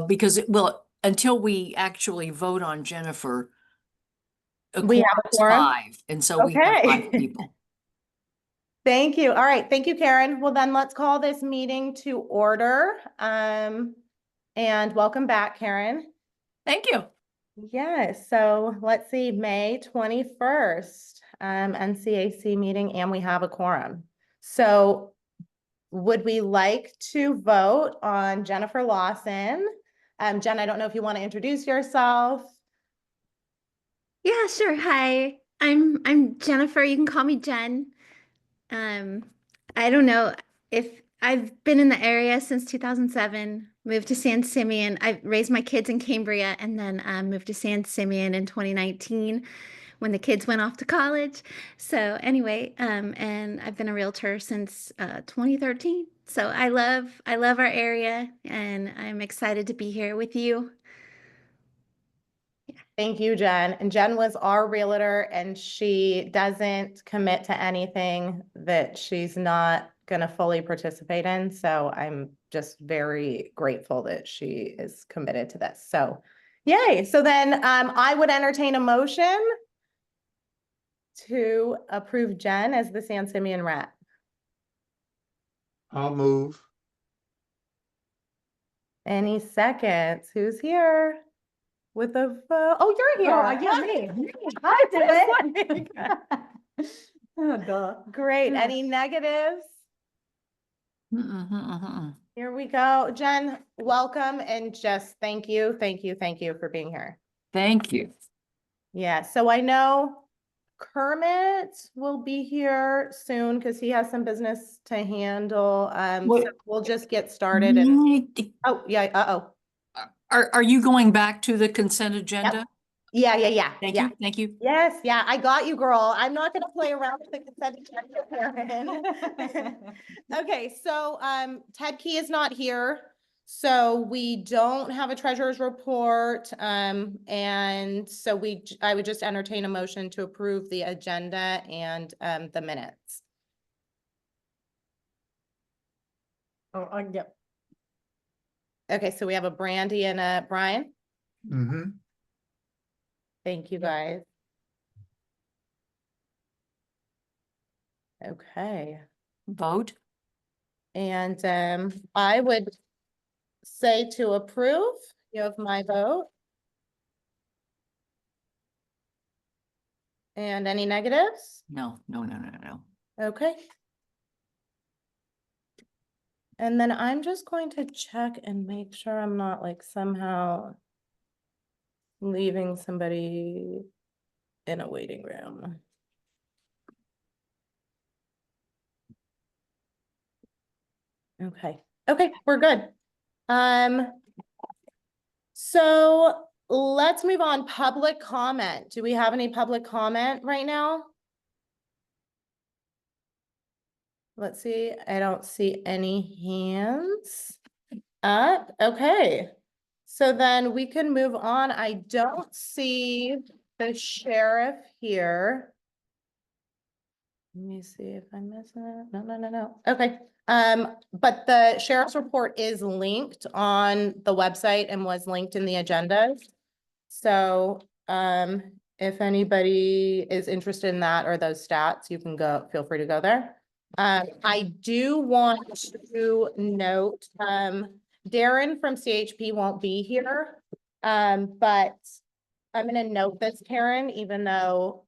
because until we actually vote on Jennifer, We have a quorum? 5, and so we have 5 people. Thank you. All right. Thank you, Karen. Well, then let's call this meeting to order. And welcome back, Karen. Thank you. Yes. So let's see, May 21st, NCAC meeting, and we have a quorum. So would we like to vote on Jennifer Lawson? Jen, I don't know if you want to introduce yourself. Yeah, sure. Hi, I'm Jennifer. You can call me Jen. I don't know if I've been in the area since 2007, moved to San Simeon. I raised my kids in Cambria and then moved to San Simeon in 2019 when the kids went off to college. So anyway, and I've been a realtor since 2013. So I love our area and I'm excited to be here with you. Thank you, Jen. And Jen was our realtor, and she doesn't commit to anything that she's not going to fully participate in. So I'm just very grateful that she is committed to this. So yay. So then I would entertain a motion to approve Jen as the San Simeon rep. I'll move. Any seconds? Who's here? With a vote. Oh, you're here. Oh, yeah, me. Hi, Dylan. Oh, duh. Great. Any negatives? Here we go. Jen, welcome, and just thank you for being here. Thank you. Yeah, so I know Kermit will be here soon because he has some business to handle. So we'll just get started. And oh, yeah. Are you going back to the consent agenda? Yep. Yeah. Thank you. Yes, yeah, I got you, girl. I'm not gonna play around with the consent agenda, Karen. Okay, so Ted Key is not here, so we don't have a treasurer's report. And so I would just entertain a motion to approve the agenda and the minutes. Oh, yep. Okay, so we have a Brandy and a Brian. Mm-hmm. Thank you, guys. Okay. Vote. And I would say to approve. You have my vote. And any negatives? No. Okay. And then I'm just going to check and make sure I'm not like somehow leaving somebody in a waiting room. Okay, we're good. So let's move on. Public comment. Do we have any public comment right now? Let's see. I don't see any hands up. Okay. So then we can move on. I don't see the sheriff here. Let me see if I'm missing it. No. Okay. But the sheriff's report is linked on the website and was linked in the agenda. So if anybody is interested in that or those stats, you can feel free to go there. I do want to note, Darren from CHP won't be here, but I'm going to note this, Karen, even though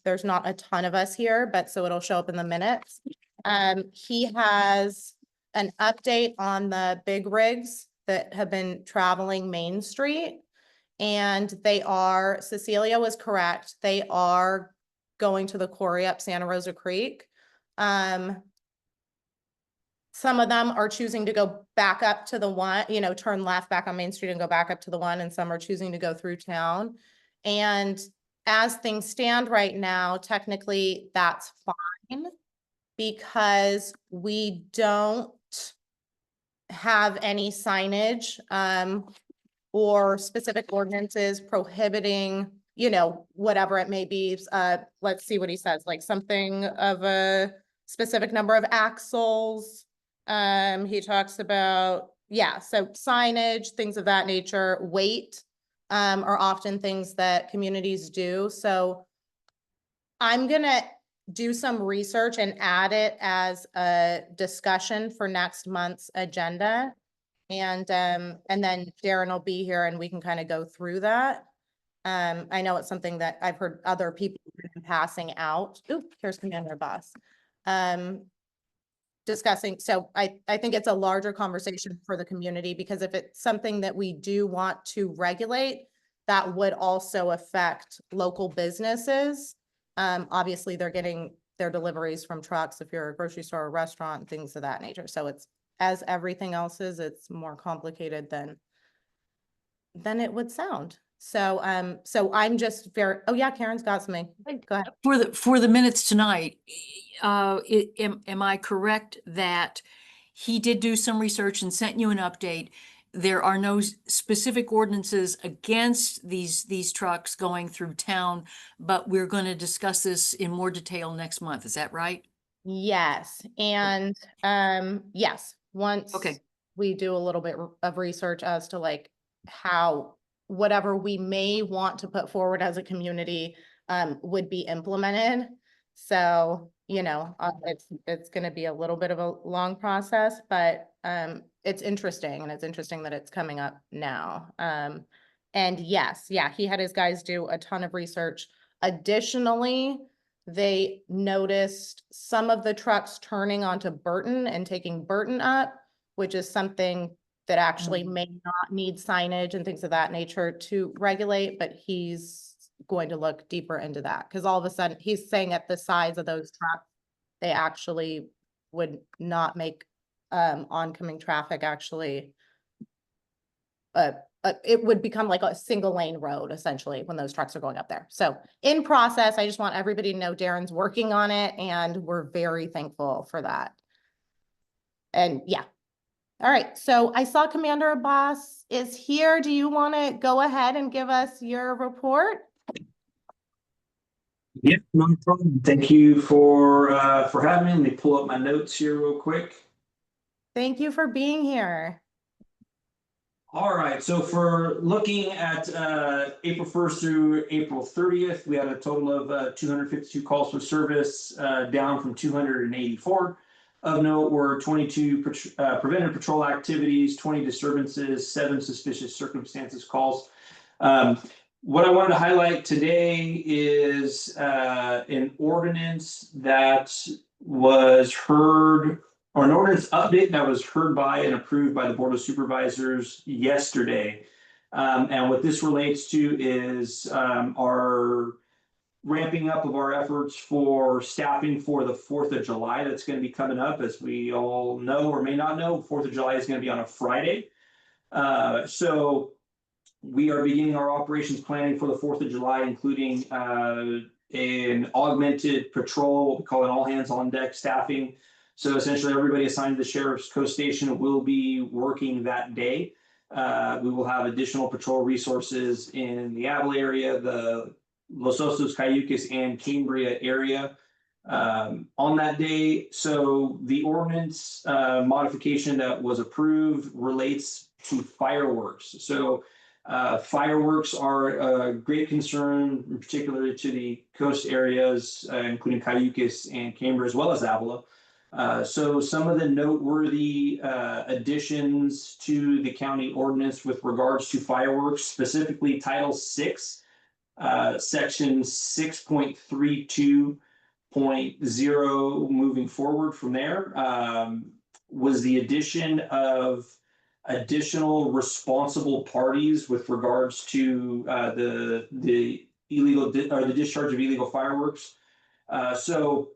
there's not a ton of us here, but so it'll show up in the minutes. He has an update on the big rigs that have been traveling Main Street, and Cecilia was correct, they are going to the quarry up Santa Rosa Creek. Some of them are choosing to go back up to the one, turn left back on Main Street and go back up to the one, and some are choosing to go through town. And as things stand right now, technically that's fine because we don't have any signage or specific ordinances prohibiting, whatever it may be. Let's see what he says, like something of a specific number of axles. He talks about, yeah, so signage, things of that nature, weight, are often things that communities do. So I'm gonna do some research and add it as a discussion for next month's agenda. And then Darren will be here and we can kind of go through that. I know it's something that I've heard other people passing out. Ooh, here's Commander Abbas. Discussing, so I think it's a larger conversation for the community, because if it's something that we do want to regulate, that would also affect local businesses. Obviously they're getting their deliveries from trucks if you're a grocery store or restaurant and things of that nature. So it's, as everything else is, it's more complicated than it would sound. So, so I'm just very, oh yeah, Karen's got something. Go ahead. For the minutes tonight, am I correct that he did do some research and sent you an update? There are no specific ordinances against these trucks going through town, but we're going to discuss this in more detail next month. Is that right? Yes, and, yes, once Okay. we do a little bit of research as to like how whatever we may want to put forward as a community, would be implemented. So, it's gonna be a little bit of a long process, but, it's interesting, and it's interesting that it's coming up now. And yes, yeah, he had his guys do a ton of research. Additionally, they noticed some of the trucks turning onto Burton and taking Burton up, which is something that actually may not need signage and things of that nature to regulate, but he's going to look deeper into that. Because all of a sudden, he's saying at the size of those trucks, they actually would not make oncoming traffic actually, it would become like a single lane road essentially when those trucks are going up there. So in process, I just want everybody to know Darren's working on it and we're very thankful for that. And yeah. All right. So I saw Commander Abbas is here. Do you want to go ahead and give us your report? Yep, no problem. Thank you for having me. Let me pull up my notes here real quick. Thank you for being here. All right, so for looking at April 1st through April 30th, we had a total of 252 calls for service, down from 284. Of note were 22 preventive patrol activities, 20 disturbances, 7 suspicious circumstances calls. What I wanted to highlight today is an ordinance that was heard, or an ordinance update that was heard by and approved by the Board of Supervisors yesterday. And what this relates to is our ramping up of our efforts for staffing for the 4th of July that's going to be coming up. As we all know or may not know, 4th of July is going to be on a Friday. So we are beginning our operations planning for the 4th of July, including an augmented patrol, what we call an all hands on deck staffing. So essentially everybody assigned to the Sheriff's Coast Station will be working that day. We will have additional patrol resources in the Avila area, the Los Osos, Cayucas, and Cambria area on that day. So the ordinance modification that was approved relates to fireworks. So fireworks are a great concern, particularly to the coast areas, including Cayucas and Cambria, as well as Avila. So some of the noteworthy additions to the county ordinance with regards to fireworks, specifically Title 6, Section 6.32.0, moving forward from there, was the addition of additional responsible parties with regards to the illegal or the discharge of illegal fireworks. So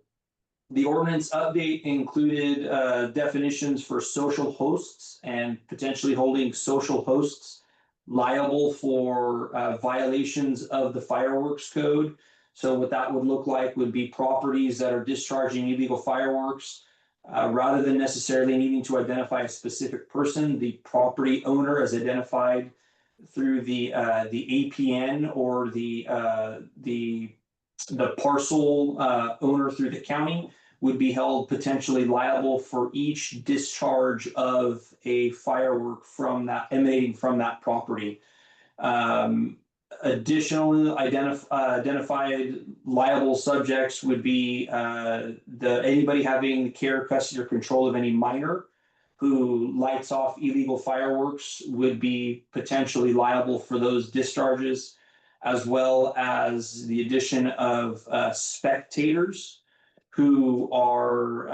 the ordinance update included definitions for social hosts and potentially holding social hosts liable for violations of the fireworks code. So what that would look like would be properties that are discharging illegal fireworks. Rather than necessarily needing to identify a specific person, the property owner is identified through the APN or the parcel owner through the county would be held potentially liable for each discharge of a firework from that emanating from that property. Additionally, identified liable subjects would be anybody having the care, custody, or control of any minor who lights off illegal fireworks would be potentially liable for those discharges, as well as the addition of spectators who are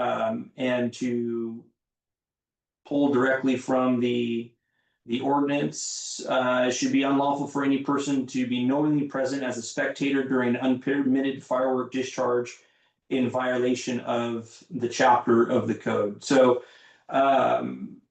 and to pull directly from the ordinance, should be unlawful for any person to be knowingly present as a spectator during an unpermitted firework discharge in violation of the chapter of the code. So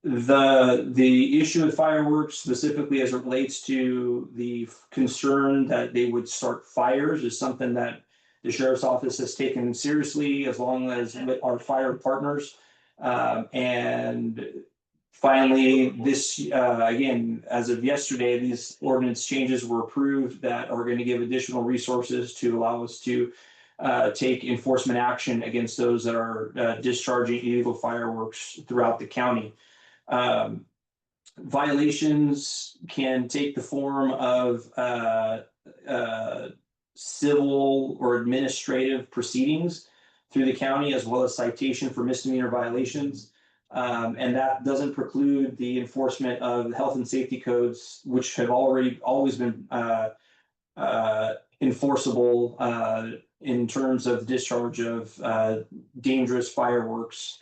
the issue with fireworks, specifically as it relates to the concern that they would start fires, is something that the sheriff's office has taken seriously, as long as our fire partners. And finally, this again, as of yesterday, these ordinance changes were approved that are going to give additional resources to allow us to take enforcement action against those that are discharging illegal fireworks throughout the county. Violations can take the form of civil or administrative proceedings through the county, as well as citation for misdemeanor violations. And that doesn't preclude the enforcement of health and safety codes, which have always been enforceable in terms of discharge of dangerous fireworks.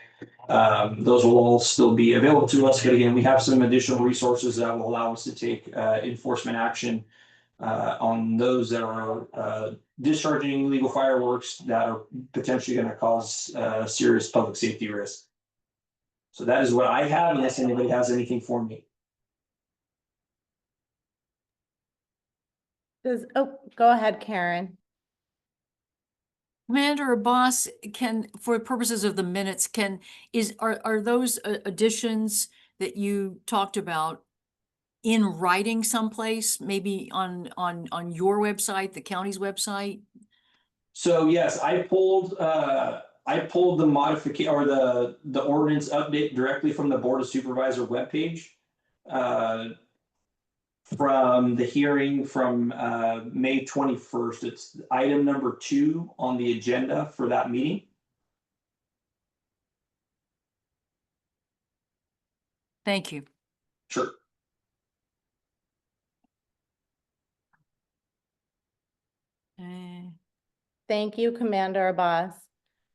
Those will all still be available to us, but again, we have some additional resources that will allow us to take enforcement action on those that are discharging illegal fireworks that are potentially going to cause serious public safety risk. So that is what I have, unless anybody has anything for me. Go ahead, Karen. Commander Abbas, for purposes of the minutes, are those additions that you talked about in writing someplace, maybe on your website, the county's website? So yes, I pulled the modification or the ordinance update directly from the Board of Supervisors webpage. From the hearing from May 21st. It's item number 2 on the agenda for that meeting. Thank you. Sure. Thank you, Commander Abbas.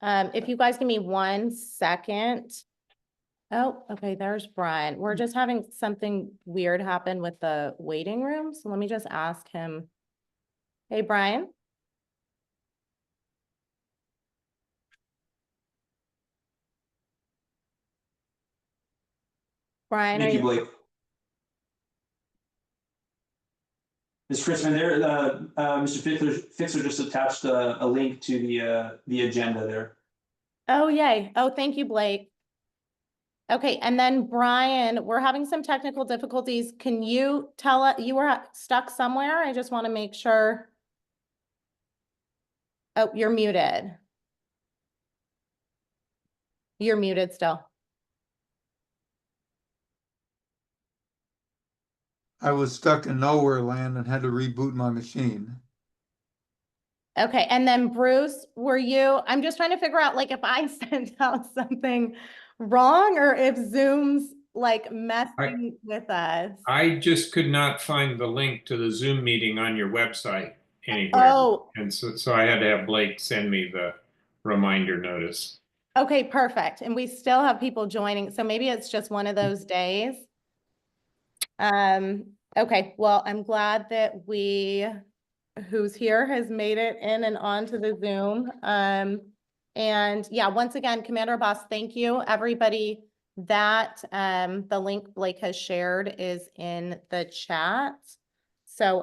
If you guys give me 1 second. Oh, okay, there's Brian. We're just having something weird happen with the waiting room. So let me just ask him. Hey, Brian. Brian, Thank are you, you? Blake. Ms. Chrisman, there, Mr. Fixler just attached a link to the agenda there. Oh, yay. Oh, thank you, Blake. Okay, and then Brian, we're having some technical difficulties. Can you tell us, you were stuck somewhere? I just want to make sure. Oh, you're muted. You're muted still. I was stuck in nowhere land and had to reboot my machine. Okay, and then Bruce, were you, I'm just trying to figure out like if I sent out something wrong or if Zoom's like messing with us. I just could not find the link to the Zoom meeting on your website anywhere. Oh, And so I had to have Blake send me the reminder notice. okay, perfect. And we still have people joining, so maybe it's just one of those days. Okay, well, I'm glad that who's here has made it in and onto the Zoom. And yeah, once again, Commander Abbas, thank you. Everybody that the link Blake has shared is in the chat. So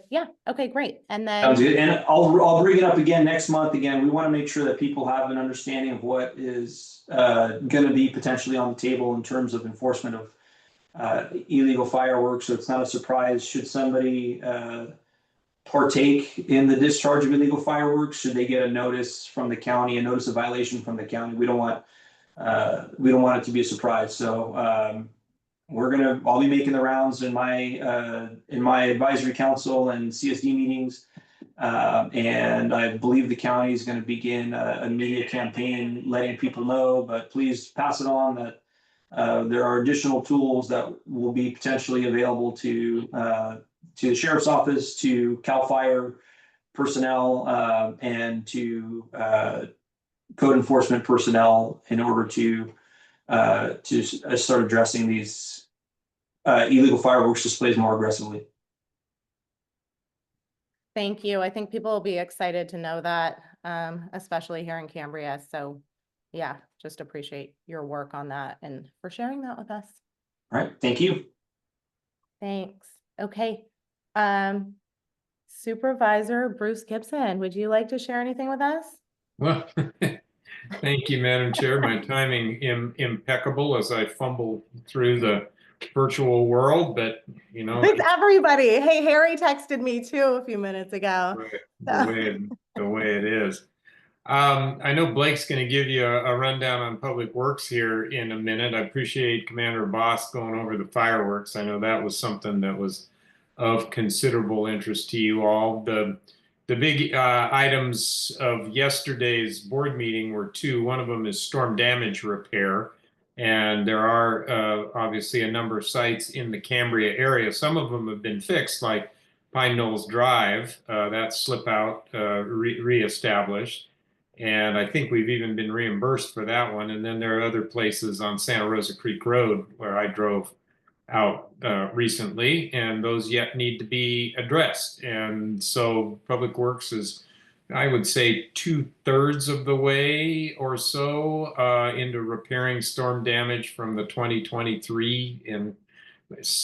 yeah, okay, great. And Sounds then good. And I'll bring it up again next month. Again, we want to make sure that people have an understanding of what is going to be potentially on the table in terms of enforcement of illegal fireworks. So it's not a surprise should somebody partake in the discharge of illegal fireworks, should they get a notice from the county, a notice of violation from the county. We don't want it to be a surprise. So I'll be making the rounds in my advisory council and CSD meetings. And I believe the county is going to begin a media campaign letting people know, but please pass it on that there are additional tools that will be potentially available to the sheriff's office, to CAL FIRE personnel, and to code enforcement personnel in order to start addressing these illegal fireworks displays more aggressively. Thank you. I think people will be excited to know that, especially here in Cambria. So yeah, just appreciate your work on that and for sharing that with us. All right, thank you. Thanks. Okay. Supervisor Bruce Gibson, would you like to share anything with us? Well, thank you, Madam Chair. My timing impeccable as I fumble through the virtual world, but you know, It's everybody. Hey, Harry texted me too a few minutes ago. the way it is. I know Blake's going to give you a rundown on Public Works here in a minute. I appreciate Commander Abbas going over the fireworks. I know that was something that was of considerable interest to you all. The big items of yesterday's board meeting were two. One of them is storm damage repair. And there are obviously a number of sites in the Cambria area. Some of them have been fixed, like Pine Knolls Drive, that slip out reestablished. And I think we've even been reimbursed for that one. And then there are other places on Santa Rosa Creek Road where I drove out recently, and those yet need to be addressed. And so Public Works is, I would say, 2/3 of the way or so into repairing storm damage from the 2023 and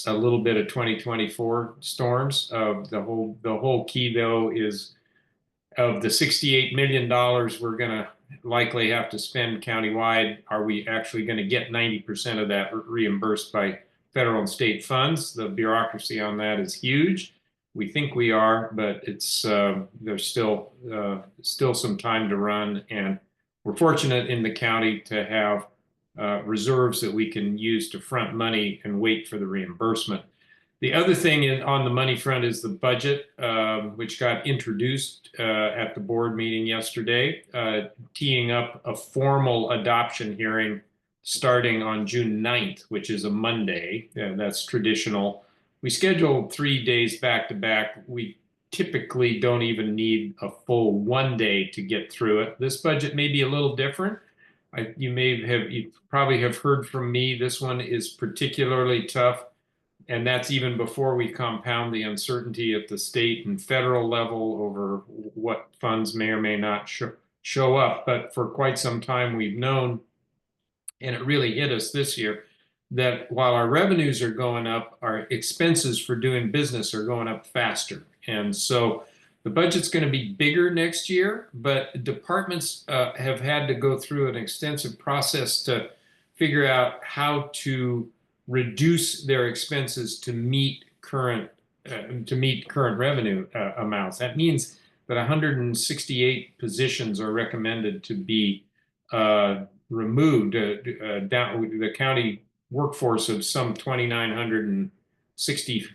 a little bit of 2024 storms. The whole key, though, is of the $68 million we're going to likely have to spend countywide, are we actually going to get 90% of that reimbursed by federal and state funds? The bureaucracy on that is huge. We think we are, but it's there's still some time to run, and we're fortunate in the county to have reserves that we can use to front money and wait for the reimbursement. The other thing on the money front is the budget, which got introduced at the board meeting yesterday, teeing up a formal adoption hearing starting on June 9th, which is a Monday. That's traditional. We schedule 3 days back to back. We typically don't even need a full 1 day to get through it. This budget may be a little different. You probably have heard from me. This one is particularly tough. And that's even before we compound the uncertainty at the state and federal level over what funds may or may not show up. But for quite some time, we've known, and it really hit us this year, that while our revenues are going up, our expenses for doing business are going up faster. And so the budget's going to be bigger next year, but departments have had to go through an extensive process to figure out how to reduce their expenses to meet current revenue amounts. That means that 168 positions are recommended to be removed. Down the county workforce of some 2,960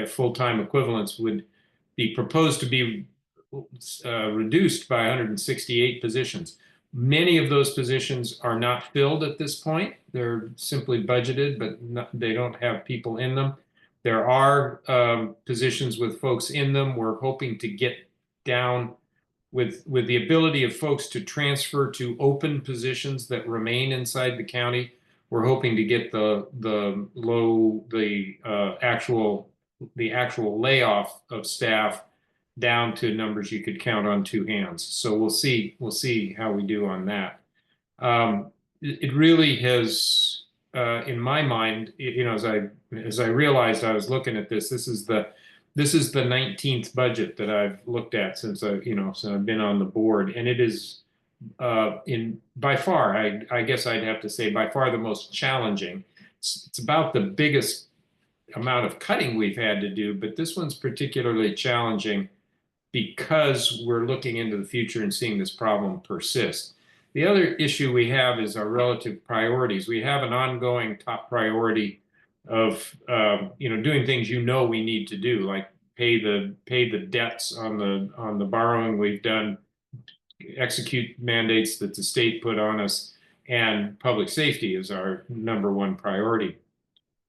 full-time equivalents would be proposed to be reduced by 168 positions. Many of those positions are not filled at this point. They're simply budgeted, but they don't have people in them. There are positions with folks in them. We're hoping to get down with the ability of folks to transfer to open positions that remain inside the county. We're hoping to get the actual layoff of staff down to numbers you could count on two hands. So we'll see how we do on that. It really has, in my mind, as I realized I was looking at this, this is the 19th budget that I've looked at since I've been on the board, and it is by far, I guess I'd have to say, by far the most challenging. It's about the biggest amount of cutting we've had to do, but this one's particularly challenging because we're looking into the future and seeing this problem persist. The other issue we have is our relative priorities. We have an ongoing top priority of doing things we need to do, like pay the debts on the borrowing we've done, execute mandates that the state put on us, and public safety is our #1 priority.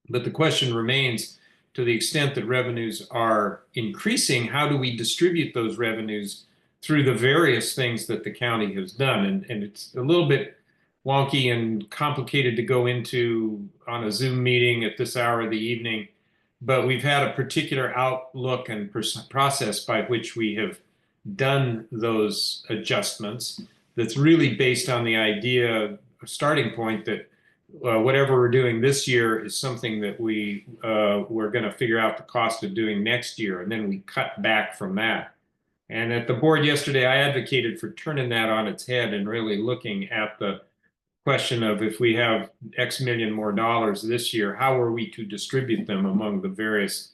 But the question remains, to the extent that revenues are increasing, how do we distribute those revenues through the various things that the county has done? And it's a little bit wonky and complicated to go into on a Zoom meeting at this hour of the evening, but we've had a particular outlook and process by which we have done those adjustments that's really based on the idea, a starting point that whatever we're doing this year is something that we're going to figure out the cost of doing next year, and then we cut back from that. And at the board yesterday, I advocated for turning that on its head and really looking at the question of, if we have X million more dollars this year, how are we to distribute them among the various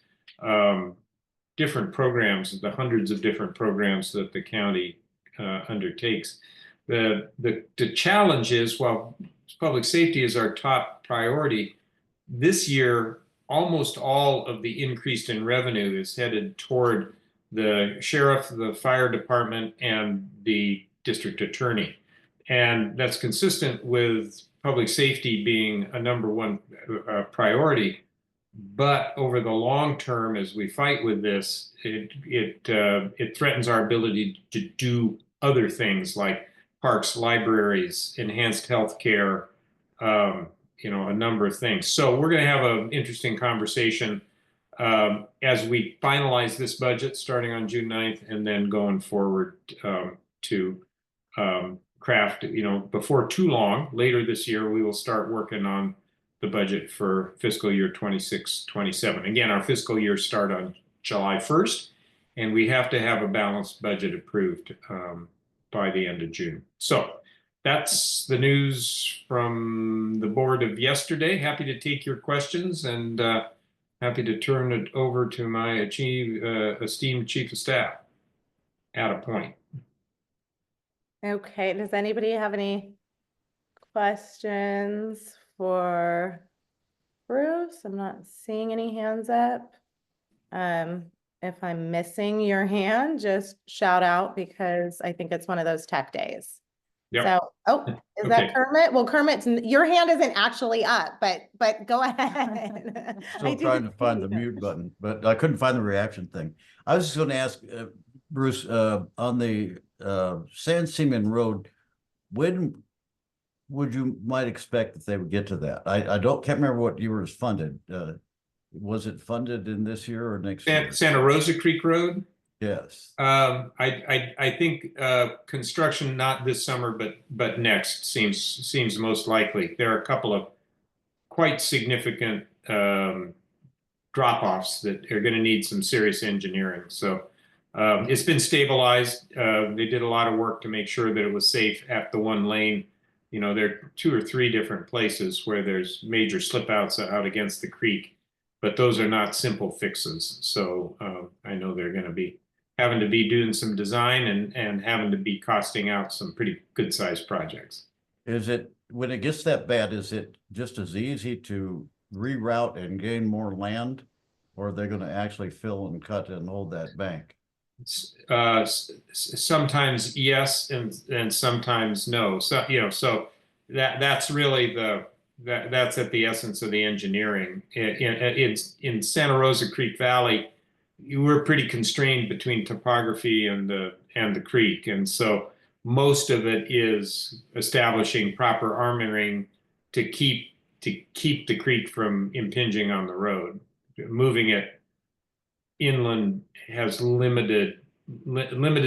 different programs, the hundreds of different programs that the county undertakes. The challenge is, while public safety is our top priority, this year almost all of the increase in revenue is headed toward the sheriff, the fire department, and the district attorney. And that's consistent with public safety being a #1 priority. But over the long term, as we fight with this, it threatens our ability to do other things like parks, libraries, enhanced health care, a number of things. So we're going to have an interesting conversation as we finalize this budget starting on June 9th, and then going forward to craft, before too long, later this year, we will start working on the budget for fiscal year 26-27. Again, our fiscal years start on July 1st, and we have to have a balanced budget approved by the end of June. So that's the news from the board of yesterday. Happy to take your questions, and happy to turn it over to my esteemed chief of staff at a point. Okay, does anybody have any questions for Bruce? I'm not seeing any hands up. If I'm missing your hand, just shout out, because I think it's one of those tech days. Yep. So, is that Kermit? Well, Kermit, your hand isn't actually up, but go ahead. Still trying to find the mute button, but I couldn't find the reaction thing. I was just going to ask Bruce, on the San Simeon Road, when would you might expect that they would get to that? I can't remember what year was funded. Was it funded in this year or next year? Santa Rosa Creek Road? Yes. I think construction not this summer, but next seems most likely. There are a couple of quite significant drop-offs that are going to need some serious engineering. So it's been stabilized. They did a lot of work to make sure that it was safe at the one lane. There are 2 or 3 different places where there's major slip outs out against the creek, but those are not simple fixes. So I know they're going to be having to be doing some design and having to be costing out some pretty good sized projects. Is it, when it gets that bad, is it just as easy to reroute and gain more land, or are they going to actually fill and cut and hold that bank? Sometimes yes, and sometimes no. So so that's really that's at the essence of the engineering. In Santa Rosa Creek Valley, you were pretty constrained between topography and the creek, and so most of it is establishing proper armoring to keep the creek from impinging on the road. Moving it inland has limited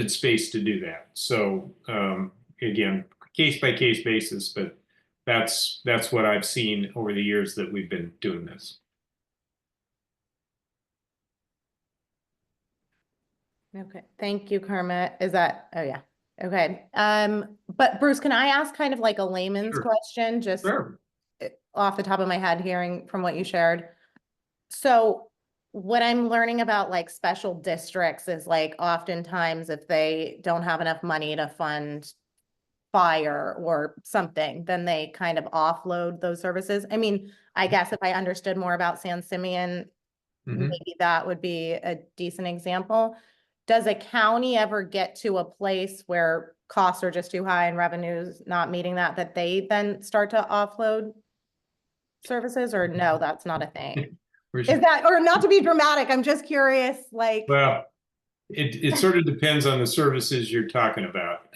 space to do that. So again, case by case basis, but that's what I've seen over the years that we've been doing this. Okay, thank you, Kermit. Is that, oh yeah, okay. But Bruce, can I ask kind of like a layman's Sure. question, just Sure. off the top of my head, hearing from what you shared? So what I'm learning about like special districts is like oftentimes if they don't have enough money to fund fire or something, then they kind of offload those services. I mean, I guess if I understood more about San Simeon, Mhm. maybe that would be a decent example. Does a county ever get to a place where costs are just too high and revenues not meeting that, that they then start to offload services, or no, that's not a thing? Is that, or not to be dramatic, I'm just curious, like. Well, it sort of depends on the services you're talking about.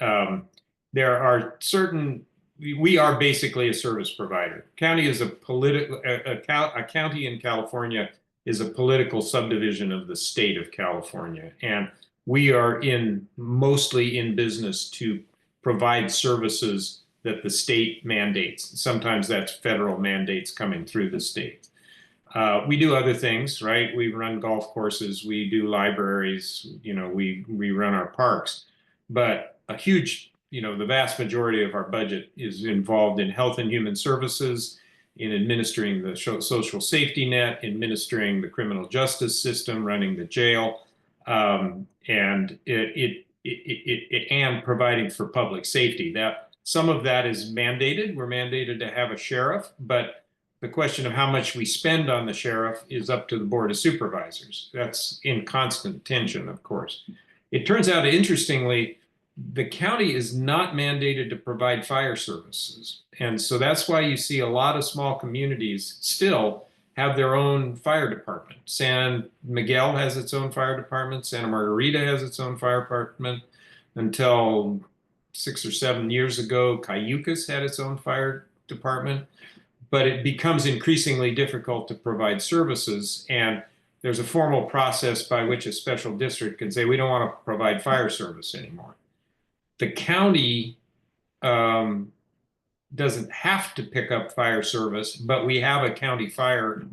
There are certain, we are basically a service provider. County is a political, a county in California is a political subdivision of the state of California. And we are mostly in business to provide services that the state mandates. Sometimes that's federal mandates coming through the state. We do other things, right? We run golf courses, we do libraries, we run our parks, but a huge, the vast majority of our budget is involved in health and human services, in administering the social safety net, administering the criminal justice system, running the jail, and and providing for public safety. That some of that is mandated. We're mandated to have a sheriff, but the question of how much we spend on the sheriff is up to the Board of Supervisors. That's in constant tension, of course. It turns out, interestingly, the county is not mandated to provide fire services. And so that's why you see a lot of small communities still have their own fire department. San Miguel has its own fire department. Santa Margarita has its own fire department. Until 6 or 7 years ago, Cayucas had its own fire department. But it becomes increasingly difficult to provide services. And there's a formal process by which a special district can say, we don't want to provide fire service anymore. The county doesn't have to pick up fire service, but we have a county fire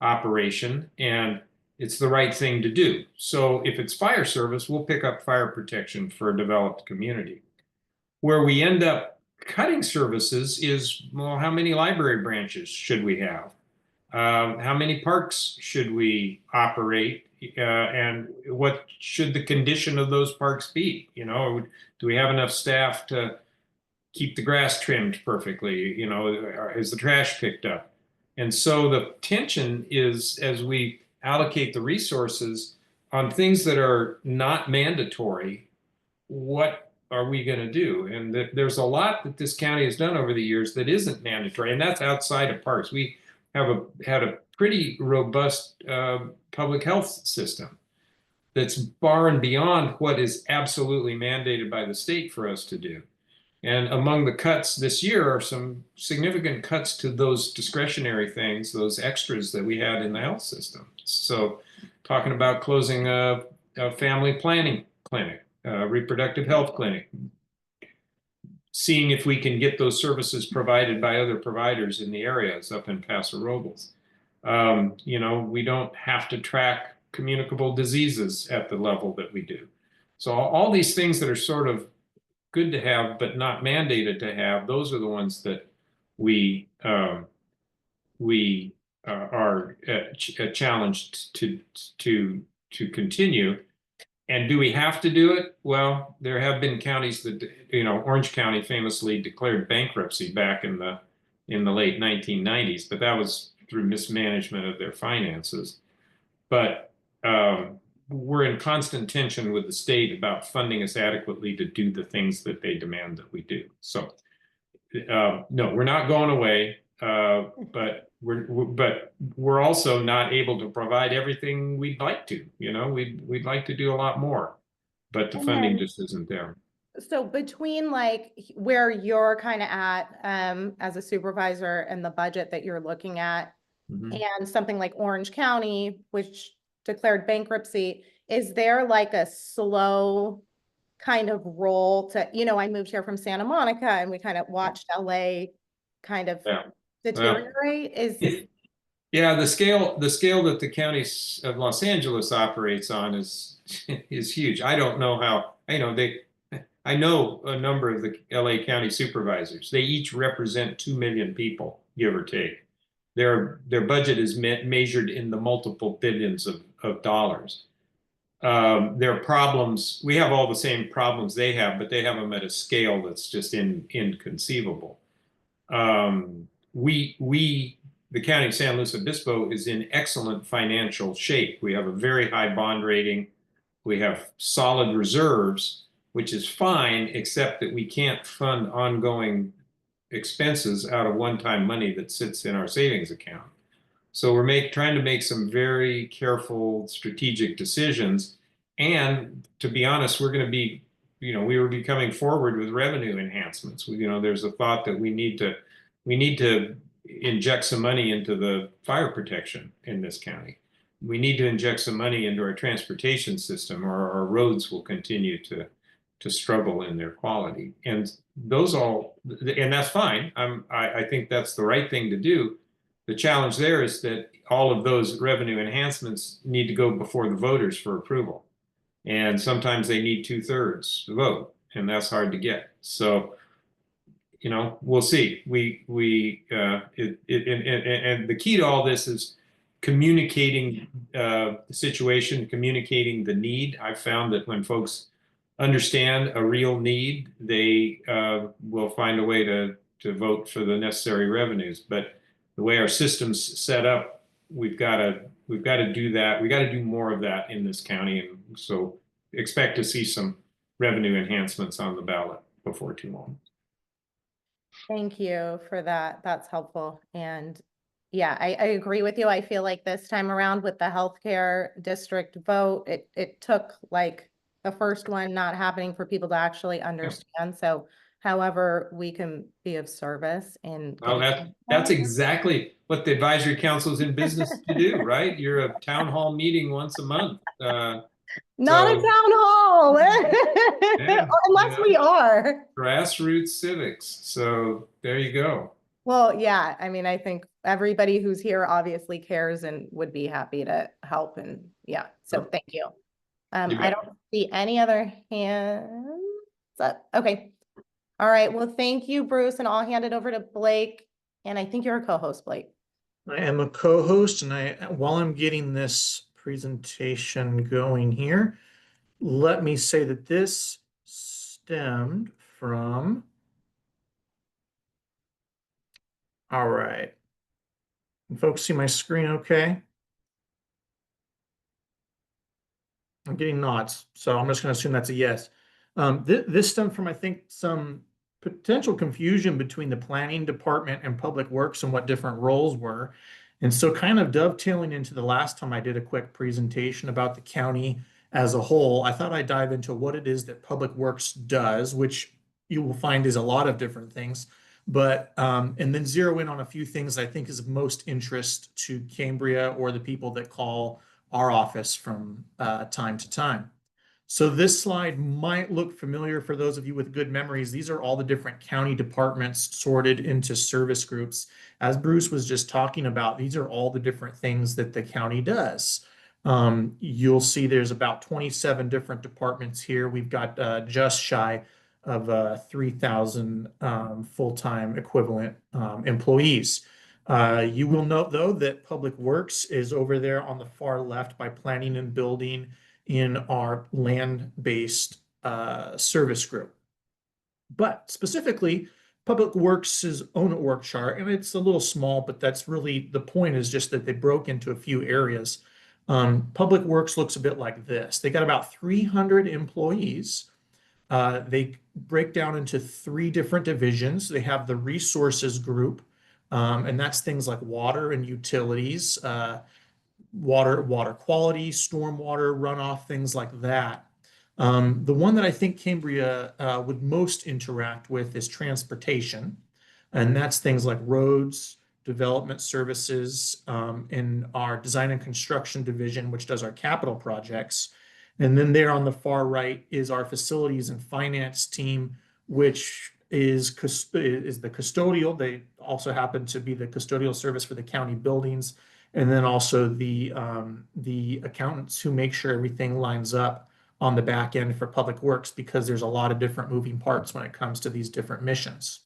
operation, and it's the right thing to do. So if it's fire service, we'll pick up fire protection for a developed community. Where we end up cutting services is, well, how many library branches should we have? How many parks should we operate? And what should the condition of those parks be? Do we have enough staff to keep the grass trimmed perfectly? Is the trash picked up? And so the tension is, as we allocate the resources on things that are not mandatory, what are we going to do? And there's a lot that this county has done over the years that isn't mandatory, and that's outside of parks. We have had a pretty robust public health system that's far and beyond what is absolutely mandated by the state for us to do. And among the cuts this year are some significant cuts to those discretionary things, those extras that we had in the health system. So talking about closing a family planning clinic, reproductive health clinic, seeing if we can get those services provided by other providers in the areas up in Paso Robles. We don't have to track communicable diseases at the level that we do. So all these things that are sort of good to have, but not mandated to have, those are the ones that we are challenged to continue. And do we have to do it? Well, there have been counties that, Orange County famously declared bankruptcy back in the late 1990s, but that was through mismanagement of their finances. But we're in constant tension with the state about funding us adequately to do the things that they demand that we do. So no, we're not going away, but we're also not able to provide everything we'd like to. We'd like to do a lot more, but the funding just isn't there. So between like where you're kind of at as a supervisor and the budget that you're looking at, and something like Orange County, which declared bankruptcy, is there like a slow kind of roll to, I moved here from Santa Monica and we kind of watched LA kind of deteriorate? Yeah, the scale that the county of Los Angeles operates on is huge. I don't know how, I know a number of the LA County supervisors. They each represent 2 million people, give or take. Their budget is measured in the multiple billions of dollars. Their problems, we have all the same problems they have, but they have them at a scale that's just inconceivable. The County of San Luis Obispo is in excellent financial shape. We have a very high bond rating. We have solid reserves, which is fine, except that we can't fund ongoing expenses out of one-time money that sits in our savings account. So we're trying to make some very careful strategic decisions. And to be honest, we're going to be, we will be coming forward with revenue enhancements. There's a thought that we need to inject some money into the fire protection in this county. We need to inject some money into our transportation system, or our roads will continue to struggle in their quality. And that's fine. I think that's the right thing to do. The challenge there is that all of those revenue enhancements need to go before the voters for approval. And sometimes they need 2/3 to vote, and that's hard to get. So, we'll see. And the key to all this is communicating the situation, communicating the need. I've found that when folks understand a real need, they will find a way to vote for the necessary revenues. But the way our system's set up, we've got to do that. We got to do more of that in this county, and so expect to see some revenue enhancements on the ballot before too long. Thank you for that. That's helpful. And yeah, I agree with you. I feel like this time around with the healthcare district vote, it took like the first one not happening for people to actually understand. So however we can be of service and that's exactly what the advisory council is in business to do, right? You're a town hall meeting once a month. Not a town hall, unless we are. Grassroots civics. So there you go. Well, yeah, I mean, I think everybody who's here obviously cares and would be happy to help. And yeah, so thank you. I don't see any other hands up. Okay. All right. Well, thank you, Bruce. And I'll hand it over to Blake. And I think you're a co-host, Blake. I am a co-host, and while I'm getting this presentation going here, let me say that this stemmed from, all right. Can folks see my screen okay? I'm getting nods, so I'm just going to assume that's a yes. This stemmed from, I think, some potential confusion between the planning department and public works and what different roles were. And so kind of dovetailing into the last time I did a quick presentation about the county as a whole, I thought I'd dive into what it is that public works does, which you will find is a lot of different things, but and then zero in on a few things I think is of most interest to Cambria or the people that call our office from time to time. So this slide might look familiar for those of you with good memories. These are all the different county departments sorted into service groups. As Bruce was just talking about, these are all the different things that the county does. You'll see there's about 27 different departments here. We've got just shy of 3,000 full-time equivalent employees. You will note, though, that Public Works is over there on the far left by planning and building in our land-based service group. But specifically, Public Works' own org chart, and it's a little small, but that's really the point, is just that they broke into a few areas. Public Works looks a bit like this. They got about 300 employees. They break down into 3 different divisions. They have the resources group, and that's things like water and utilities, water quality, stormwater runoff, things like that. The one that I think Cambria would most interact with is transportation, and that's things like roads, development services, in our design and construction division, which does our capital projects. And then there on the far right is our facilities and finance team, which is the custodial. They also happen to be the custodial service for the county buildings. And then also the accountants who make sure everything lines up on the back end for Public Works, because there's a lot of different moving parts when it comes to these different missions.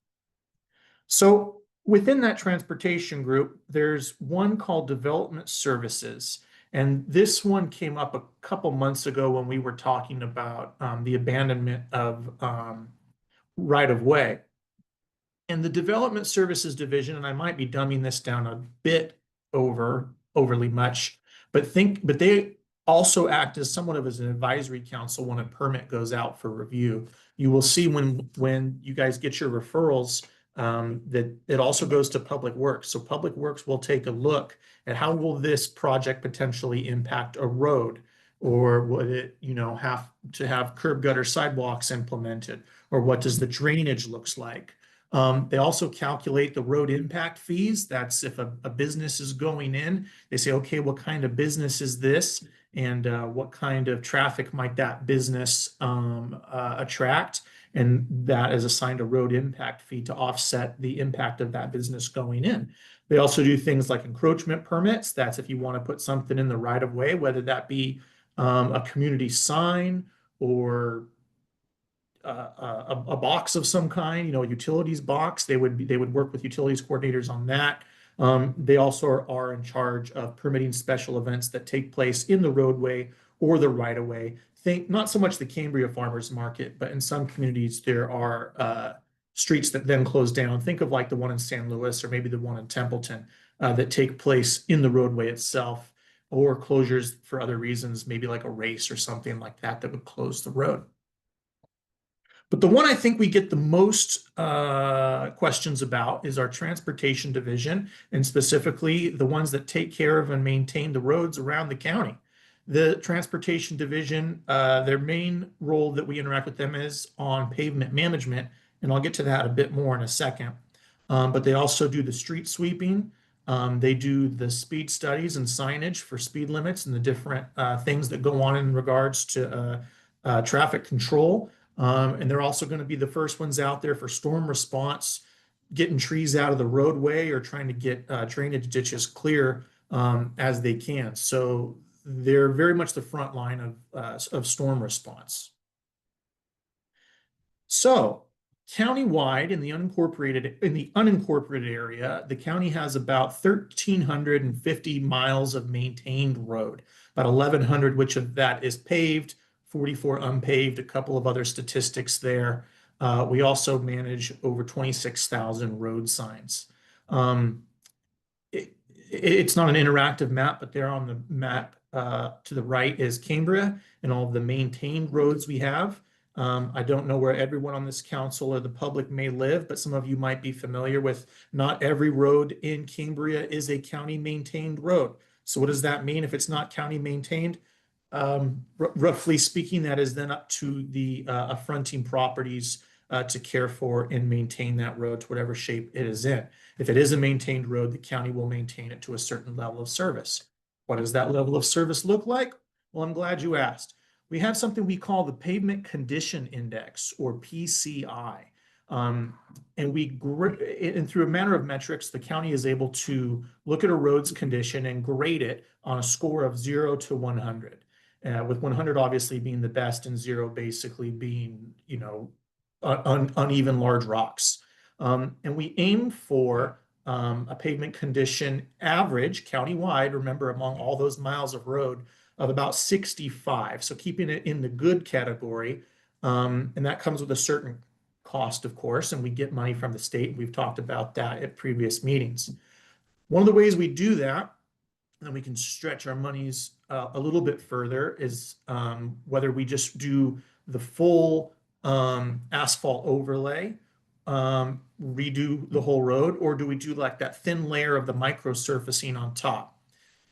So within that transportation group, there's one called Development Services. And this one came up a couple months ago when we were talking about the abandonment of right-of-way. And the Development Services Division, and I might be dumbing this down a bit overly much, but they also act as somewhat of as an advisory council when a permit goes out for review. You will see when you guys get your referrals that it also goes to Public Works. So Public Works will take a look at how will this project potentially impact a road, or would it, have to have curb gutter sidewalks implemented, or what does the drainage looks like? They also calculate the road impact fees. That's if a business is going in, they say, okay, what kind of business is this? And what kind of traffic might that business attract? And that is assigned a road impact fee to offset the impact of that business going in. They also do things like encroachment permits. That's if you want to put something in the right of way, whether that be a community sign or a box of some kind, a utilities box. They would work with utilities coordinators on that. They also are in charge of permitting special events that take place in the roadway or the right of way. Think not so much the Cambria Farmers Market, but in some communities there are streets that then close down. Think of like the one in San Luis or maybe the one in Templeton that take place in the roadway itself, or closures for other reasons, maybe like a race or something like that that would close the road. But the one I think we get the most questions about is our transportation division, and specifically the ones that take care of and maintain the roads around the county. The transportation division, their main role that we interact with them is on pavement management, and I'll get to that a bit more in a second. But they also do the street sweeping. They do the speed studies and signage for speed limits and the different things that go on in regards to traffic control. And they're also going to be the first ones out there for storm response, getting trees out of the roadway or trying to get drainage ditches clear as they can. So they're very much the front line of storm response. So countywide in the unincorporated area, the county has about 1,350 miles of maintained road, about 1,100, which of that is paved, 44 unpaved, a couple of other statistics there. We also manage over 26,000 road signs. It's not an interactive map, but there on the map to the right is Cambria and all of the maintained roads we have. I don't know where everyone on this council or the public may live, but some of you might be familiar with not every road in Cambria is a county maintained road. So what does that mean if it's not county maintained? Roughly speaking, that is then up to the fronting properties to care for and maintain that road to whatever shape it is in. If it is a maintained road, the county will maintain it to a certain level of service. What does that level of service look like? Well, I'm glad you asked. We have something we call the Pavement Condition Index, or PCI. And through a manner of metrics, the county is able to look at a road's condition and grade it on a score of 0 to 100. With 100 obviously being the best and 0 basically being, uneven large rocks. And we aim for a pavement condition average countywide, remember, among all those miles of road, of about 65. So keeping it in the good category. And that comes with a certain cost, of course, and we get money from the state. We've talked about that at previous meetings. One of the ways we do that, and we can stretch our monies a little bit further, is whether we just do the full asphalt overlay, redo the whole road, or do we do like that thin layer of the micro surfacing on top?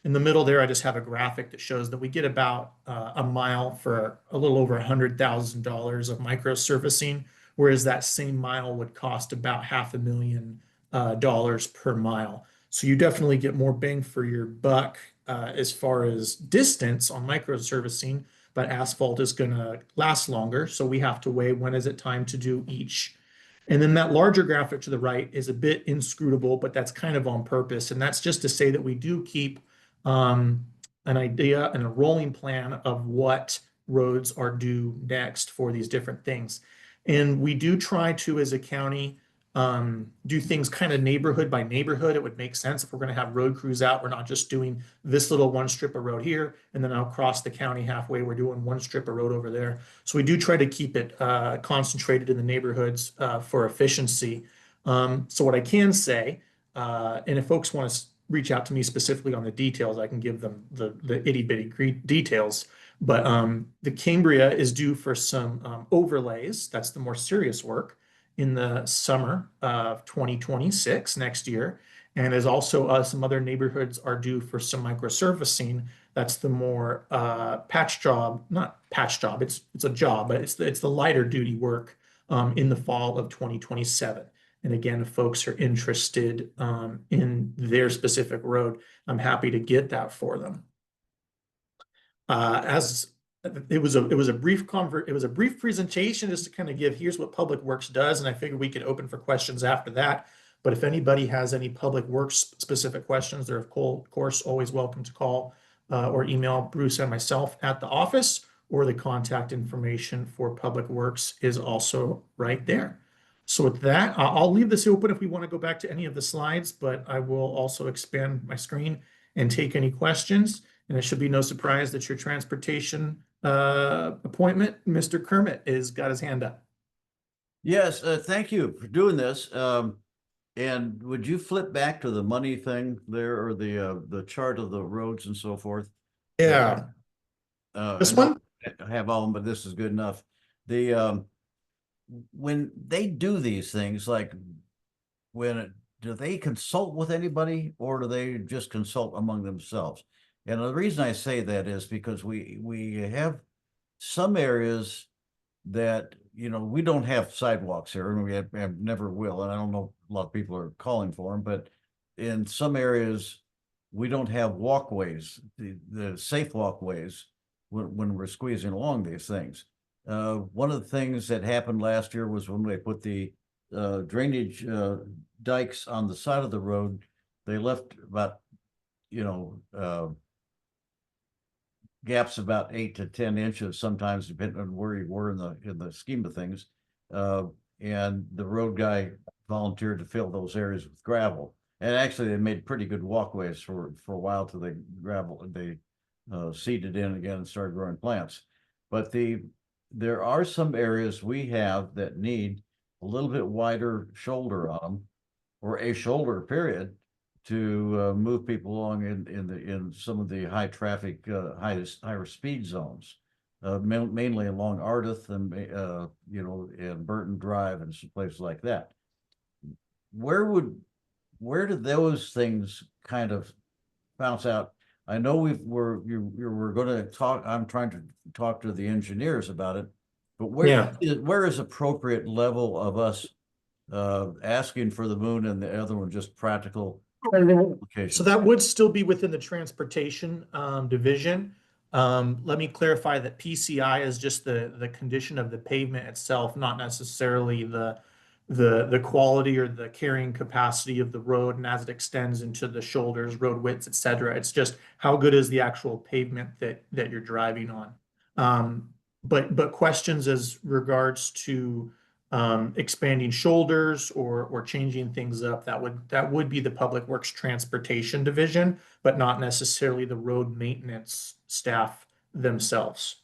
In the middle there, I just have a graphic that shows that we get about a mile for a little over $100,000 of micro surfacing, whereas that same mile would cost about $500,000 per mile. So you definitely get more bang for your buck as far as distance on micro surfacing, but asphalt is going to last longer. So we have to weigh when is it time to do each. And then that larger graphic to the right is a bit inscrutable, but that's kind of on purpose. And that's just to say that we do keep an idea and a rolling plan of what roads are due next for these different things. And we do try to, as a county, do things kind of neighborhood by neighborhood. It would make sense if we're going to have road crews out. We're not just doing this little one strip of road here, and then across the county halfway, we're doing one strip of road over there. So we do try to keep it concentrated in the neighborhoods for efficiency. So what I can say, and if folks want to reach out to me specifically on the details, I can give them the itty bitty details. But the Cambria is due for some overlays. That's the more serious work in the summer of 2026 next year. And as also some other neighborhoods are due for some microservicing. That's the more patch job, not patch job, it's a job, but it's the lighter duty work in the fall of 2027. And again, if folks are interested in their specific road, I'm happy to get that for them. As it was a brief presentation just to kind of give, here's what Public Works does, and I figured we could open for questions after that. But if anybody has any Public Works specific questions, they're of course always welcome to call or email Bruce and myself at the office, or the contact information for Public Works is also right there. So with that, I'll leave this open if we want to go back to any of the slides, but I will also expand my screen and take any questions. And it should be no surprise that your transportation appointment, Mr. Kermit, is got his hand up. Yes, thank you for doing this. And would you flip back to the money thing there, or the chart of the roads and so forth? Yeah. This one? I have all of them, but this is good enough. When they do these things, like do they consult with anybody, or do they just consult among themselves? And the reason I say that is because we have some areas that, we don't have sidewalks here, and we have never will. And I don't know, a lot of people are calling for them, but in some areas, we don't have walkways, the safe walkways when we're squeezing along these things. One of the things that happened last year was when they put the drainage dikes on the side of the road, they left about, gaps about 8 to 10 inches, sometimes depending on where you were in the scheme of things. And the road guy volunteered to fill those areas with gravel. And actually, they made pretty good walkways for a while till they seeded in again and started growing plants. But there are some areas we have that need a little bit wider shoulder on them, or a shoulder period, to move people along in some of the high traffic, higher speed zones, mainly along Ardith and and Burton Drive and some places like that. Where do those things kind of bounce out? I know we're going to talk. I'm trying to talk to the engineers about it, but where is appropriate level of us asking for the moon, and the other one just practical? So that would still be within the transportation division. Let me clarify that PCI is just the condition of the pavement itself, not necessarily the quality or the carrying capacity of the road, and as it extends into the shoulders, road widths, et cetera. It's just how good is the actual pavement that you're driving on. But questions as regards to expanding shoulders or changing things up, that would be the Public Works Transportation Division, but not necessarily the road maintenance staff themselves.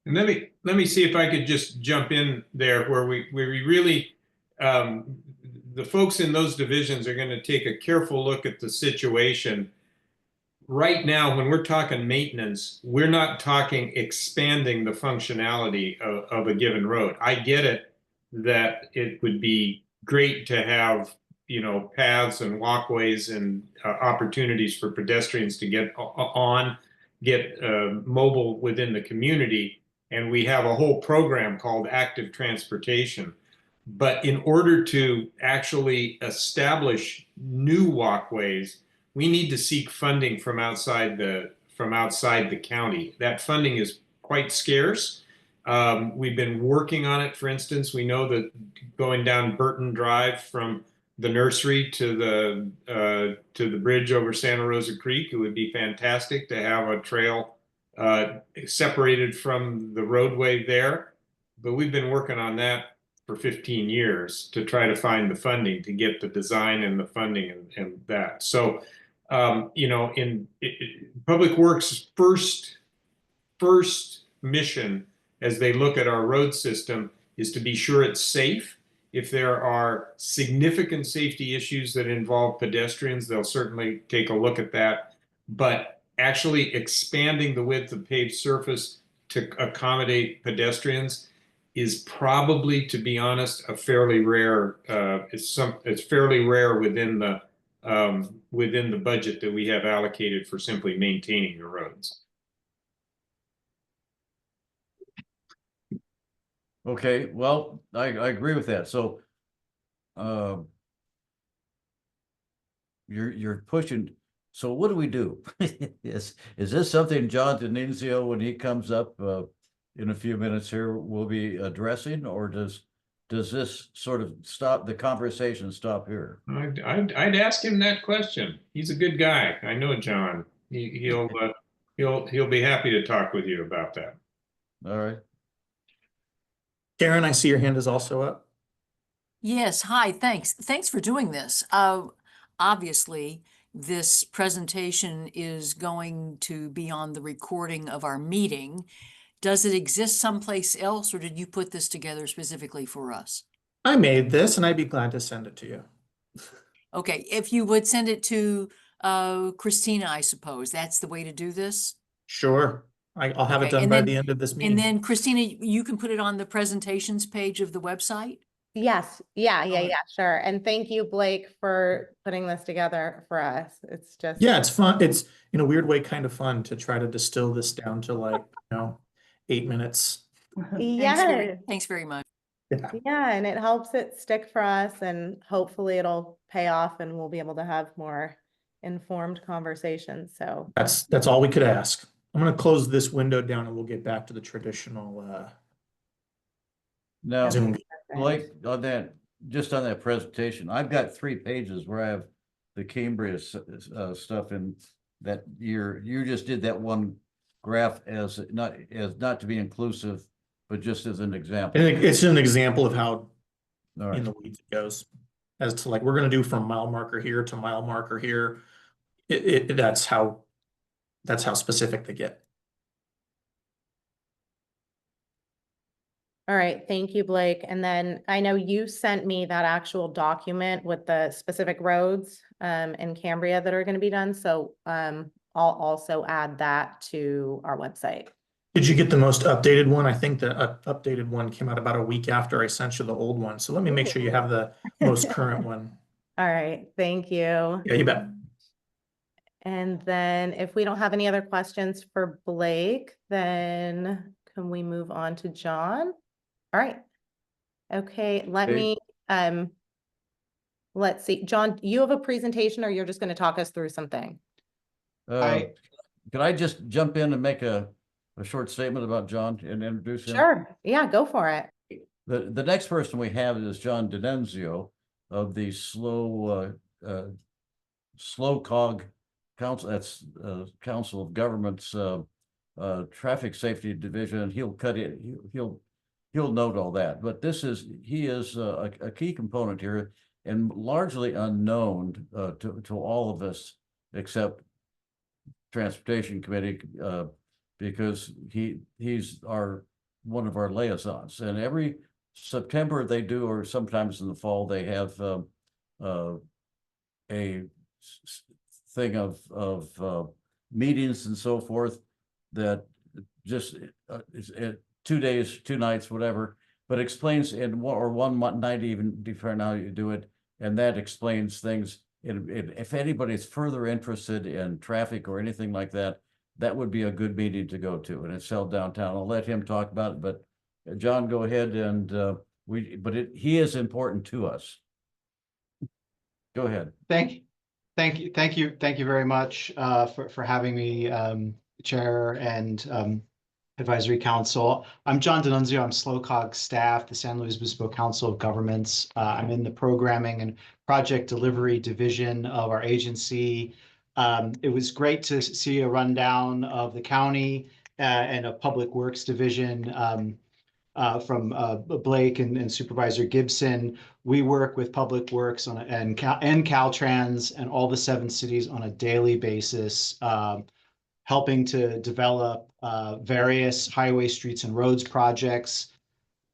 And let me see if I could just jump in there where we really the folks in those divisions are going to take a careful look at the situation. Right now, when we're talking maintenance, we're not talking expanding the functionality of a given road. I get it that it would be great to have, paths and walkways and opportunities for pedestrians to get mobile within the community. And we have a whole program called Active Transportation. But in order to actually establish new walkways, we need to seek funding from outside the county. That funding is quite scarce. We've been working on it. For instance, we know that going down Burton Drive from the nursery to the bridge over Santa Rosa Creek, it would be fantastic to have a trail separated from the roadway there. But we've been working on that for 15 years to try to find the funding to get the design and the funding and that. So, you know, Public Works' first mission as they look at our road system is to be sure it's safe. If there are significant safety issues that involve pedestrians, they'll certainly take a look at that. But actually expanding the width of paved surface to accommodate pedestrians is probably, to be honest, a fairly rare. It's fairly rare within the budget that we have allocated for simply maintaining the roads. Okay, well, I agree with that. So you're pushing. So what do we do? Is this something John Dinunzio, when he comes up in a few minutes here, will be addressing, or does this sort of stop the conversation? Stop here? I'd ask him that question. He's a good guy. I know John. He'll be happy to talk with you about that. All right. Karen, I see your hand is also up. Yes, hi, thanks. Thanks for doing this. Obviously, this presentation is going to be on the recording of our meeting. Does it exist someplace else, or did you put this together specifically for us? I made this and I'd be glad to send it to you. Okay, if you would send it to Christina, I suppose. That's the way to do this? Sure. I'll have it Okay, done and by then- the end of this meeting. And then Christina, you can put it on the presentations page of the website? Yes, yeah, Alright. sure. And thank you, Blake, for putting this together for us. It's just. Yeah, it's fun. It's in a weird way kind of fun to try to distill this down to, like, 8 minutes. Yeah, Thanks very much. Yeah. yeah, and it helps it stick for us, and hopefully it'll pay off and we'll be able to have more informed conversations, so. That's all we could ask. I'm going to close this window down and we'll get back to the traditional Now, Zoom. Blake, on that, just on that presentation, I've got 3 pages where I have the Cambria stuff in that year. You just did that one graph as not to be inclusive, but just as an example. I think it's an example of how All in right. the weeds it goes. As to, like, we're going to do from mile marker here to mile marker here. That's how specific they get. All right, thank you, Blake. And then I know you sent me that actual document with the specific roads in Cambria that are going to be done. So I'll also add that to our website. Did you get the most updated one? I think the updated one came out about a week after I sent you the old one. So let me make sure you have the most current one. All right, thank you. Yeah, you bet. And then if we don't have any other questions for Blake, then can we move on to John? All right. Okay, let Okay. me, let's see, John, you have a presentation or you're just going to talk us through something? Can I just jump in and make a short statement about John and introduce him? Sure, yeah, go for it. The next person we have is John Dinunzio of the SLOCOG Council. That's Council of Governments Traffic Safety Division. He'll cut it. He'll note all that. But he is a key component here and largely unknown to all of us except Transportation Committee because he's one of our liaisons. And every September they do, or sometimes in the fall, they have a thing of meetings and so forth that just is 2 days, 2 nights, whatever, but explains in one night, even depending on how you do it. And that explains things. If anybody's further interested in traffic or anything like that, that would be a good meeting to go to. And it's held downtown. I'll let him talk about it, but John, go ahead. And he is important to us. Go ahead. Thank you very much for having me, Chair and Advisory Council. I'm John Dinunzio. I'm SLOCOG staff, the San Luis Obispo Council of Governments. I'm in the Programming and Project Delivery Division of our agency. It was great to see a rundown of the county and a Public Works Division from Blake and Supervisor Gibson. We work with Public Works and Caltrans and all the 7 cities on a daily basis, helping to develop various highway, streets, and roads projects,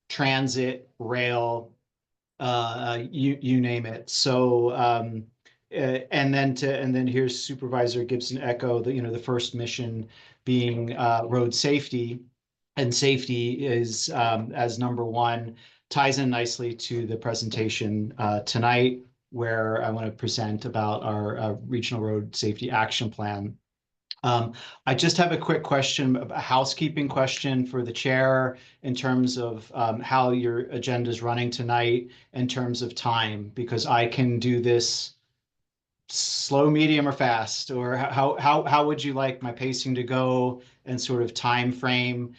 transit, rail, you name it. So and then here's Supervisor Gibson echo the first mission being road safety, and safety is as number 1, ties in nicely to the presentation tonight, where I want to present about our regional road safety action plan. I just have a quick question, a housekeeping question for the chair in terms of how your agenda is running tonight in terms of time, because I can do this slow, medium, or fast, or how would you like my pacing to go and sort of time frame?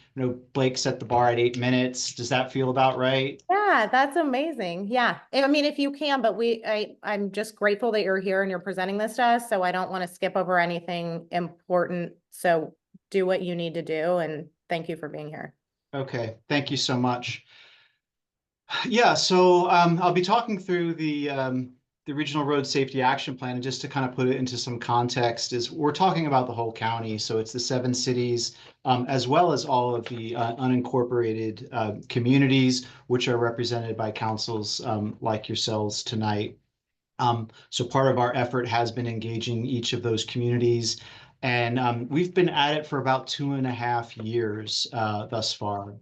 Blake set the bar at 8 minutes. Does that feel about right? Yeah, that's amazing. Yeah. I mean, if you can, but I'm just grateful that you're here and you're presenting this to us. So I don't want to skip over anything important. So do what you need to do. And thank you for being here. Okay. Thank you so much. Yeah. So I'll be talking through the Regional Road Safety Action Plan, and just to kind of put it into some context, is we're talking about the whole county. So it's the 7 cities, as well as all of the unincorporated communities, which are represented by councils like yourselves tonight. So part of our effort has been engaging each of those communities, and we've been at it for about 2.5 years thus far.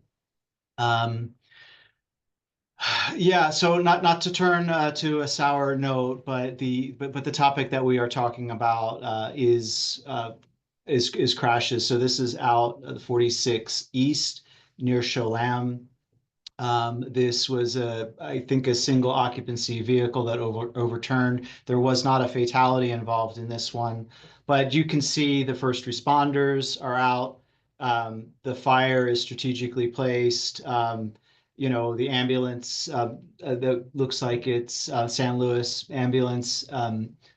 Yeah, so not to turn to a sour note, but the topic that we are talking about is crashes. So this is out at 46 East near Cholam. This was I think a single occupancy vehicle that overturned. There was not a fatality involved in this one, but you can see the first responders are out. The fire is strategically placed. The ambulance that looks like it's San Luis ambulance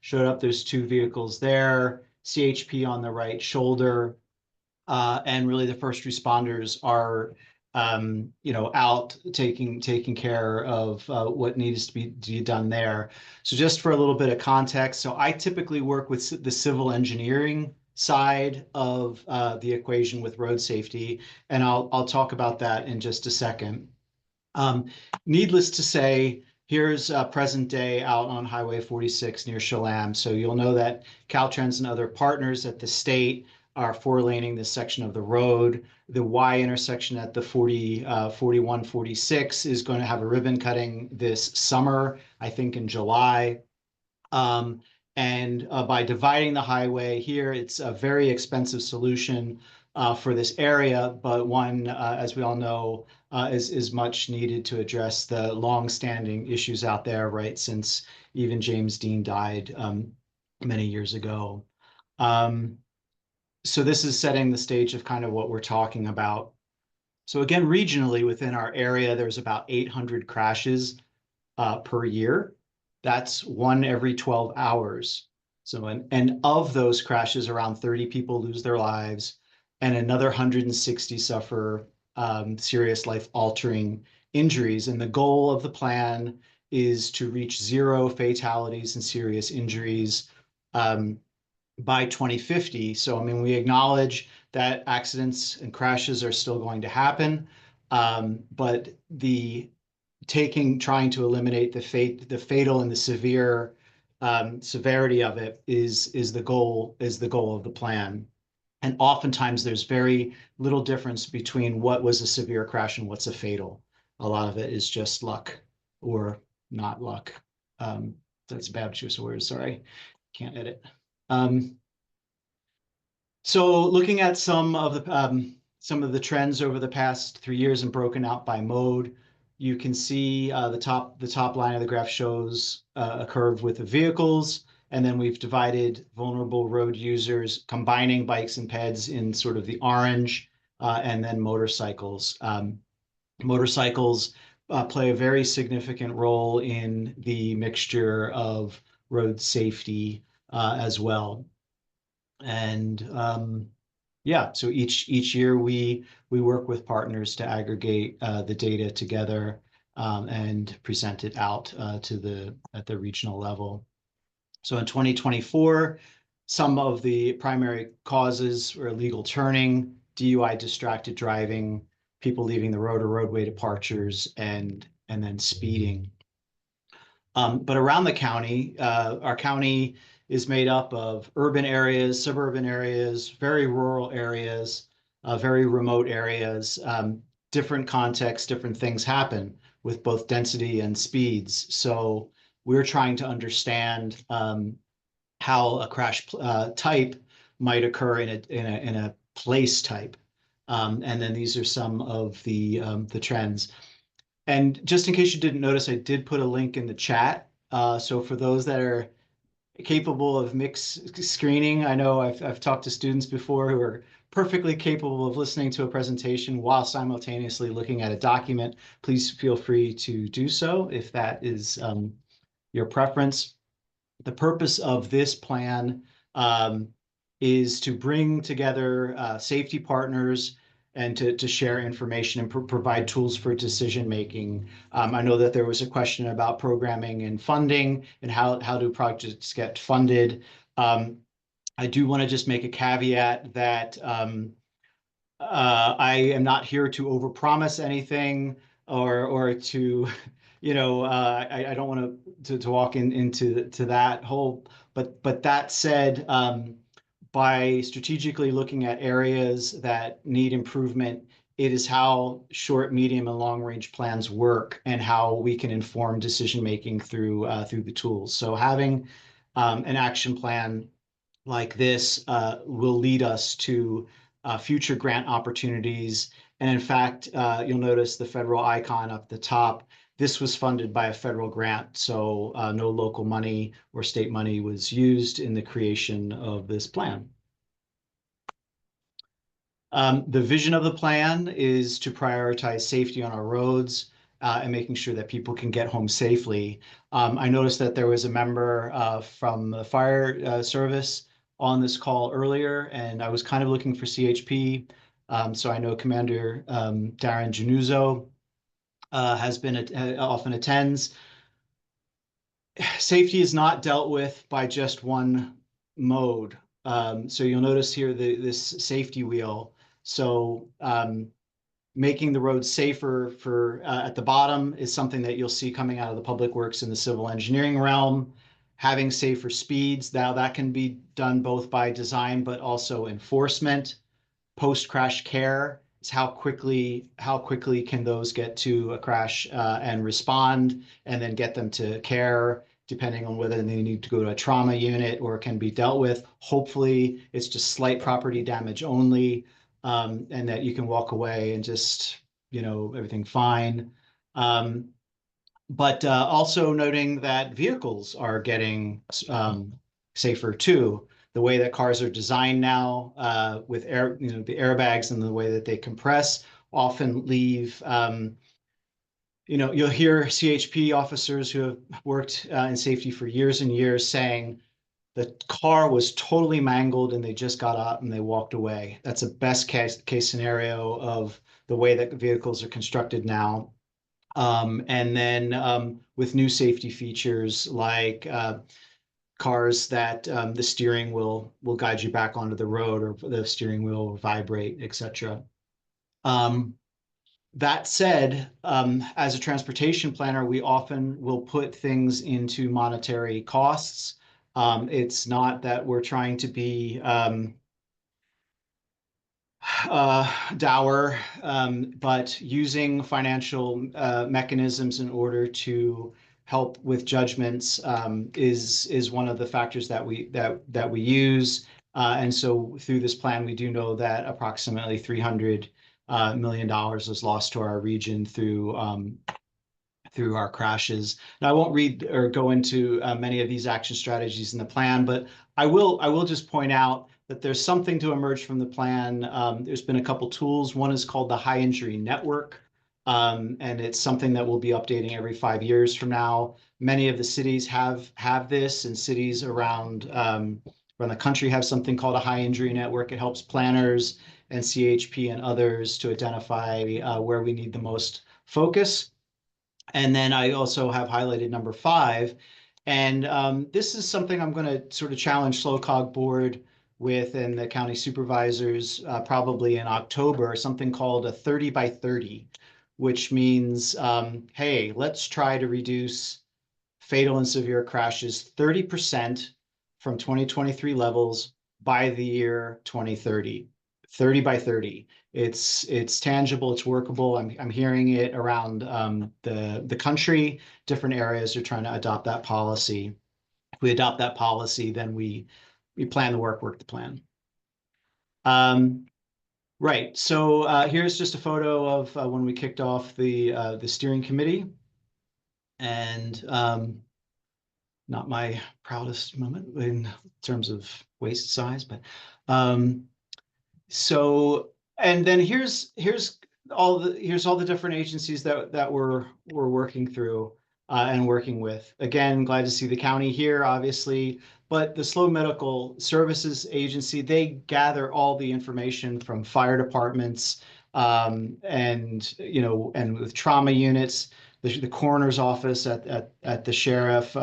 showed up. There's 2 vehicles there, CHP on the right shoulder, and really the first responders are out taking care of what needs to be done there. So just for a little bit of context, so I typically work with the civil engineering side of the equation with road safety, and I'll talk about that in just a second. Needless to say, here's present day out on Highway 46 near Cholam. So you'll know that Caltrans and other partners at the state are 4-laning this section of the road. The Y intersection at the 41, 46 is going to have a ribbon cutting this summer, I think in July. And by dividing the highway here, it's a very expensive solution for this area, but one, as we all know, is much needed to address the long-standing issues out there, right, since even James Dean died many years ago. So this is setting the stage of kind of what we're talking about. So again, regionally within our area, there's about 800 crashes per year. That's 1 every 12 hours. So, and of those crashes, around 30 people lose their lives, and another 160 suffer serious life-altering injuries. And the goal of the plan is to reach 0 fatalities and serious injuries by 2050. So, I mean, we acknowledge that accidents and crashes are still going to happen, but trying to eliminate the fatal and the severe severity of it is the goal of the plan. And oftentimes there's very little difference between what was a severe crash and what's a fatal. A lot of it is just luck or not luck. That's a bad choice of words, sorry, can't edit. So looking at some of the trends over the past 3 years and broken out by mode, you can see the top line of the graph shows a curve with the vehicles, and then we've divided vulnerable road users, combining bikes and peds in sort of the orange, and then motorcycles. Motorcycles play a very significant role in the mixture of road safety as well. And Yeah, so each year we work with partners to aggregate the data together and present it out at the regional level. So in 2024, some of the primary causes were illegal turning, DUI, distracted driving, people leaving the road or roadway departures, and then speeding. But around the county, our county is made up of urban areas, suburban areas, very rural areas, very remote areas. Different contexts, different things happen with both density and speeds. So we're trying to understand how a crash type might occur in a place type. And then these are some of the trends. And just in case you didn't notice, I did put a link in the chat. So for those that are capable of mixed screening, I know I've talked to students before who are perfectly capable of listening to a presentation while simultaneously looking at a document. Please feel free to do so if that is your preference. The purpose of this plan is to bring together safety partners and to share information and provide tools for decision making. I know that there was a question about programming and funding and how do projects get funded. I do want to just make a caveat that I am not here to overpromise anything or to, you know, I don't want to walk into that whole. But that said, by strategically looking at areas that need improvement, it is how short, medium, and long range plans work and how we can inform decision making through the tools. So having an action plan like this will lead us to future grant opportunities. And in fact, you'll notice the federal icon up the top. This was funded by a federal grant, so no local money or state money was used in the creation of this plan. The vision of the plan is to prioritize safety on our roads and making sure that people can get home safely. I noticed that there was a member from the fire service on this call earlier, and I was kind of looking for CHP. So I know Commander Dinunzio has been often attends. Safety is not dealt with by just one mode. So you'll notice here this safety wheel. So making the roads safer for at the bottom is something that you'll see coming out of the public works in the civil engineering realm. Having safer speeds, now that can be done both by design but also enforcement. Post-crash care is how quickly can those get to a crash and respond, and then get them to care, depending on whether they need to go to a trauma unit or can be dealt with. Hopefully, it's just slight property damage only, and that you can walk away and just, you know, everything fine. But also noting that vehicles are getting safer too. The way that cars are designed now with the airbags and the way that they compress often leave, you'll hear CHP officers who have worked in safety for years and years saying the car was totally mangled and they just got out and they walked away. That's a best case scenario of the way that vehicles are constructed now. And then with new safety features like cars that the steering will guide you back onto the road, or the steering wheel will vibrate, etc. That said, as a transportation planner, we often will put things into monetary costs. It's not that we're trying to be dour, but using financial mechanisms in order to help with judgments is one of the factors that we use. And so through this plan, we do know that approximately $300 million was lost to our region through our crashes. Now, I won't read or go into many of these action strategies in the plan, but I will just point out that there's something to emerge from the plan. There's been a couple tools. One is called the High Injury Network, and it's something that we'll be updating every 5 years from now. Many of the cities have this, and cities around around the country have something called a high injury network. It helps planners and CHP and others to identify where we need the most focus. And then I also have highlighted number 5. And this is something I'm going to sort of challenge SLOCOG board with and the county supervisors probably in October, something called a 30 by 30, which means, hey, let's try to reduce fatal and severe crashes 30% from 2023 levels by the year 2030. 30 by 30. It's tangible, it's workable. I'm hearing it around the country. Different areas are trying to adopt that policy. If we adopt that policy, then we plan the work the plan. Right. So here's just a photo of when we kicked off the steering committee, and not my proudest moment in terms of waist size, but so, and then here's all the different agencies that we're working through and working with. Again, glad to see the county here, obviously, but the SLO Medical Services Agency, they gather all the information from fire departments and and with trauma units, the coroner's office at the sheriff.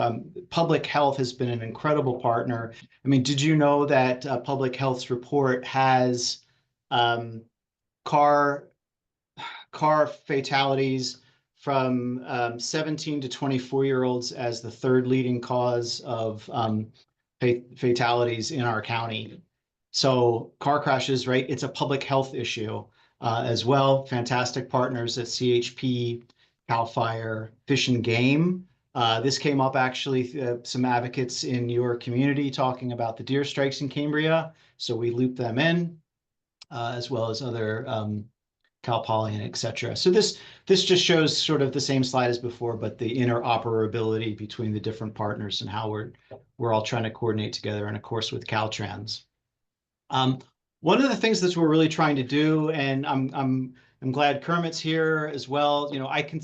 Public health has been an incredible partner. I mean, did you know that Public Health's report has car fatalities from 17 to 24-year-olds as the 3rd leading cause of fatalities in our county? So car crashes, right? It's a public health issue as well. Fantastic partners at CHP, CAL FIRE, Fish and Game. This came up actually, some advocates in your community talking about the deer strikes in Cambria. So we looped them in, as well as other Cal Poly and et cetera. So this just shows sort of the same slide as before, but the interoperability between the different partners and how we're all trying to coordinate together, and of course with Caltrans. One of the things that we're really trying to do, and I'm glad Kermit's here as well.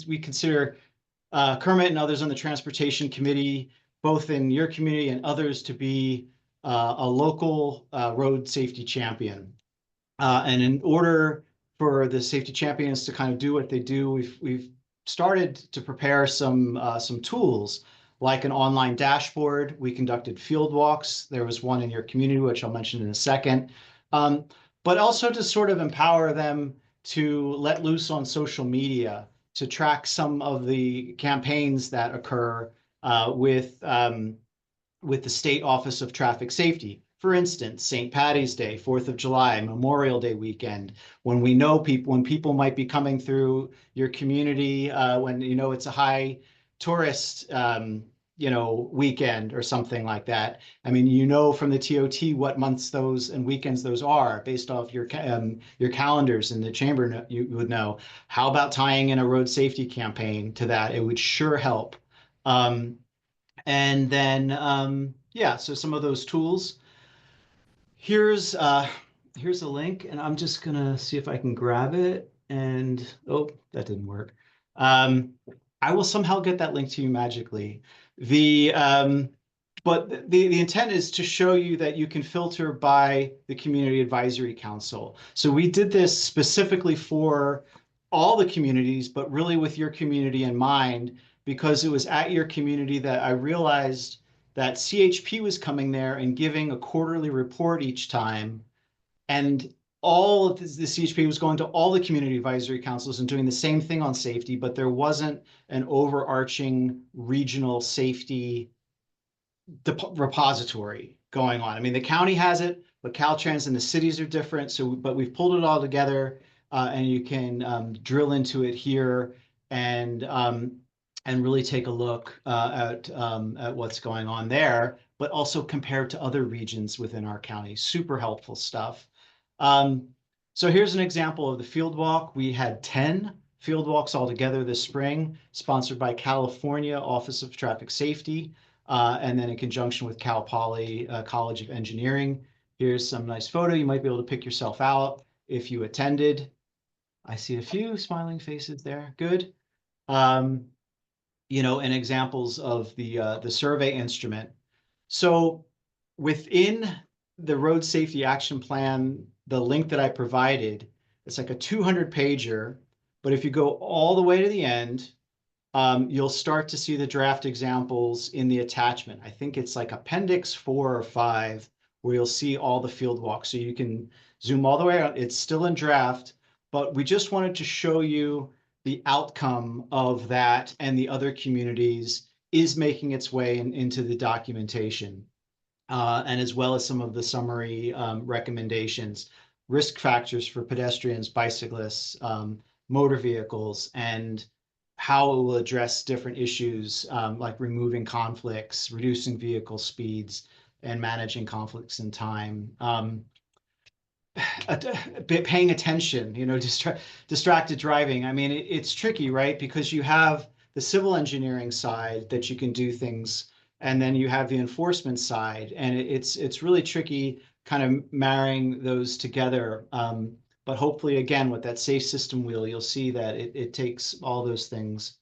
We consider Kermit and others on the transportation committee, both in your community and others, to be a local road safety champion. And in order for the safety champions to kind of do what they do, we've started to prepare some tools, like an online dashboard. We conducted field walks. There was one in your community, which I'll mention in a second. But also to sort of empower them to let loose on social media, to track some of the campaigns that occur with the State Office of Traffic Safety. For instance, St. Paddy's Day, 4th of July, Memorial Day weekend, when we know when people might be coming through your community, when it's a high tourist weekend or something like that. I mean, from the TOT what months those and weekends those are based off your calendars, and the chamber you would know. How about tying in a road safety campaign to that? It would sure help. And then so some of those tools. Here's a link, and I'm just gonna see if I can grab it. And oh, that didn't work. I will somehow get that link to you magically. But the intent is to show you that you can filter by the Community Advisory Council. So we did this specifically for all the communities, but really with your community in mind, because it was at your community that I realized that CHP was coming there and giving a quarterly report each time. And all of the CHP was going to all the community advisory councils and doing the same thing on safety, but there wasn't an overarching regional safety repository going on. I mean, the county has it, but Caltrans and the cities are different. So, but we've pulled it all together, and you can drill into it here and really take a look at what's going on there, but also compared to other regions within our county. Super helpful stuff. So here's an example of the field walk. We had 10 field walks altogether this spring, sponsored by California Office of Traffic Safety, and then in conjunction with Cal Poly College of Engineering. Here's some nice photo. You might be able to pick yourself out if you attended. I see a few smiling faces there. Good. And examples of the survey instrument. So within the road safety action plan, the link that I provided, it's like a 200 pager, but if you go all the way to the end, you'll start to see the draft examples in the attachment. I think it's like appendix 4 or 5, where you'll see all the field walks. So you can zoom all the way out. It's still in draft, but we just wanted to show you the outcome of that and the other communities is making its way into the documentation. And as well as some of the summary recommendations, risk factors for pedestrians, bicyclists, motor vehicles, and how it will address different issues like removing conflicts, reducing vehicle speeds, and managing conflicts in time. Paying attention, distracted driving. I mean, it's tricky, right? Because you have the civil engineering side that you can do things, and then you have the enforcement side, and it's really tricky kind of marrying those together. But hopefully, again, with that safe system wheel, you'll see that it takes all those things.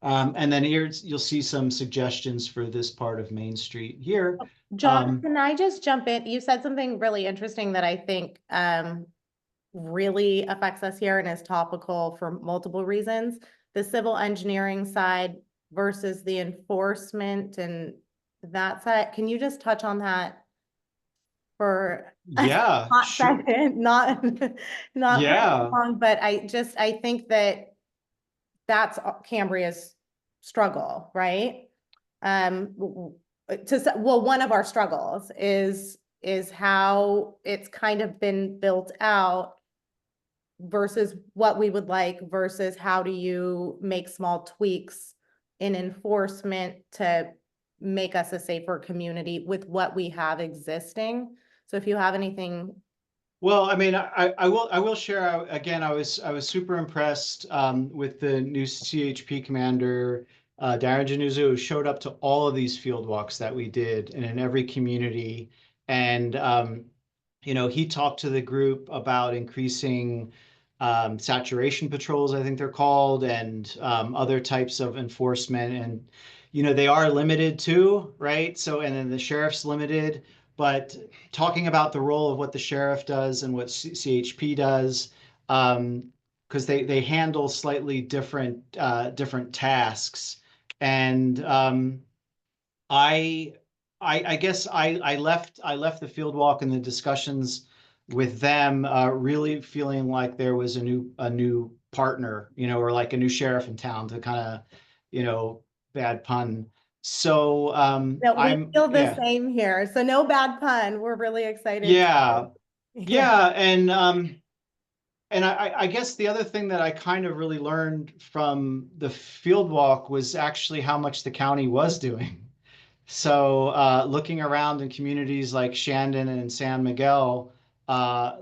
And then here you'll see some suggestions for this part of Main Street here. John, can I just jump in? You said something really interesting that I think really affects us here and is topical for multiple reasons. The civil engineering side versus the enforcement and that side. Can you just touch on that for Yeah, a hot sure. second? Not Yeah. long, but I think that's Cambria's struggle, right? One of our struggles is how it's kind of been built out versus what we would like versus how do you make small tweaks in enforcement to make us a safer community with what we have existing. So if you have anything. Well, I mean, I will share again. I was super impressed with the new CHP commander, Darren Dinunzio, who showed up to all of these field walks that we did and in every community. And he talked to the group about increasing saturation patrols, I think they're called, and other types of enforcement. And they are limited too, right? So, and then the sheriff's limited. But talking about the role of what the sheriff does and what CHP does, because they handle slightly different tasks, and I guess I left the field walk and the discussions with them really feeling like there was a new partner, or like a new sheriff in town to kind of, bad pun. So We feel the same here. So no bad pun. We're really excited. Yeah. And I guess the other thing that I kind of really learned from the field walk was actually how much the county was doing. So looking around in communities like Shandon and San Miguel,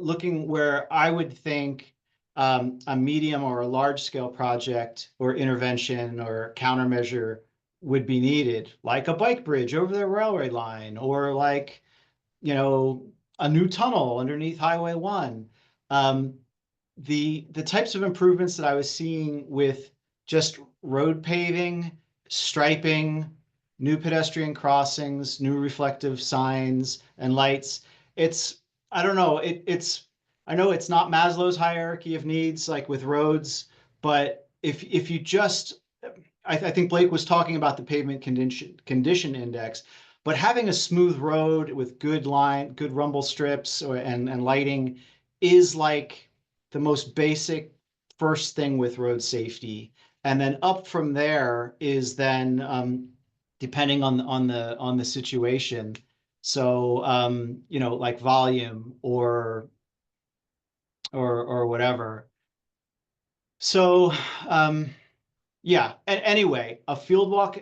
looking where I would think a medium or a large scale project or intervention or countermeasure would be needed, like a bike bridge over the railway line, or like, a new tunnel underneath Highway 1. The types of improvements that I was seeing with just road paving, striping, new pedestrian crossings, new reflective signs and lights. I don't know, I know it's not Maslow's hierarchy of needs like with roads, but if you just, I think Blake was talking about the pavement condition index, but having a smooth road with good rumble strips and lighting is like the most basic first thing with road safety. And then up from there is then depending on the situation. So like volume or whatever. So yeah. And anyway, a field walk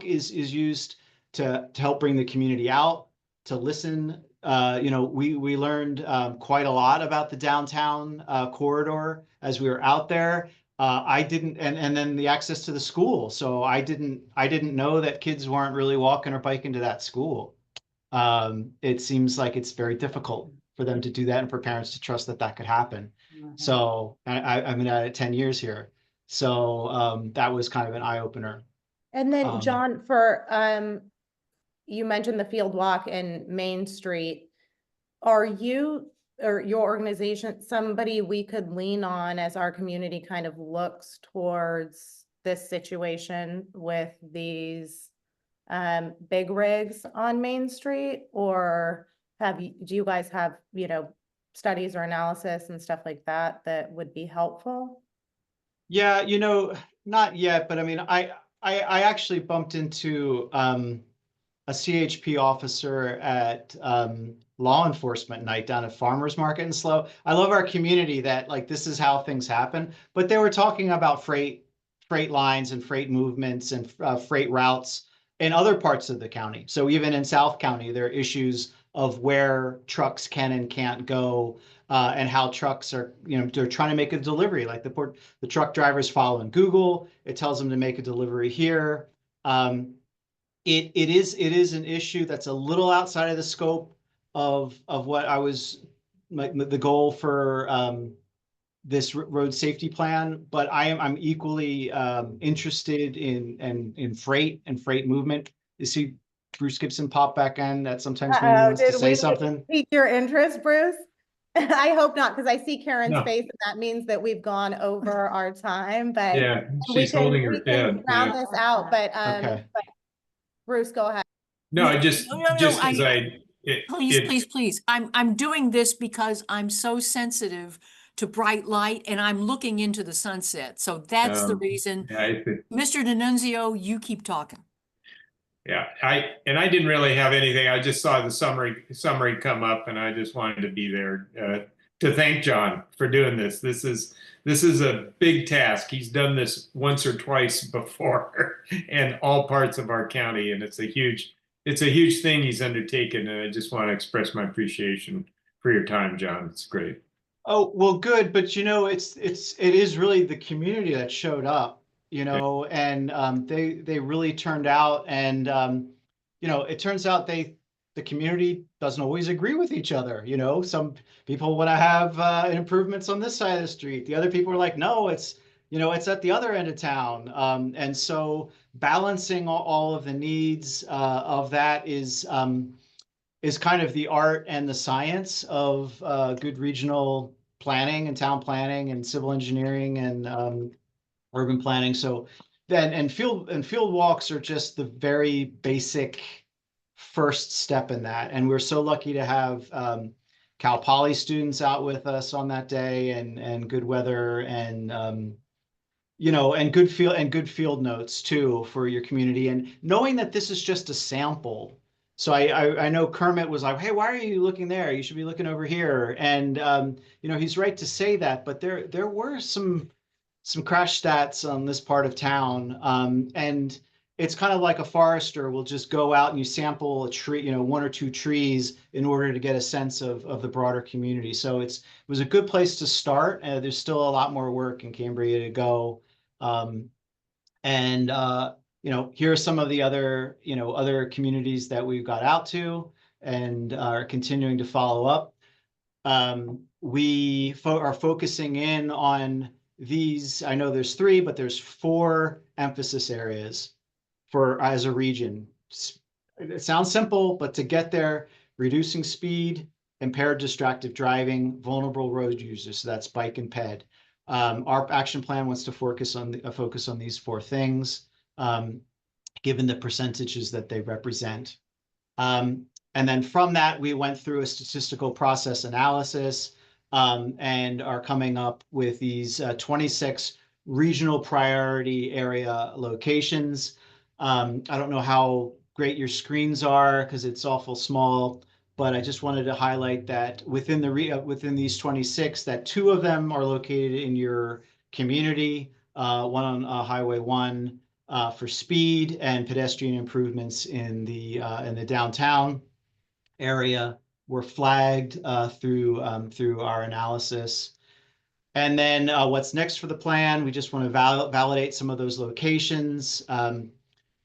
is used to help bring the community out, to listen. We learned quite a lot about the downtown corridor as we were out there. I didn't, and then the access to the school. So I didn't know that kids weren't really walking or biking to that school. It seems like it's very difficult for them to do that and for parents to trust that could happen. Mm-hmm. So I've been at it 10 years here. So that was kind of an eye opener. And then John, for you mentioned the field walk in Main Street. Are you or your organization somebody we could lean on as our community kind of looks towards this situation with these big rigs on Main Street? Or do you guys have, you know, studies or analysis and stuff like that that would be helpful? Yeah, you know, not yet, but I mean, I actually bumped into a CHP officer at law enforcement night down at Farmers Market in SLO. I love our community that like this is how things happen, but they were talking about freight lines and freight movements and freight routes in other parts of the county. So even in South County, there are issues of where trucks can and can't go, and how trucks are, you know, they're trying to make a delivery. Like the truck drivers following Google, it tells them to make a delivery here. It is an issue that's a little outside of the scope of what I was the goal for this road safety plan, but I'm equally interested in freight and freight movement. You see Bruce Gibson pop back in, that sometimes maybe wants to say something. Pique your interest, Bruce? I hope not, because I see Karen's No. face, and that means that we've gone over our time, but Yeah, we she's can, holding her we can head. round Yeah. this out, but Okay. Bruce, go ahead. No, I just, No, just as Please, I'm doing this because I'm so sensitive to bright light and I'm looking into the sunset. So that's the reason. Yeah, I think. Mr. Dinunzio, you keep talking. Yeah, I didn't really have anything. I just saw the summary come up, and I just wanted to be there to thank John for doing this. This is a big task. He's done this once or twice before in all parts of our county, and it's a huge thing he's undertaken. And I just want to express my appreciation for your time, John. It's great. Oh, well, good, but you know, it is really the community that showed up, you know, and they really turned out, and you know, it turns out the community doesn't always agree with each other. You know, some people want to have improvements on this side of the street. The other people are like, no, it's, you know, it's at the other end of town. And so balancing all of the needs of that is kind of the art and the science of good regional planning and town planning and civil engineering and urban planning. So then, and field walks are just the very basic first step in that. And we're so lucky to have Cal Poly students out with us on that day, and good weather, and you know, and good field notes too for your community. And knowing that this is just a sample. So I know Kermit was like, hey, why are you looking there? You should be looking over here. And you know, he's right to say that, but there were some crash stats on this part of town. And it's kind of like a forester will just go out and you sample a tree, you know, one or two trees in order to get a sense of the broader community. So it was a good place to start. There's still a lot more work in Cambria to go. You know, here are some of the other, you know, other communities that we've got out to and are continuing to follow up. We are focusing in on these. I know there's 3, but there's 4 emphasis areas as a region. It sounds simple, but to get there, reducing speed, impaired distracted driving, vulnerable road users. So that's bike and ped. Our action plan wants to focus on these 4 things, given the percentages that they represent. And then from that, we went through a statistical process analysis and are coming up with these 26 regional priority area locations. I don't know how great your screens are because it's awful small, but I just wanted to highlight that within these 26, that 2 of them are located in your community, one on Highway 1 for speed and pedestrian improvements in the downtown area were flagged through our analysis. And then what's next for the plan? We just want to validate some of those locations.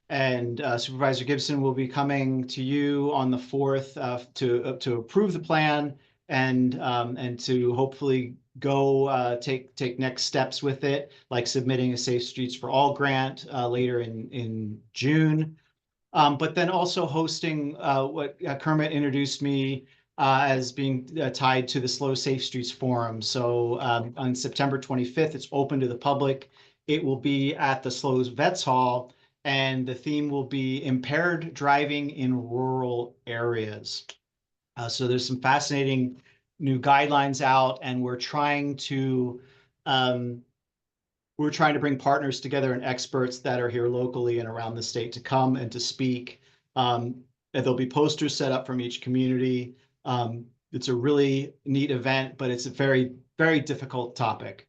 And Supervisor Gibson will be coming to you on the 4th to approve the plan and to hopefully go take next steps with it, like submitting a Safe Streets for All grant later in June. but then also hosting what Kermit introduced me as being tied to the Slow Safe Streets Forum. So on September 25th, it's open to the public. It will be at the SLO's Vets Hall, and the theme will be impaired driving in rural areas. So there's some fascinating new guidelines out, and we're trying to bring partners together and experts that are here locally and around the state to come and to speak. And there'll be posters set up from each community. It's a really neat event, but it's a very, very difficult topic.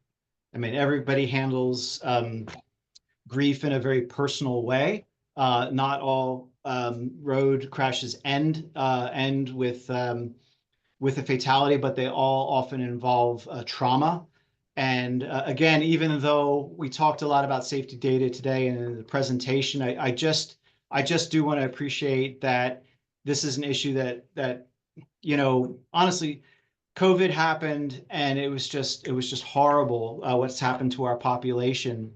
I mean, everybody handles grief in a very personal way. Not all road crashes end with a fatality, but they all often involve trauma. And again, even though we talked a lot about safety data today and in the presentation, I just do want to appreciate that this is an issue that honestly, COVID happened, and it was just horrible what's happened to our population.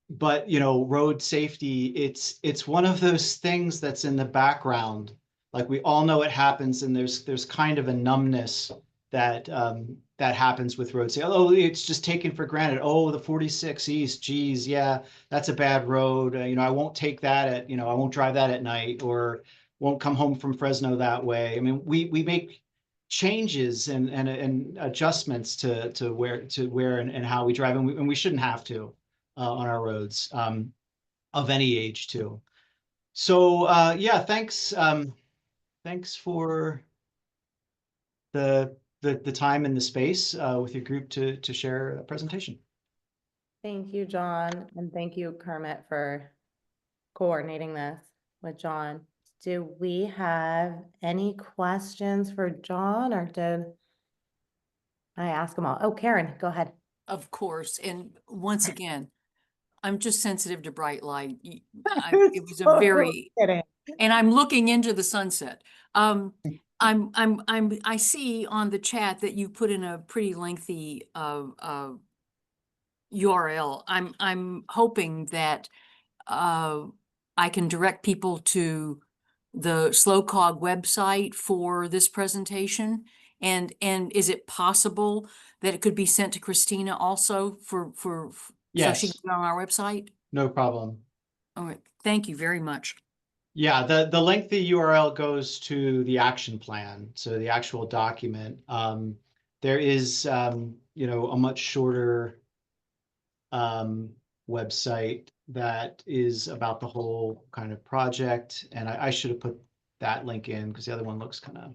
But road safety, it's one of those things that's in the background. Like, we all know it happens, and there's kind of a numbness that happens with road safety. Oh, it's just taken for granted. Oh, the 46 East, geez, yeah, that's a bad road. I won't take that I won't drive that at night, or won't come home from Fresno that way. I mean, we make changes and adjustments to where and how we drive, and we shouldn't have to on our roads of any age too. So yeah, thanks for the time and the space with your group to share a presentation. Thank you, John, and thank you, Kermit, for coordinating this with John. Do we have any questions for John, or did I ask them all? Oh, Karen, go ahead. Of course, and once again, I'm just sensitive to bright light. It was a very, Kidding. and I'm looking into the sunset. I see on the chat that you put in a pretty lengthy URL. I'm hoping that I can direct people to the SLOCOG website for this presentation. And is it possible that it could be sent to Christina also so she can Yes, put it on our website? no problem. All right, thank you very much. Yeah, the lengthy URL goes to the action plan, so the actual document. There is a much shorter website that is about the whole kind of project, and I should have put that link in because the other one looks kind of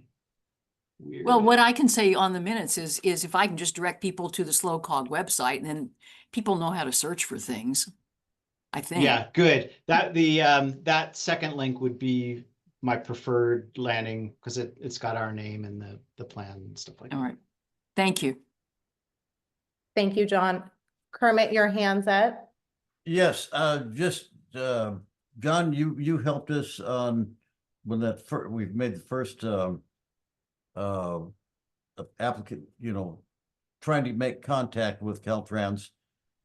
weird. Well, what I can say on the minutes is if I can just direct people to the SLOCOG website, and then people know how to search for things, I think. Yeah, good. That second link would be my preferred landing because it's got our name and the plan and stuff like that. All right. Thank you. Thank you, John. Kermit, your hand's up. Yes, John, you helped us on when we've made the first applicant, trying to make contact with Caltrans,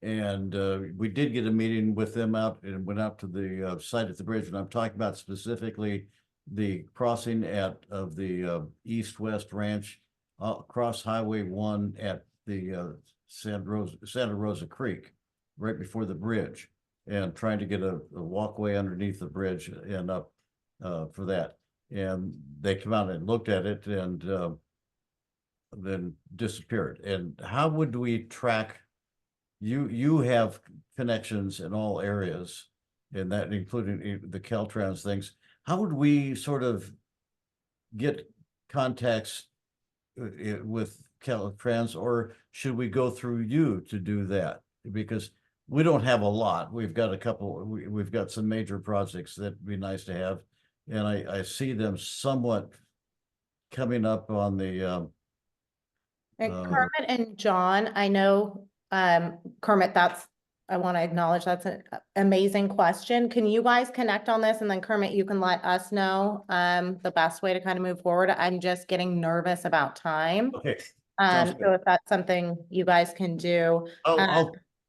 and we did get a meeting with them out and went out to the site at the bridge, and I'm talking about specifically the crossing of the East-West Ranch across Highway 1 at the Santa Rosa Creek, right before the bridge, and trying to get a walkway underneath the bridge and up for that. And they came out and looked at it and then disappeared. And how would we track? You have connections in all areas, and that including the Caltrans things. How would we sort of get contacts with Caltrans, or should we go through you to do that? Because we don't have a lot. We've got a couple. We've got some major projects that'd be nice to have, and I see them somewhat coming up on the. And Kermit and John, I know, Kermit, I want to acknowledge that's an amazing question. Can you guys connect on this? And then Kermit, you can let us know the best way to kind of move forward. I'm just getting nervous about time. Okay. So if that's something you guys can do.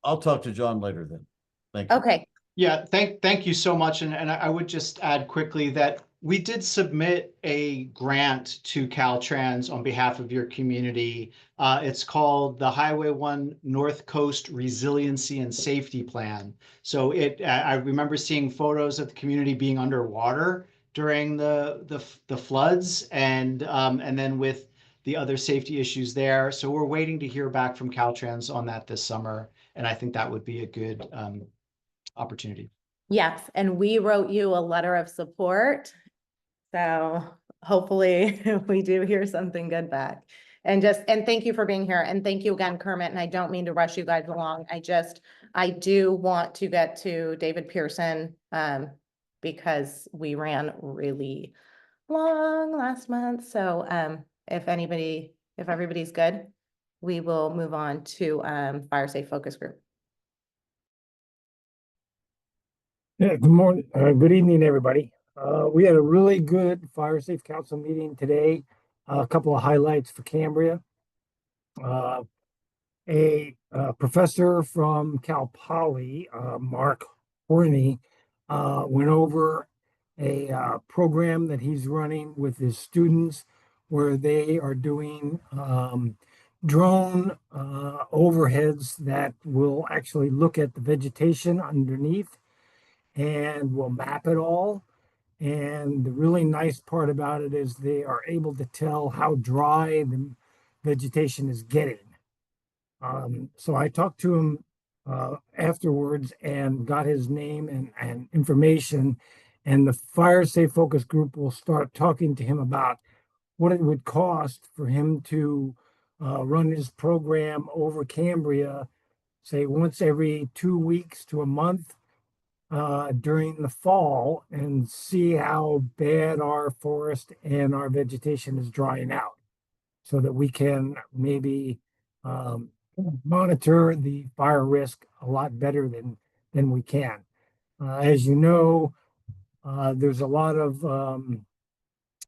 I'll talk to John later then. Thank you. Okay, Yeah, thank you so much. And I would just add quickly that we did submit a grant to Caltrans on behalf of your community. It's called the Highway 1 North Coast Resiliency and Safety Plan. So I remember seeing photos of the community being underwater during the floods and then with the other safety issues there. So we're waiting to hear back from Caltrans on that this summer. And I think that would be a good opportunity. Yes, and we wrote you a letter of support. So hopefully we do hear something good back. And thank you for being here. And thank you again, Kermit. And I don't mean to rush you guys along. I do want to get to David Pearson, because we ran really long last month. So, if everybody's good, we will move on to, Fire Safe Focus Group. Yeah, good morning, good evening, everybody. We had a really good Fire Safe Council meeting today. A couple of highlights for Cambria. A professor from Cal Poly, Mark Horney, went over a program that he's running with his students where they are doing drone overheads that will actually look at the vegetation underneath and will map it all. And the really nice part about it is they are able to tell how dry the vegetation is getting. So I talked to him afterwards and got his name and information. And the Fire Safe Focus Group will start talking to him about what it would cost for him to run his program over Cambria, say once every 2 weeks to a month during the fall, and see how bad our forest and our vegetation is drying out, so that we can maybe monitor the fire risk a lot better than we can. As you know, there's a lot of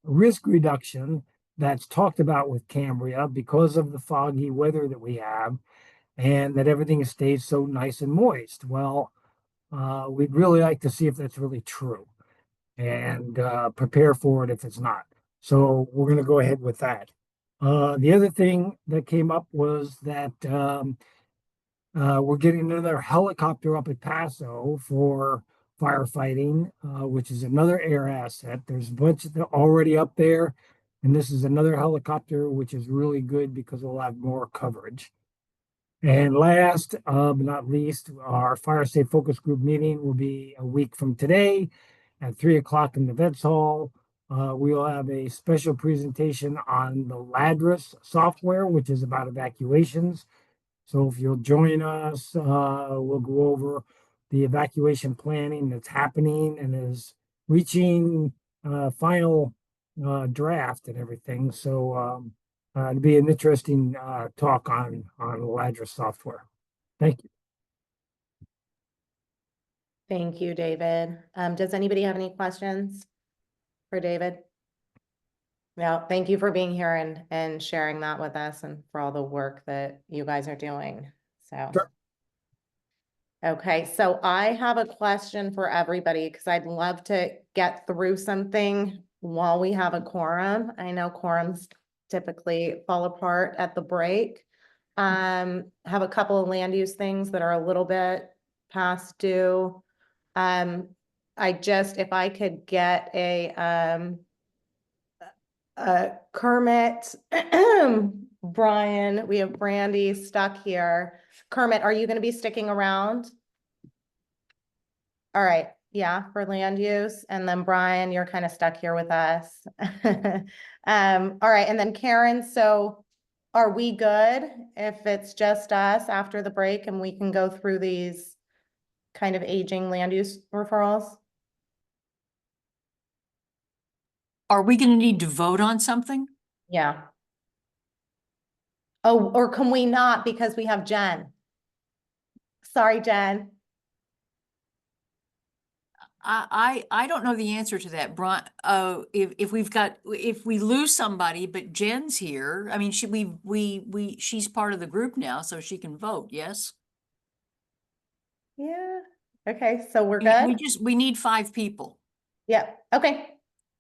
risk reduction that's talked about with Cambria because of the foggy weather that we have, and that everything stays so nice and moist. Well, we'd really like to see if that's really true, and prepare for it if it's not. So we're going to go ahead with that. The other thing that came up was that we're getting another helicopter up at Paso for firefighting, which is another air asset. There's a bunch already up there, and this is another helicopter, which is really good because we'll have more coverage. And last but not least, our Fire Safe Focus Group meeting will be a week from today at 3 o'clock in the Vets Hall. We will have a special presentation on the Ladris software, which is about evacuations. So if you'll join us, we'll go over the evacuation planning that's happening and is reaching final draft and everything. So it'll be an interesting talk on Ladris software. Thank you. Thank you, David. Does anybody have any questions for David? No, thank you for being here and sharing that with us and for all the work that you guys are doing. So. Sure. Okay, so I have a question for everybody because I'd love to get through something while we have a quorum. I know quorums typically fall apart at the break. Have a couple of land use things that are a little bit past due. If I could get a Kermit, Brian, we have Brandy stuck here. Kermit, are you going to be sticking around? All right. Yeah, for land use. And then Brian, you're kind of stuck here with us. All right. And then Karen, so are we good if it's just us after the break and we can go through these kind of aging land use referrals? Are we going to need to vote on something? Yeah. Oh, or can we not because we have Jen? Sorry, Jen. I don't know the answer to that, Brian. If we lose somebody, but Jen's here, I mean, she's part of the group now, so she can vote, yes? Yeah. Okay, so we're We good? we need 5 people. Yeah, okay.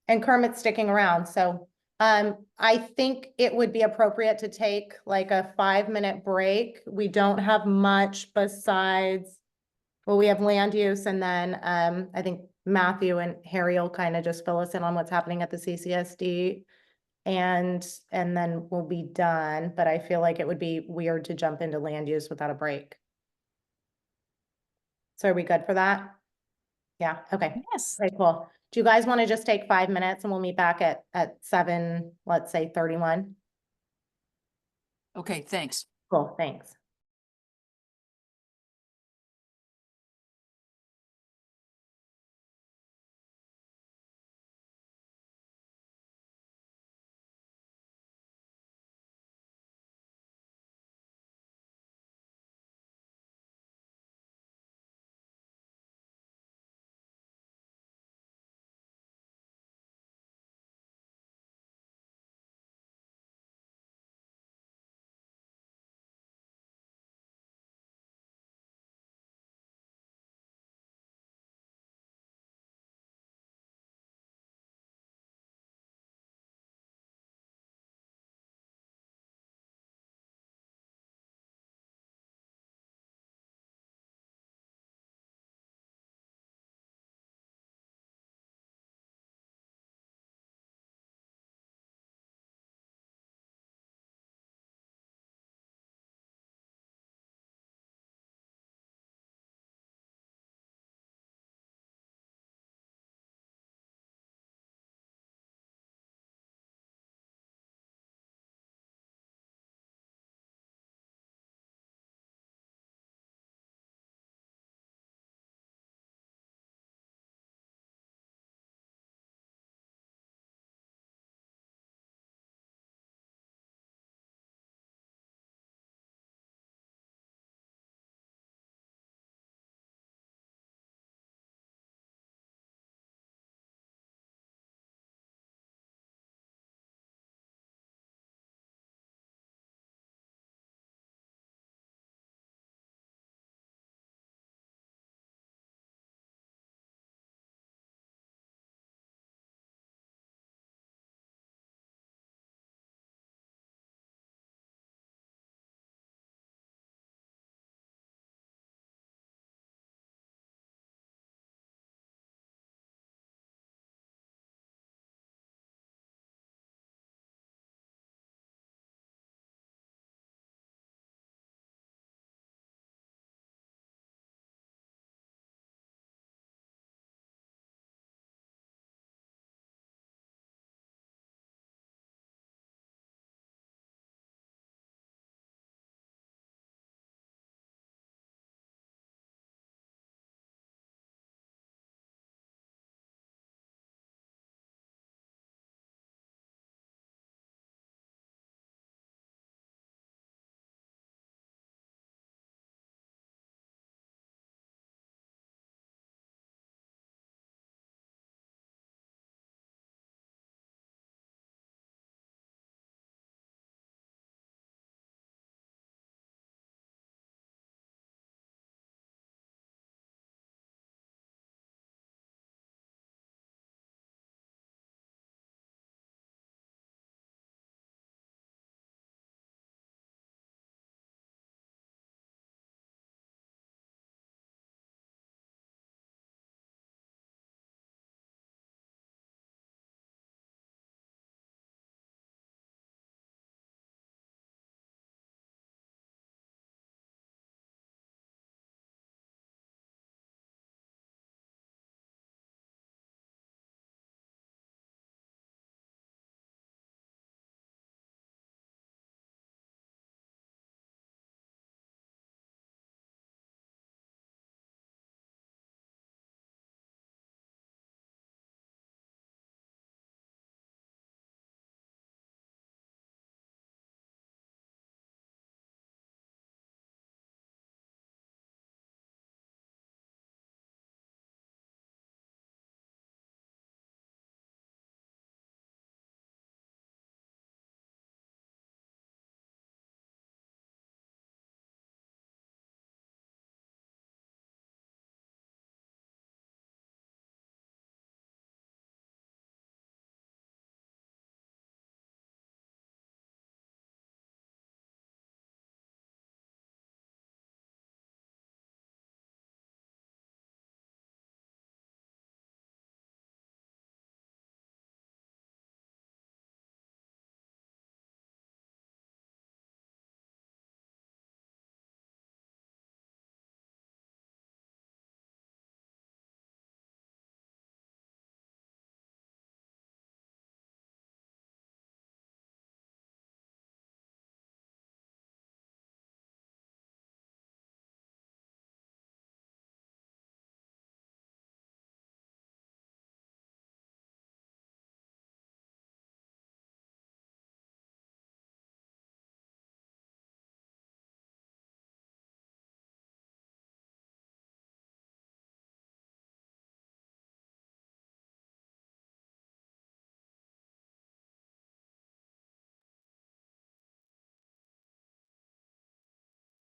And Kermit's sticking around, so I think it would be appropriate to take like a 5-minute break. We don't have much besides, well, we have land use, and then I think Matthew and Harry will kind of just fill us in on what's happening at the CCSD. And then we'll be done, but I feel like it would be weird to jump into land use without a break. So are we good for that? Yeah, okay. Yes. Okay, cool. Do you guys want to just take 5 minutes and we'll meet back at 7, let's say 31? Okay, thanks. Cool, thanks.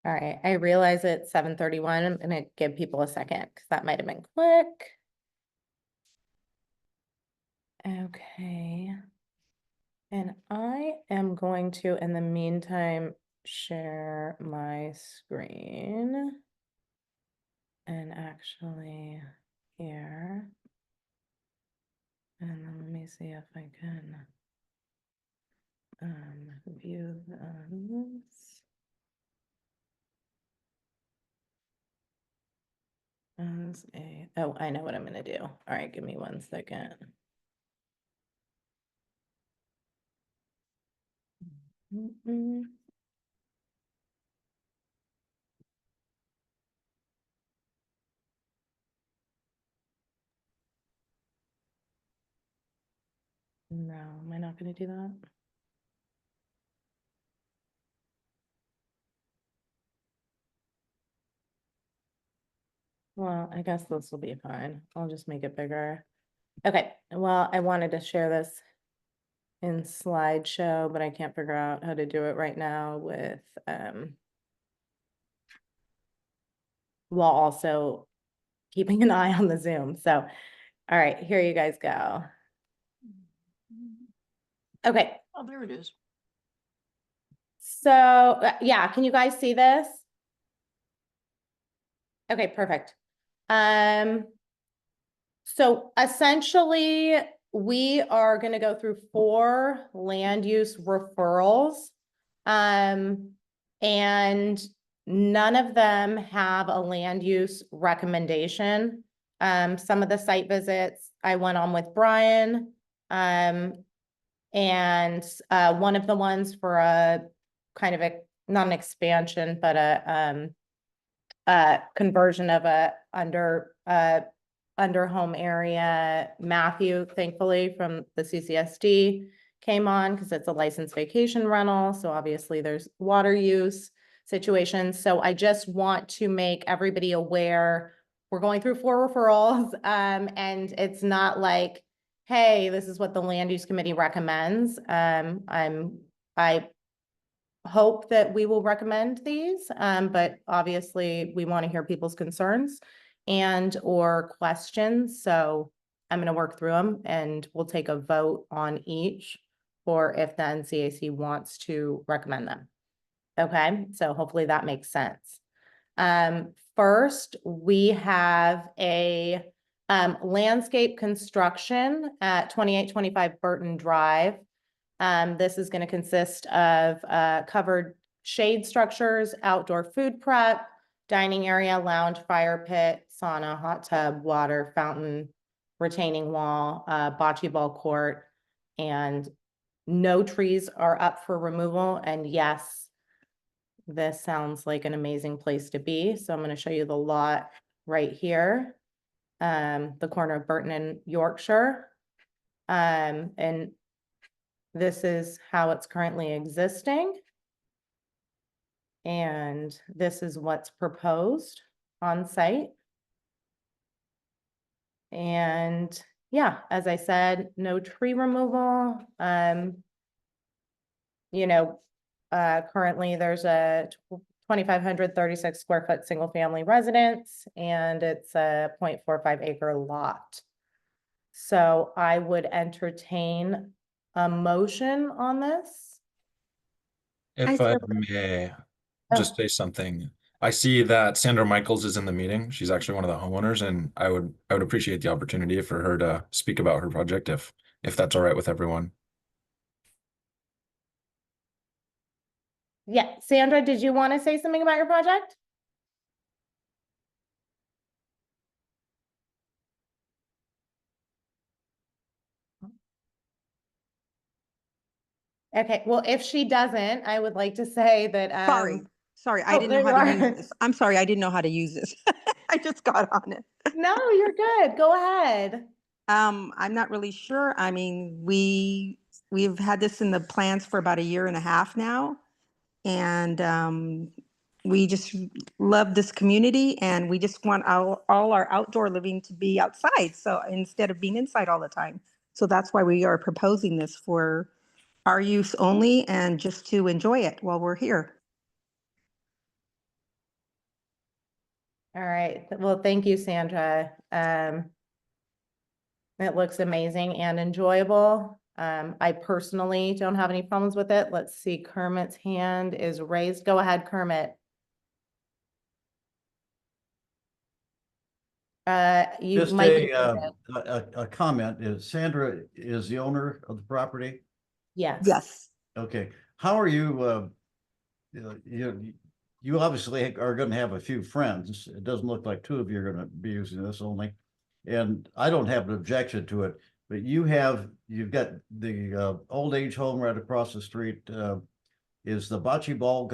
All right, I realize it's 7:31. I'm gonna give people a second because that might have been quick. Okay. And I am going to, in the meantime, share my screen. And actually here. And then let me see if I can view this. As a, oh, I know what I'm gonna do. All right, give me 1 second. No, am I not gonna do that? Well, I guess this will be fine. I'll just make it bigger. Okay, well, I wanted to share this in slideshow, but I can't figure out how to do it right now with while also keeping an eye on the Zoom. So, all right, here you guys go. Okay, Oh, there it is. so yeah, can you guys see this? Okay, perfect. So essentially, we are gonna go through 4 land use referrals. And none of them have a land use recommendation. Some of the site visits I went on with Brian. And one of the ones for a kind of a, not an expansion, but a conversion of a under home area. Matthew, thankfully, from the CCSD came on because it's a licensed vacation rental. So obviously there's water use situations. So I just want to make everybody aware, we're going through 4 referrals. And it's not like, hey, this is what the land use committee recommends. I hope that we will recommend these, but obviously we want to hear people's concerns and or questions. So I'm going to work through them and we'll take a vote on each for if the NCAC wants to recommend them. Okay, so hopefully that makes sense. First, we have a landscape construction at 2825 Burton Drive. This is going to consist of covered shade structures, outdoor food prep, dining area, lounge, fire pit, sauna, hot tub, water fountain, retaining wall, bocce ball court, and no trees are up for removal. And yes, this sounds like an amazing place to be. So I'm going to show you the lot right here, the corner of Burton and Yorkshire. And this is how it's currently existing. And this is what's proposed on site. And yeah, as I said, no tree removal. Currently there's a 2,536 square foot single family residence, and it's a 0.45 acre lot. So I would entertain a motion on this. If I may just say something, I see that Sandra Michaels is in the meeting. She's actually one of the homeowners, and I would appreciate the opportunity for her to speak about her project if that's all right with everyone. Yeah, Sandra, did you want to say something about your project? Okay, well, if she doesn't, I would like to say that Sorry, I didn't know how to use this. I'm sorry, I didn't know how to use this. I just got on it. No, you're good. Go ahead. I'm not really sure. I mean, we've had this in the plans for about 1.5 years now. And we just love this community, and we just want all our outdoor living to be outside. So instead of being inside all the time. So that's why we are proposing this for our use only and just to enjoy it while we're here. All right. Well, thank you, Sandra. It looks amazing and enjoyable. I personally don't have any problems with it. Let's see, Kermit's hand is raised. Go ahead, Kermit. You Just might be a comment is Sandra is the owner of the property. yes. Yes. Okay, how are you, you obviously are gonna have a few friends. It doesn't look like two of you are gonna be using this only. And I don't have an objection to it, but you've got the old age home right across the street. Is the bocce ball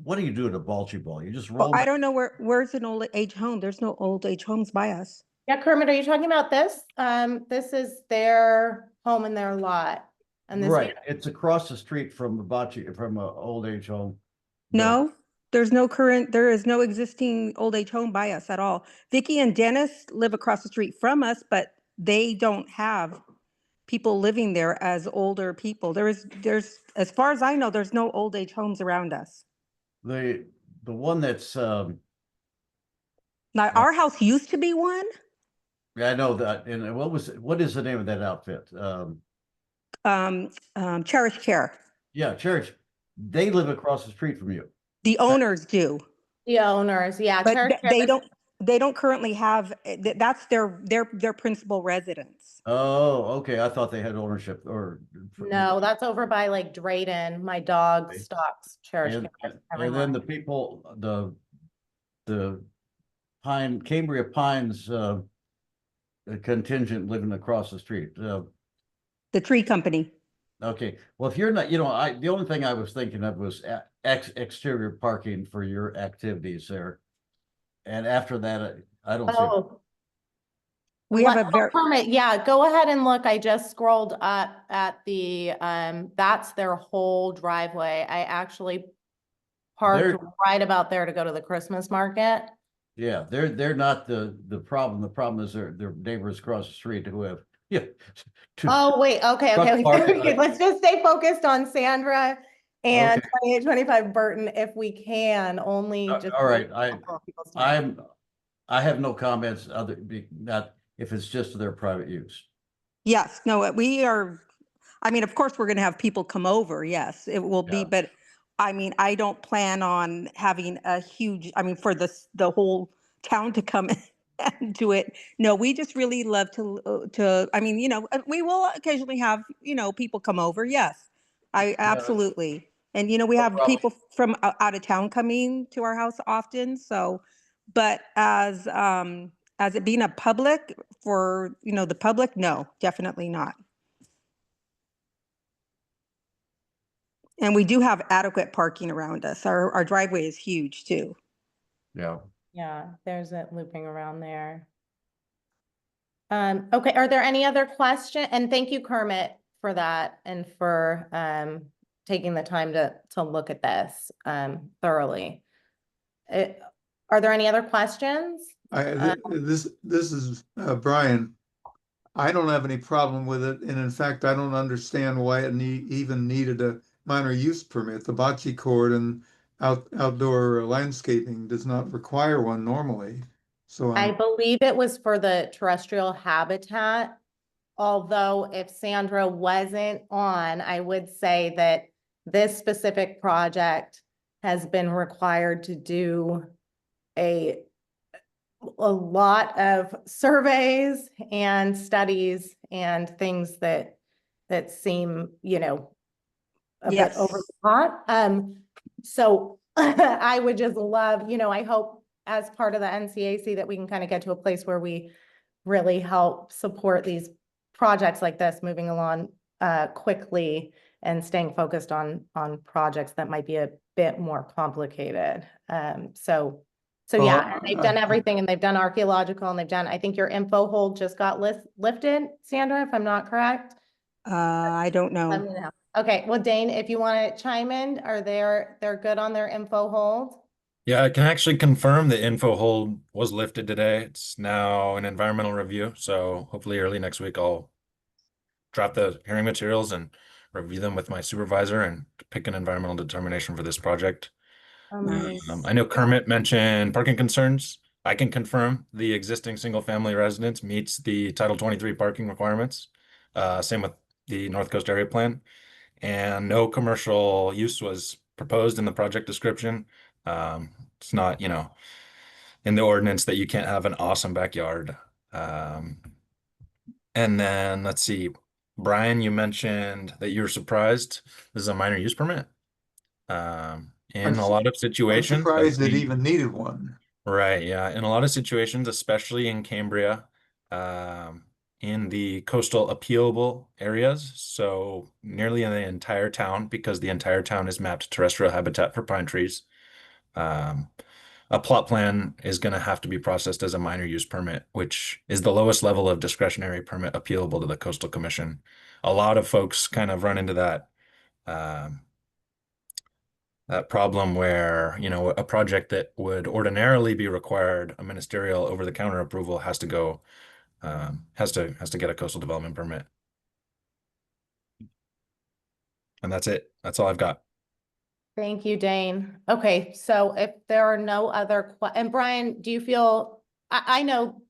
what do you do at a bocce ball? You just roll? I don't know where's an old age home. There's no old age homes by us. Yeah, Kermit, are you talking about this? This is their home and their lot. And this Right, it's across the street from from a old age home. No, there is no existing old age home by us at all. Vicky and Dennis live across the street from us, but they don't have people living there as older people. There's, as far as I know, there's no old age homes around us. The one that's Now, our house used to be one. yeah, I know that. And what is the name of that outfit? Cherish Care. Yeah, Church. They live across the street from you. The owners do, the owners, yeah. but Church they Care, don't currently have, that's their principal residence. Oh, okay. I thought they had ownership or. no, that's over by like Drayton. My dog stalks Cherish And, Care and every then morning. the people, the Cambria Pines, contingent living across the street. The tree company. Okay, well, if you're not, the only thing I was thinking of was exterior parking for your activities there. And after that, I don't see. Oh, We have a very, permit. Yeah, go ahead and look. I just scrolled up at the, that's their whole driveway. I actually parked right about there to go to the Christmas market. Yeah, they're not the problem. The problem is their neighbors across the street who have, yeah. Oh, wait, okay, Truck parking. okay. Let's just stay focused on Sandra and Okay. 2825 Burton if we can, only just. All right, people's time. I have no comments not if it's just their private use. yes, no, we are, I mean, of course, we're gonna have people come over, yes, it will be, Yeah. but I mean, I don't plan on having a huge, I mean, for the whole town to come and do it. No, we just really love to, I mean, we will occasionally have, people come over, yes. I absolutely. And, we No have problem. people from out of town coming to our house often, so, but as it being a public for, the public, no, definitely not. And we do have adequate parking around us. Our driveway is huge too. Yeah. Yeah, there's it looping around there. Okay, are there any other questions? And thank you, Kermit, for that and for taking the time to look at this thoroughly. Are there any other questions? This is Brian. I don't have any problem with it, and in fact, I don't understand why it even needed a minor use permit. The bocce court and outdoor landscaping does not require one normally. So I believe it was for the terrestrial habitat. Although if Sandra wasn't on, I would say that this specific project has been required to do a lot of surveys and studies and things that seem, a bit over the top. So I would just love, I hope as part of the NCAC that we can kind of get to a place where we really help support these projects like this moving along quickly and staying focused on projects that might be a bit more complicated. So yeah, and they've done everything, and they've done archaeological, and they've done, I think your info hold just got lifted, Sandra, if I'm not correct. I don't know. Okay, well, Dane, if you want to chime in, they're good on their info hold? Yeah, I can actually confirm the info hold was lifted today. It's now an environmental review. So hopefully early next week, I'll drop the hearing materials and review them with my supervisor and pick an environmental determination for this project. I know Kermit mentioned parking concerns. I can confirm the existing single-family residence meets the Title 23 parking requirements. Same with the North Coast Area Plan. And no commercial use was proposed in the project description. It's not, in the ordinance that you can't have an awesome backyard. And then let's see, Brian, you mentioned that you were surprised this is a minor use permit. In a lot of I'm situations, surprised it even needed one. right, yeah, in a lot of situations, especially in Cambria, in the coastal appealable areas, so nearly in the entire town, because the entire town is mapped terrestrial habitat for pine trees. A plot plan is going to have to be processed as a minor use permit, which is the lowest level of discretionary permit appealable to the Coastal Commission. A lot of folks kind of run into that problem where, a project that would ordinarily be required a ministerial over-the-counter approval has to go, has to get a coastal development permit. And that's it. That's all I've got. Thank you, Dane. Okay, so if there are no other and Brian, do you feel, I know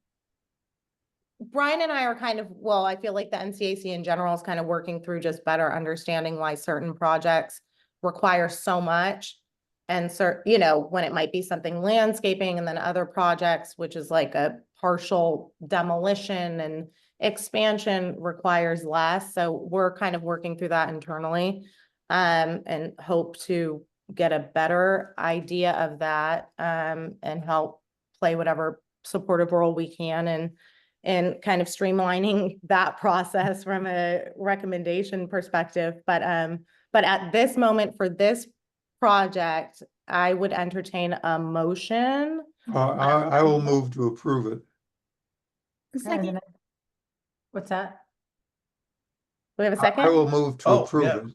Brian and I are kind of, well, I feel like the NCAC in general is kind of working through just better understanding why certain projects require so much. And when it might be something landscaping, and then other projects, which is like a partial demolition and expansion, requires less. So we're kind of working through that internally. And hope to get a better idea of that, and help play whatever supportive role we can in kind of streamlining that process from a recommendation perspective. But at this moment for this project, I would entertain a motion. I will move to approve it. Second. What's that? Do we have a I second? will move to Oh, approve yeah. it.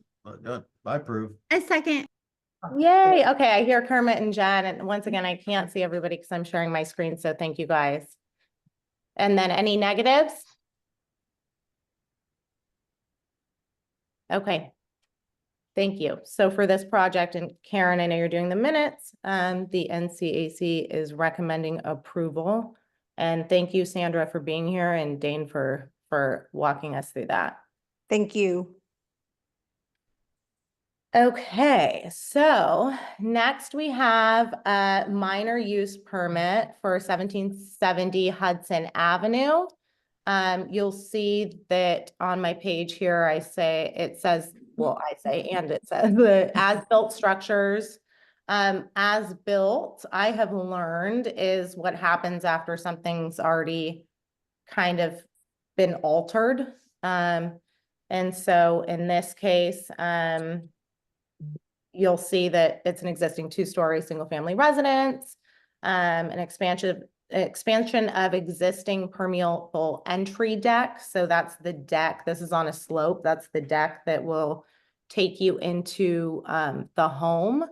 I approve. I second. Yay. Okay, I hear Kermit and Jen, and once again, I can't see everybody because I'm sharing my screen, so thank you guys. And then any negatives? Okay. Thank you. So for this project, and Karen, I know you're doing the minutes, the NCAC is recommending approval. And thank you, Sandra, for being here, and Dane for walking us through that. Thank you. Okay, so next we have a minor use permit for 1770 Hudson Avenue. You'll see that on my page here, it says the as-built structures. As built, I have learned, is what happens after something's already kind of been altered. And so in this case, you'll see that it's an existing 2-story single-family residence, an expansion of existing permeable entry deck. So that's the deck. This is on a slope. That's the deck that will take you into the home,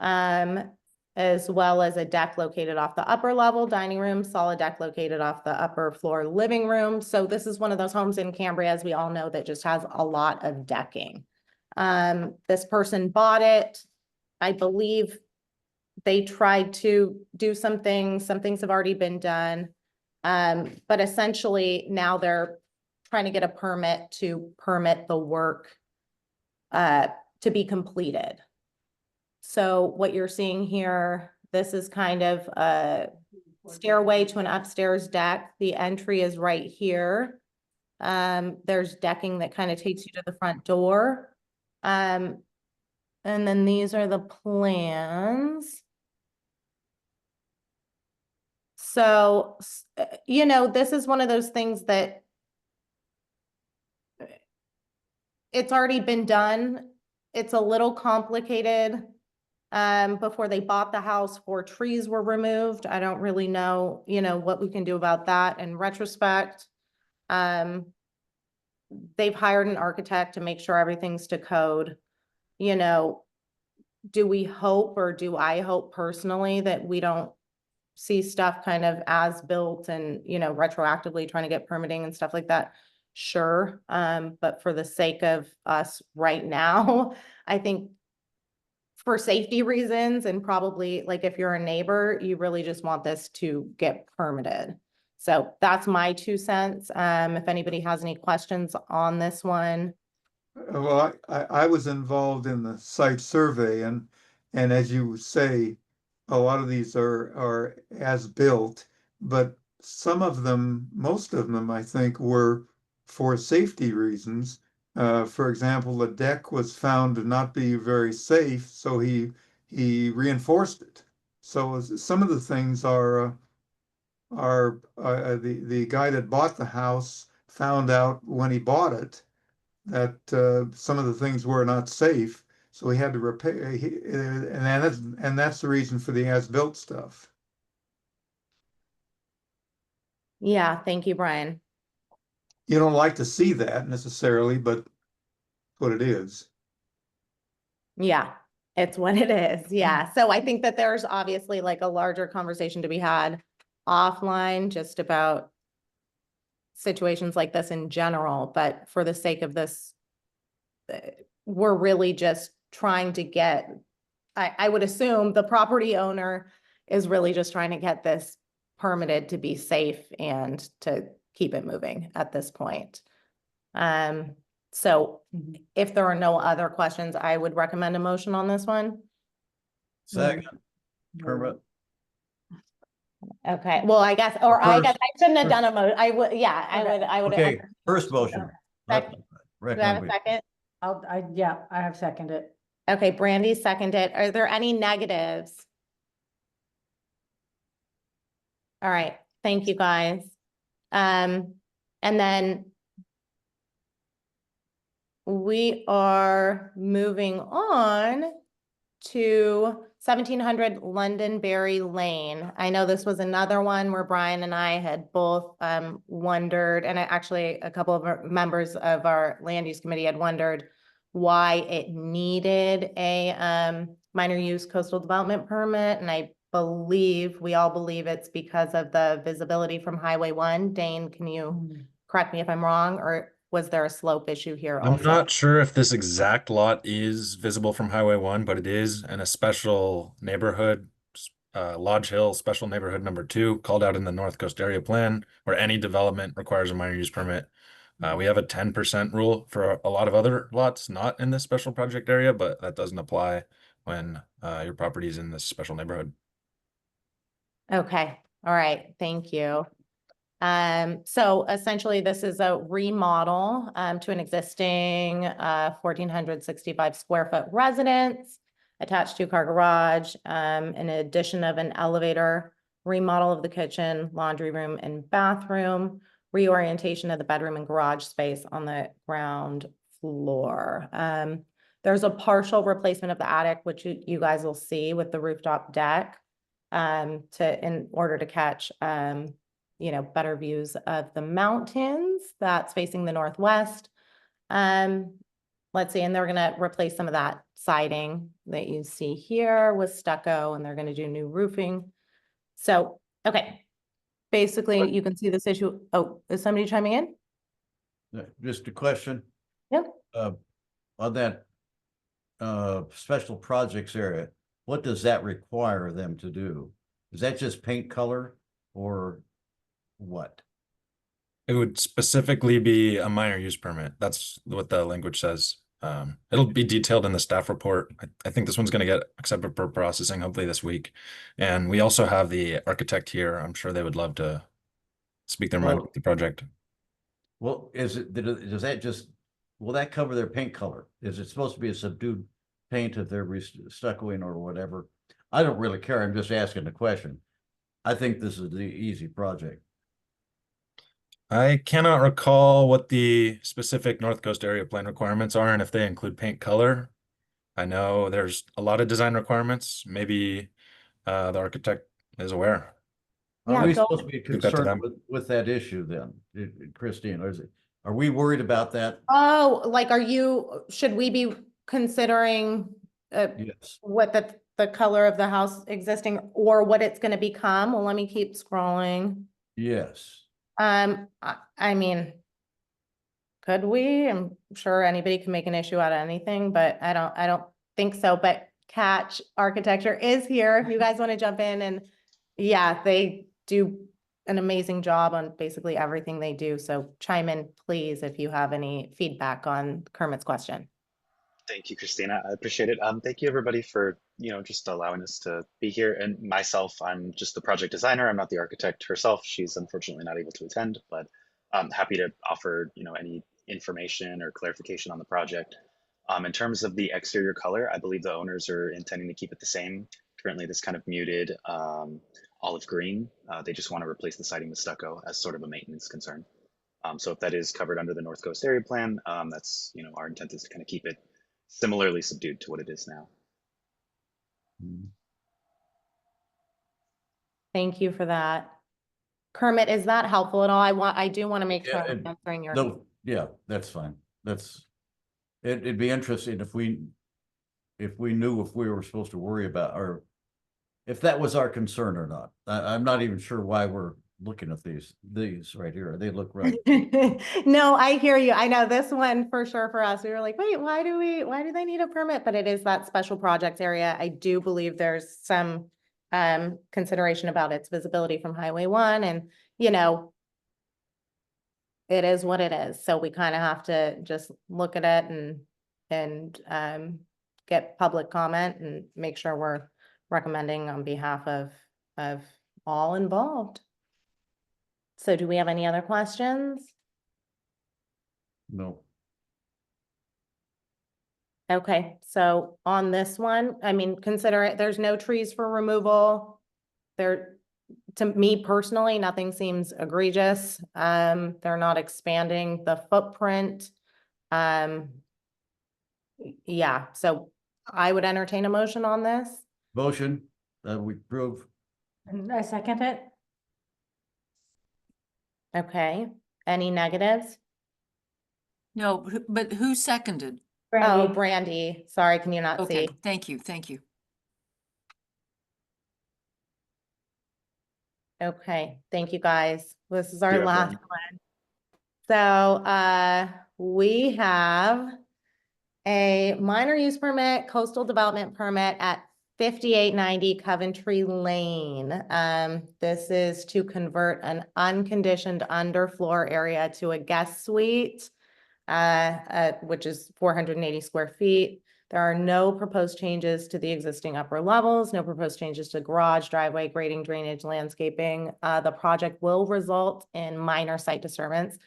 as well as a deck located off the upper level dining room, solid deck located off the upper floor living room. So this is one of those homes in Cambria, as we all know, that just has a lot of decking. This person bought it. I believe they tried to do some things have already been done. But essentially now they're trying to get a permit to permit the work to be completed. So what you're seeing here, this is kind of a stairway to an upstairs deck. The entry is right here. There's decking that kind of takes you to the front door. And then these are the plans. So, this is one of those things that it's already been done. It's a little complicated. Before they bought the house, 4 trees were removed. I don't really know, what we can do about that in retrospect. They've hired an architect to make sure everything's to code. Do we hope, or do I hope personally, that we don't see stuff kind of as built and, retroactively trying to get permitting and stuff like that? Sure. But for the sake of us right now, I think for safety reasons, and probably like if you're a neighbor, you really just want this to get permitted. So that's my 2 cents. If anybody has any questions on this one. Well, I was involved in the site survey, and as you say, a lot of these are as built, but some of them, most of them, I think, were for safety reasons. For example, the deck was found to not be very safe, so he reinforced it. So some of the things are the guy that bought the house found out when he bought it that some of the things were not safe, so he had to repair. And that's the reason for the as-built stuff. Yeah, thank you, Brian. You don't like to see that necessarily, but what it is. Yeah, it's what it is. Yeah. So I think that there's obviously like a larger conversation to be had offline just about situations like this in general, but for the sake of this, we're really just trying to get, I would assume the property owner is really just trying to get this permitted to be safe and to keep it moving at this point. So if there are no other questions, I would recommend a motion on this one. Second, permit. Okay, well, I guess I shouldn't have first- done a I would, yeah, I would. Okay, first motion. not Do I have a recommendation. second? Yeah, I have seconded. Okay, Brandy seconded. Are there any negatives? All right, thank you, guys. And then we are moving on to 1700 Londonderry Lane. I know this was another one where Brian and I had both wondered, and actually a couple of our members of our land use committee had wondered why it needed a minor use coastal development permit. And I believe, we all believe it's because of the visibility from Highway 1. Dane, can you correct me if I'm wrong, or was there a slope issue here I'm also? not sure if this exact lot is visible from Highway 1, but it is in a special neighborhood, Lodge Hill Special Neighborhood Number 2, called out in the North Coast Area Plan, where any development requires a minor use permit. We have a 10% rule for a lot of other lots not in this special project area, but that doesn't apply when your property is in this special neighborhood. Okay, all right, thank you. So essentially this is a remodel to an existing 1,465 square foot residence, attached 2-car garage, an addition of an elevator, remodel of the kitchen, laundry room and bathroom, reorientation of the bedroom and garage space on the ground floor. There's a partial replacement of the attic, which you guys will see with the rooftop deck, in order to catch better views of the mountains that's facing the northwest. Let's see, and they're gonna replace some of that siding that you see here with stucco, and they're gonna do new roofing. So, okay, basically you can see this issue. Oh, is somebody chiming in? Just a question. Yep. On that special projects area, what does that require them to do? Is that just paint color or what? It would specifically be a minor use permit. That's what the language says. It'll be detailed in the staff report. I think this one's going to get accepted for processing hopefully this week. And we also have the architect here. I'm sure they would love to speak their mind with the project. Well, does that just, will that cover their paint color? Is it supposed to be a subdued paint if they're stuccoing or whatever? I don't really care. I'm just asking the question. I think this is the easy project. I cannot recall what the specific North Coast Area Plan requirements are and if they include paint color. I know there's a lot of design requirements. Maybe the architect is aware. Yeah, Are we go- supposed to be Leave that to concerned them. with that issue then, Christine? Are we worried about that? Oh, like, should we be considering Yes. what the color of the house existing or what it's gonna become? Well, let me keep scrolling. Yes. I mean, could we? I'm sure anybody can make an issue out of anything, but I don't think so. But Ncac Architecture is here. If you guys want to jump in, and yeah, they do an amazing job on basically everything they do. So chime in, please, if you have any feedback on Kermit's question. Thank you, Christina. I appreciate it. Thank you, everybody, for just allowing us to be here. And myself, I'm just the project designer. I'm not the architect herself. She's unfortunately not able to attend, but I'm happy to offer any information or clarification on the project. In terms of the exterior color, I believe the owners are intending to keep it the same. Currently, this kind of muted olive green. They just want to replace the siding with stucco as sort of a maintenance concern. So if that is covered under the North Coast Area Plan, that's our intent is to kind of keep it similarly subdued to what it is now. Thank you for that. Kermit, is that helpful at all? I do want to make sure I'm answering your. No, yeah, that's fine. It'd be interesting if we knew if we were supposed to worry about, or if that was our concern or not. I'm not even sure why we're looking at these right here. They look right. No, I hear you. I know this one for sure for us. We were like, wait, why do they need a permit? But it is that special project area. I do believe there's some consideration about its visibility from Highway 1, and it is what it is. So we kind of have to just look at it and get public comment and make sure we're recommending on behalf of all involved. So do we have any other questions? No. Okay, so on this one, I mean, consider it, there's no trees for removal. There, to me personally, nothing seems egregious. They're not expanding the footprint. Yeah, so I would entertain a motion on this. Motion that we approve. And I second it. Okay, any negatives? No, but who seconded? Oh, Brandy, sorry, can you not Okay, see? thank you, thank you. Okay, thank you, guys. This is our Yeah, last one. So, we have a minor use permit, coastal development permit at 5890 Coventry Lane. This is to convert an unconditioned underfloor area to a guest suite, which is 480 square feet. There are no proposed changes to the existing upper levels, no proposed changes to garage, driveway, grading, drainage, landscaping. The project will result in minor site disturbance.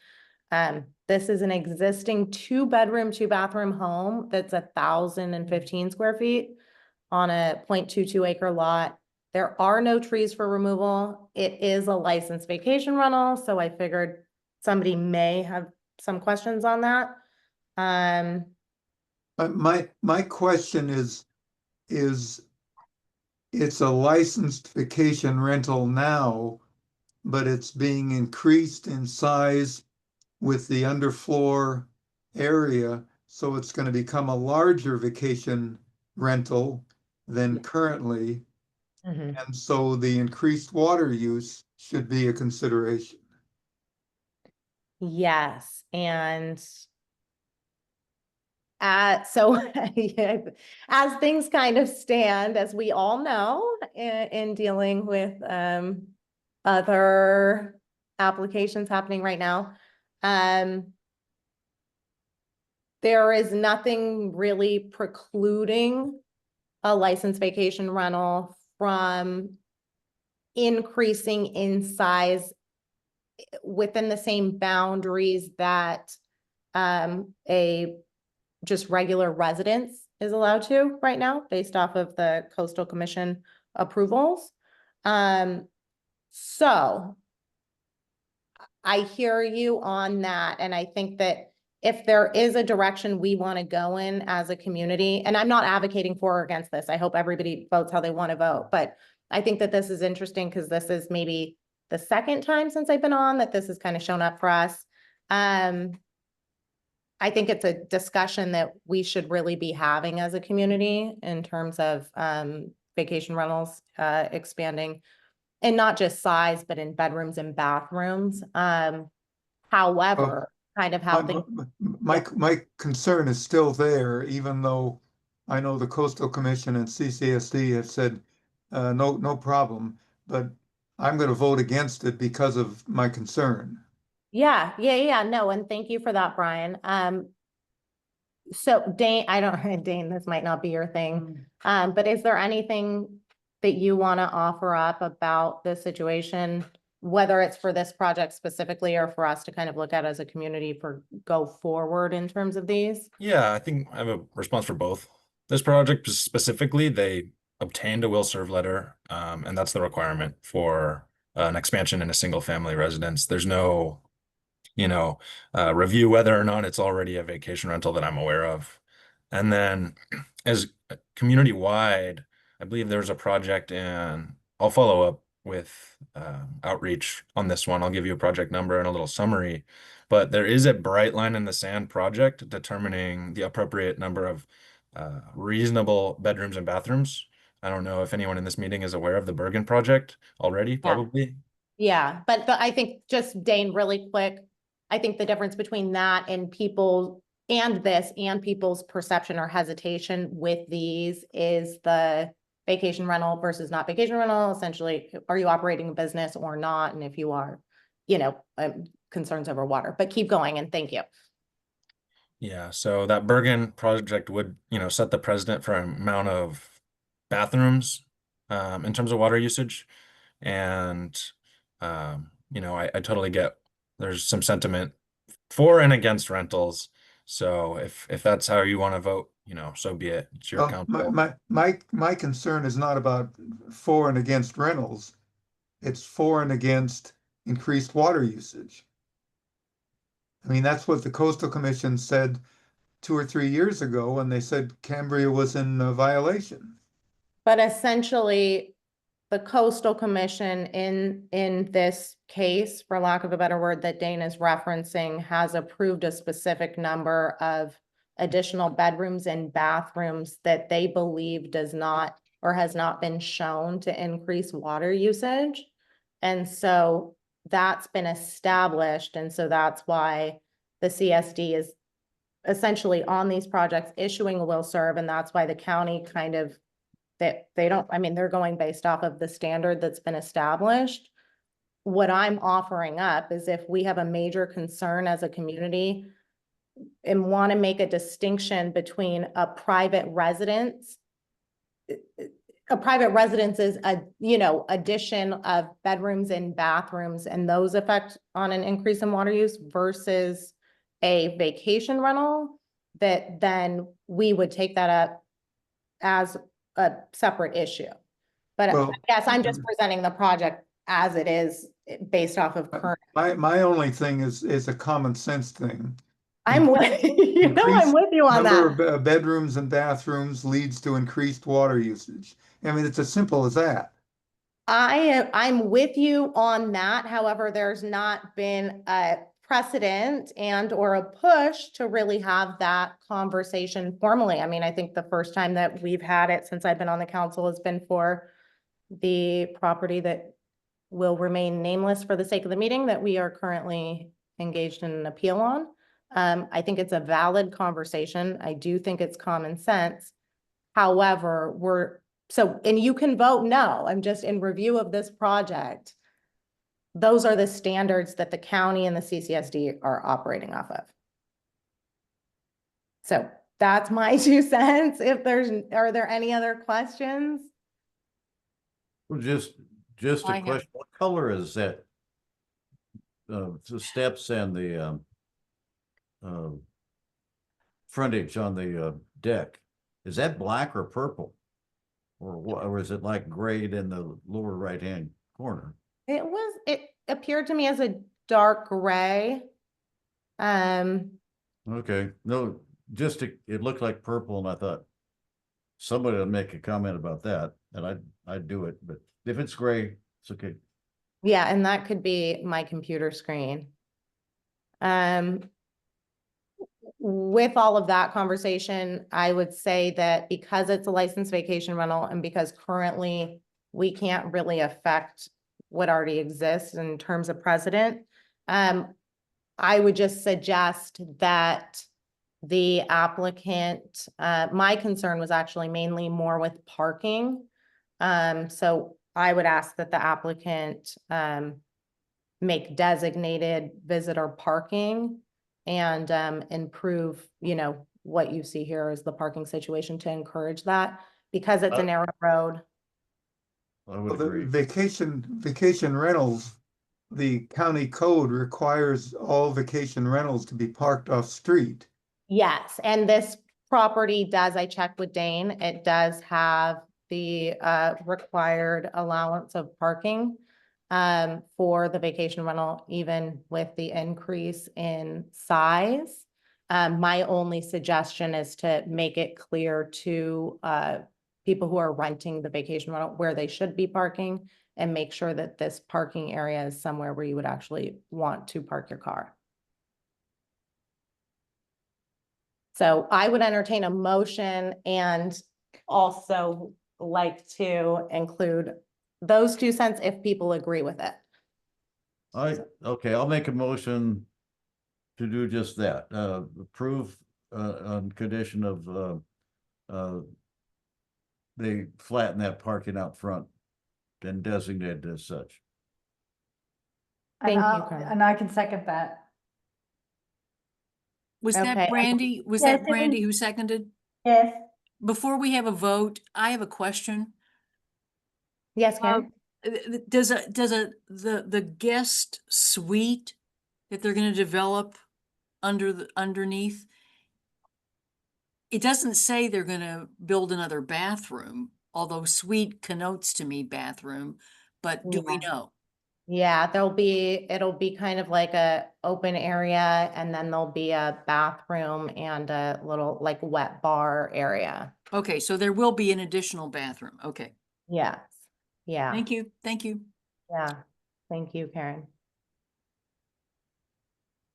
This is an existing 2-bedroom, 2-bathroom home that's 1,015 square feet on a 0.22 acre lot. There are no trees for removal. It is a licensed vacation rental, so I figured somebody may have some questions on that. My question is it's a licensed vacation rental now, but it's being increased in size with the underfloor area, so it's going to become a larger vacation rental than currently. Mm-hmm. And so the increased water use should be a consideration. Yes, and so as things kind of stand, as we all know, in dealing with other applications happening right now, there is nothing really precluding a licensed vacation rental from increasing in size within the same boundaries that a just regular residence is allowed to right now, based off of the Coastal Commission approvals. So I hear you on that, and I think that if there is a direction we want to go in as a community, and I'm not advocating for or against this, I hope everybody votes how they want to vote, but I think that this is interesting because this is maybe the second time since I've been on that this has kind of shown up for us. I think it's a discussion that we should really be having as a community in terms of vacation rentals expanding, and not just size, but in bedrooms and bathrooms. However, kind of how things. My concern is still there, even though I know the Coastal Commission and CCSD have said, no problem, but I'm going to vote against it because of my concern. Yeah, no, and thank you for that, Brian. So Dane, Dane, this might not be your thing, but is there anything that you want to offer up about this situation, whether it's for this project specifically or for us to kind of look at as a community for go forward in terms of these? Yeah, I think I have a response for both. This project specifically, they obtained a will serve letter, and that's the requirement for an expansion in a single family residence. There's no, review whether or not it's already a vacation rental that I'm aware of. And then as community wide, I believe there's a project and I'll follow up with outreach on this one. I'll give you a project number and a little summary, but there is a bright line in the sand project determining the appropriate number of reasonable bedrooms and bathrooms. I don't know if anyone in this meeting is aware of the Bergen project already, probably. Yeah, but I think just Dane, really quick, I think the difference between that and people and this and people's perception or hesitation with these is the vacation rental versus not vacation rental. Essentially, are you operating a business or not? And if you are, concerns over water, but keep going and thank you. Yeah, so that Bergen project would, set the precedent for an amount of bathrooms in terms of water usage. And, I totally get there's some sentiment for and against rentals. So if that's how you want to vote, so be it. It's your council. My concern is not about for and against rentals. It's for and against increased water usage. I mean, that's what the Coastal Commission said 2 or 3 years ago when they said Cambria was in violation. But essentially, the Coastal Commission in this case, for lack of a better word, that Dane is referencing, has approved a specific number of additional bedrooms and bathrooms that they believe does not or has not been shown to increase water usage. And so that's been established. And so that's why the CSD is essentially on these projects issuing a will serve. And that's why the county kind of, that they don't, they're going based off of the standard that's been established. What I'm offering up is if we have a major concern as a community and want to make a distinction between a private residence. A private residence is addition of bedrooms and bathrooms and those affect on an increase in water use versus a vacation rental, that then we would take that up as a separate issue. But I guess I'm just presenting the project as it is based off of current. My only thing is a common sense thing. I'm with I'm with you on that. Number of bedrooms and bathrooms leads to increased water usage. It's as simple as that. I'm with you on that. However, there's not been a precedent and or a push to really have that conversation formally. I think the first time that we've had it since I've been on the council has been for the property that will remain nameless for the sake of the meeting that we are currently engaged in an appeal on. I think it's a valid conversation. I do think it's common sense. However, and you can vote no. I'm just in review of this project. Those are the standards that the county and the CCSD are operating off of. So that's my 2 cents. Are there any other questions? Well, just a question. What color is that? The steps and the frontage on the deck, is that black or purple, or what, or is it like grayed in the lower right hand corner? It appeared to me as a dark gray. Okay, no, it looked like purple, and I thought somebody would make a comment about that, and I'd do it, but if it's gray, it's okay. Yeah, and that could be my computer screen. With all of that conversation, I would say that because it's a licensed vacation rental and because currently we can't really affect what already exists in terms of precedent, I would just suggest that the applicant, my concern was actually mainly more with parking. So I would ask that the applicant, make designated visitor parking and, improve, you know, what you see here is the parking situation to encourage that, because it's a narrow road. I Well, would the agree. vacation rentals, the county code requires all vacation rentals to be parked off street. Yes, and this property does, I checked with Dane, it does have the required allowance of parking for the vacation rental, even with the increase in size. My only suggestion is to make it clear to people who are renting the vacation rental where they should be parking, and make sure that this parking area is somewhere where you would actually want to park your car. So I would entertain a motion and also like to include those 2 cents if people agree with it. Okay, I'll make a motion to do just that, approve, on condition of, they flatten that parking out front and designate it as such. Thank you, And Karen. and I can second that. Was Okay. that Brandy? Was Yes, that it Brandy was. who seconded? Yes. Before we have a vote, I have a question. Yes, Karen? Does the guest suite that they're gonna develop underneath? It doesn't say they're gonna build another bathroom, although suite connotes to me bathroom, but do we Yeah. know? Yeah, it'll be kind of like a open area, and then there'll be a bathroom and a little like wet bar area. Okay, so there will be an additional bathroom. Okay, Yes, yeah, thank you, thank you. yeah. Thank you, Karen.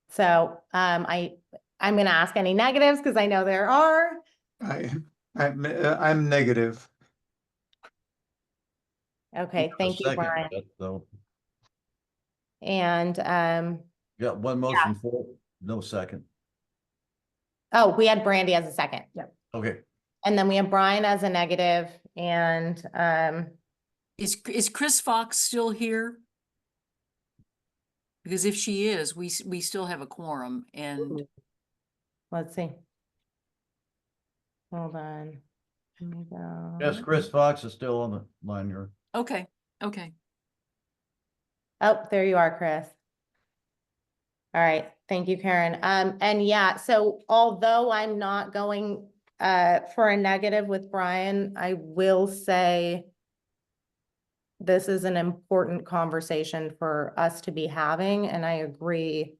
So, I'm gonna ask any negatives because I know there are. I'm negative. Okay, thank you, Second, Brian. so, And, got one motion for, it, no second. oh, we had Brandy as a second. Yep. Okay, And then we have Brian as a negative, and, Is Chris Fox still here? Because if she is, we still have a quorum and let's see. Hold on. Let me go. yes, Chris Fox is still on the line here. okay, okay. Oh, there you are, Chris. All right, thank you, Karen. And yeah, so although I'm not going for a negative with Brian, I will say this is an important conversation for us to be having, and I agree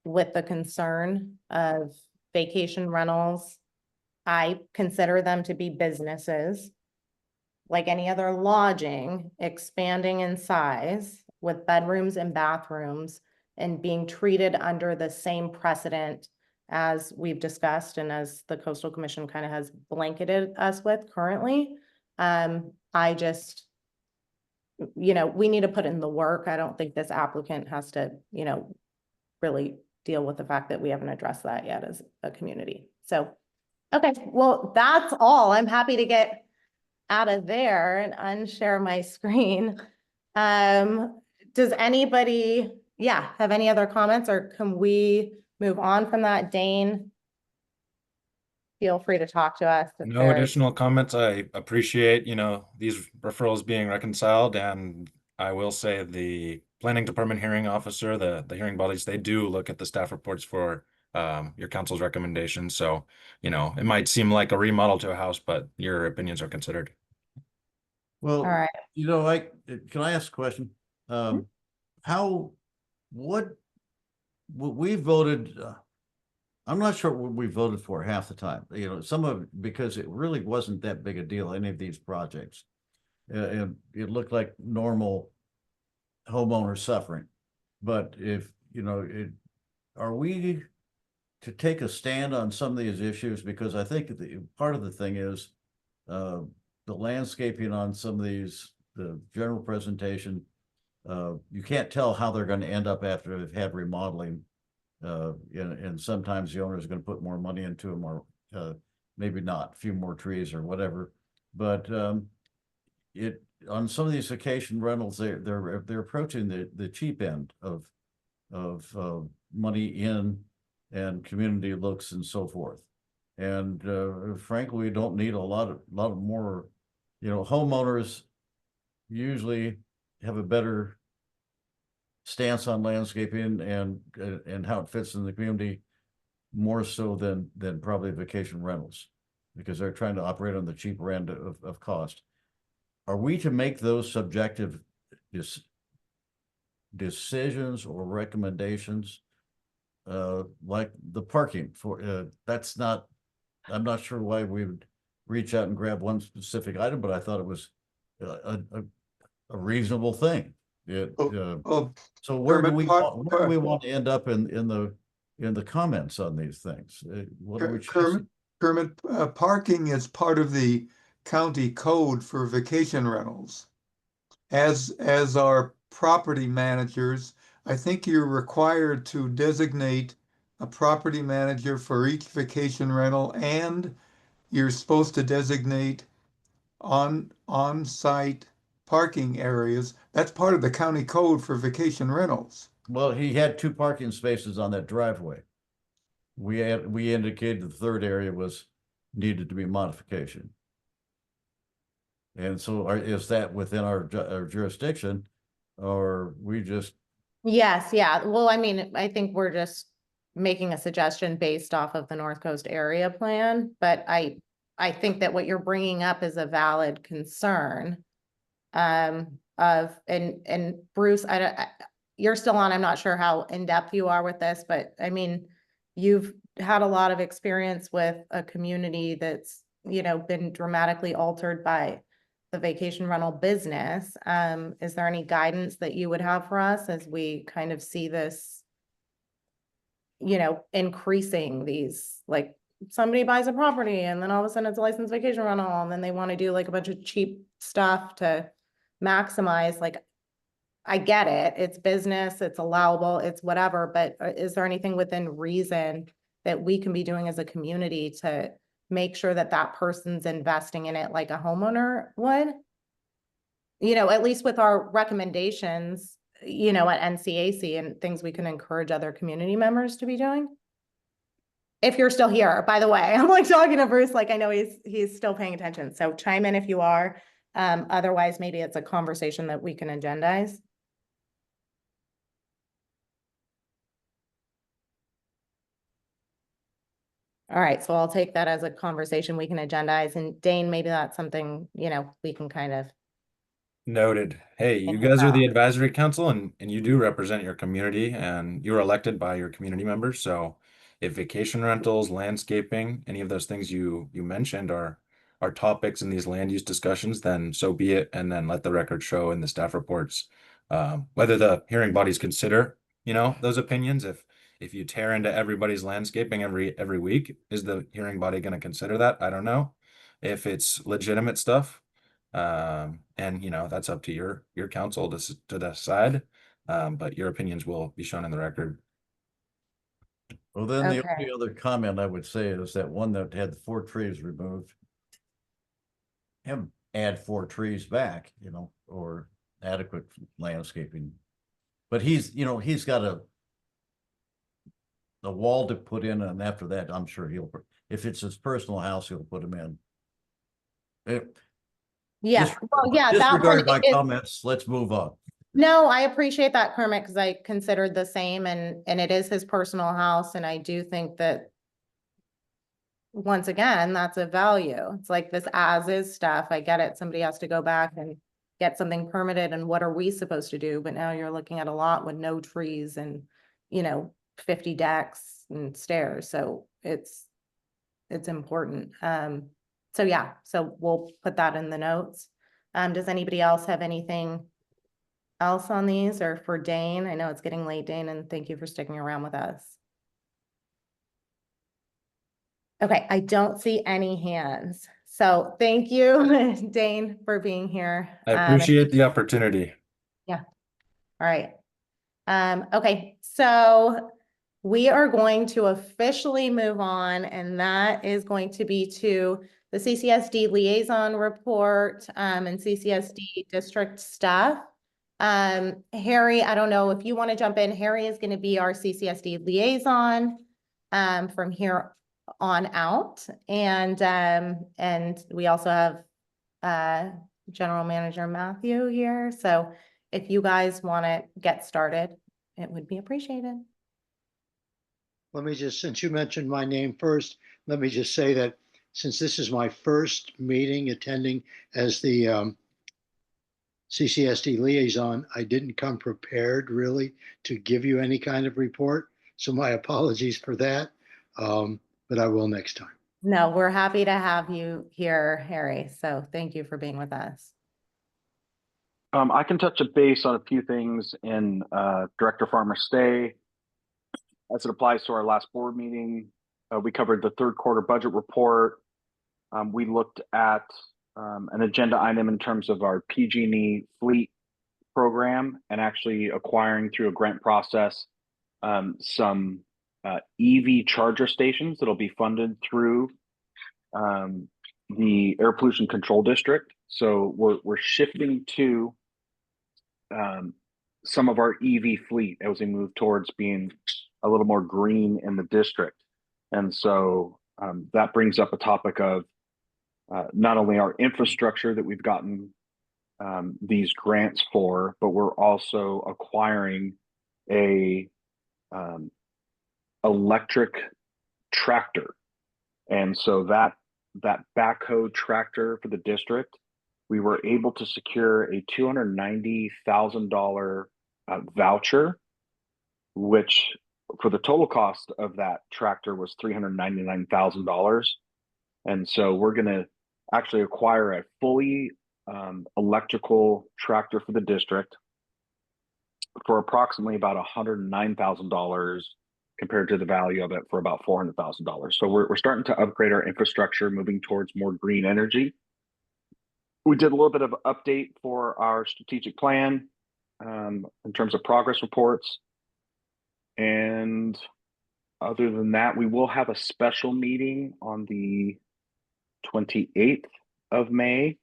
with the concern of vacation rentals. I consider them to be businesses. Like any other lodging, expanding in size with bedrooms and bathrooms and being treated under the same precedent as we've discussed and as the Coastal Commission kind of has blanketed us with currently. I just, you know, we need to put in the work. I don't think this applicant has to, you know, really deal with the fact that we haven't addressed that yet as a community. So, okay, well, that's all. I'm happy to get out of there and unshare my screen. Does anybody, have any other comments, or can we move on from that? Dane, feel free to talk to us. if No there's- additional comments. I appreciate, these referrals being reconciled, and I will say the planning department hearing officer, the hearing bodies, they do look at the staff reports for your council's recommendations. So, it might seem like a remodel to a house, but your opinions are considered. Well, All right. can I ask a question? What we voted, I'm not sure what we voted for half the time, some of it, because it really wasn't that big a deal, any of these projects. It looked like normal homeowner suffering. But if, are we to take a stand on some of these issues? Because I think part of the thing is, the landscaping on some of these, the general presentation, you can't tell how they're going to end up after they've had remodeling. And sometimes the owner is going to put more money into them, or maybe not, a few more trees or whatever. But it on some of these vacation rentals, they're approaching the cheap end of money in and community looks and so forth. And frankly, we don't need a lot of more. Homeowners usually have a better stance on landscaping and how it fits in the community, more so than probably vacation rentals, because they're trying to operate on the cheaper end of cost. Are we to make those subjective decisions or recommendations, like the parking for that's not, I'm not sure why we would reach out and grab one specific item, but I thought it was a reasonable thing. So where do we want to end up in the comments on these things? What are we chasing? Kermit, parking is part of the county code for vacation rentals. As our property managers, I think you're required to designate a property manager for each vacation rental, and you're supposed to designate on-site parking areas. That's part of the county code for vacation rentals. Well, he had 2 parking spaces on that driveway. We indicated the third area needed to be modification. And so is that within our jurisdiction, or we just? Yes, yeah. Well, I mean, I think we're just making a suggestion based off of the North Coast area plan, but I think that what you're bringing up is a valid concern. And Bruce, you're still on. I'm not sure how in depth you are with this, but I mean, you've had a lot of experience with a community that's, been dramatically altered by the vacation rental business. Is there any guidance that you would have for us as we kind of see this, increasing these, like somebody buys a property and then all of a sudden it's a licensed vacation rental, and then they want to do like a bunch of cheap stuff to maximize, like, I get it. It's business, it's allowable, it's whatever, but is there anything within reason that we can be doing as a community to make sure that that person's investing in it like a homeowner would? At least with our recommendations, at NCAC and things we can encourage other community members to be doing. If you're still here, by the way, I'm like talking to Bruce, like I know he's still paying attention. So chime in if you are. Otherwise, maybe it's a conversation that we can agendize. All right, so I'll take that as a conversation we can agendize. And Dane, maybe that's something, we can kind of. Noted. Hey, you guys are the advisory council, and you do represent your community, and you're elected by your community members. So if vacation rentals, landscaping, any of those things you mentioned are topics in these land use discussions, then so be it. And then let the record show in the staff reports whether the hearing bodies consider, those opinions. If you tear into everybody's landscaping every week, is the hearing body going to consider that? I don't know. If it's legitimate stuff, and that's up to your council to decide. But your opinions will be shown in the record. Well, then the only other comment I would say is that one that had 4 trees removed, add 4 trees back, or adequate landscaping. But he's got a wall to put in, and after that, I'm sure if it's his personal house, he'll put them in. Yeah, well, yeah, disregard my comments. Let's move on. No, I appreciate that, Kermit, because I considered the same, and it is his personal house, and I do think that once again, that's a value. It's like this as is stuff. I get it. Somebody has to go back and get something permitted, and what are we supposed to do? But now you're looking at a lot with no trees and 50 decks and stairs. So it's important. So yeah, so we'll put that in the notes. Does anybody else have anything else on these, or for Dane? I know it's getting late, Dane, and thank you for sticking around with us. Okay, I don't see any hands. So thank you, Dane, for being here. I appreciate the opportunity. Yeah. All right. Okay, so we are going to officially move on, and that is going to be to the CCSD liaison report, and CCSD district staff. Harry, I don't know if you want to jump in. Harry is going to be our CCSD liaison, from here on out. And we also have, General Manager Matthew here. So if you guys want to get started, it would be appreciated. Let me just, since you mentioned my name first, let me just say that since this is my first meeting attending as the CCSD liaison, I didn't come prepared really to give you any kind of report. So my apologies for that, but I will next time. No, we're happy to have you here, Harry. So thank you for being with us. I can touch a base on a few things in Director Farmer Stay. As it applies to our last board meeting, we covered the third quarter budget report. We looked at an agenda item in terms of our PG&E fleet program and actually acquiring through a grant process some EV charger stations that'll be funded through the Air Pollution Control District. So we're shifting to some of our EV fleet as we move towards being a little more green in the district. And so that brings up a topic of not only our infrastructure that we've gotten these grants for, but we're also acquiring a electric tractor. And so that backhoe tractor for the district, we were able to secure a $290,000 voucher, which for the total cost of that tractor was $399,000. And so we're going to actually acquire a fully electrical tractor for the district for approximately about $109,000 compared to the value of it for about $400,000. So we're starting to upgrade our infrastructure, moving towards more green energy. We did a little bit of update for our strategic plan in terms of progress reports. And other than that, we will have a special meeting on the 28th of May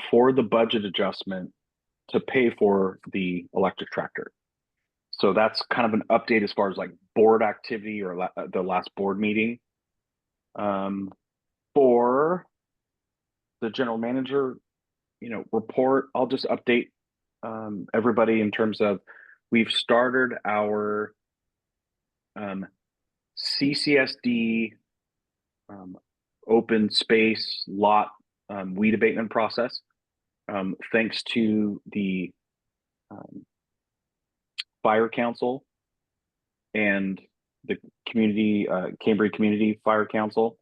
for the budget adjustment to pay for the electric tractor. So that's kind of an update as far as like board activity or the last board meeting. For the general manager, report, I'll just update everybody in terms of we've started our CCSD open space lot weed abatement process. Thanks to the Fire Council and the community, Cambria Community Fire Council,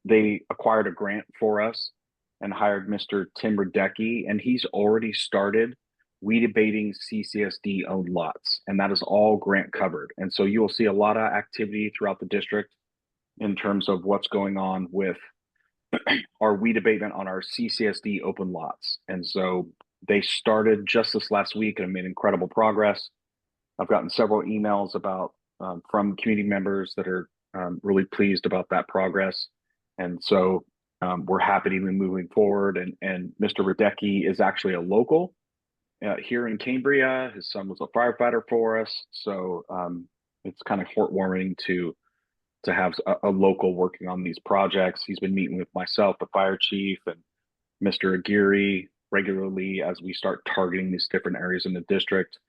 they acquired a grant for us and hired Mr. Tim Radecki, and he's already started weed abating CCSD owned lots, and that is all grant covered. And so you will see a lot of activity throughout the district in terms of what's going on with our weed abatement on our CCSD open lots. And so they started just this last week and made incredible progress. I've gotten several emails about from community members that are really pleased about that progress. And so we're happy to be moving forward. And Mr. Radecki is actually a local here in Cambria. His son was a firefighter for us. So it's kind of heartwarming to have a local working on these projects. He's been meeting with myself, the fire chief, and Mr. Aguirre regularly as we start targeting these different areas in the district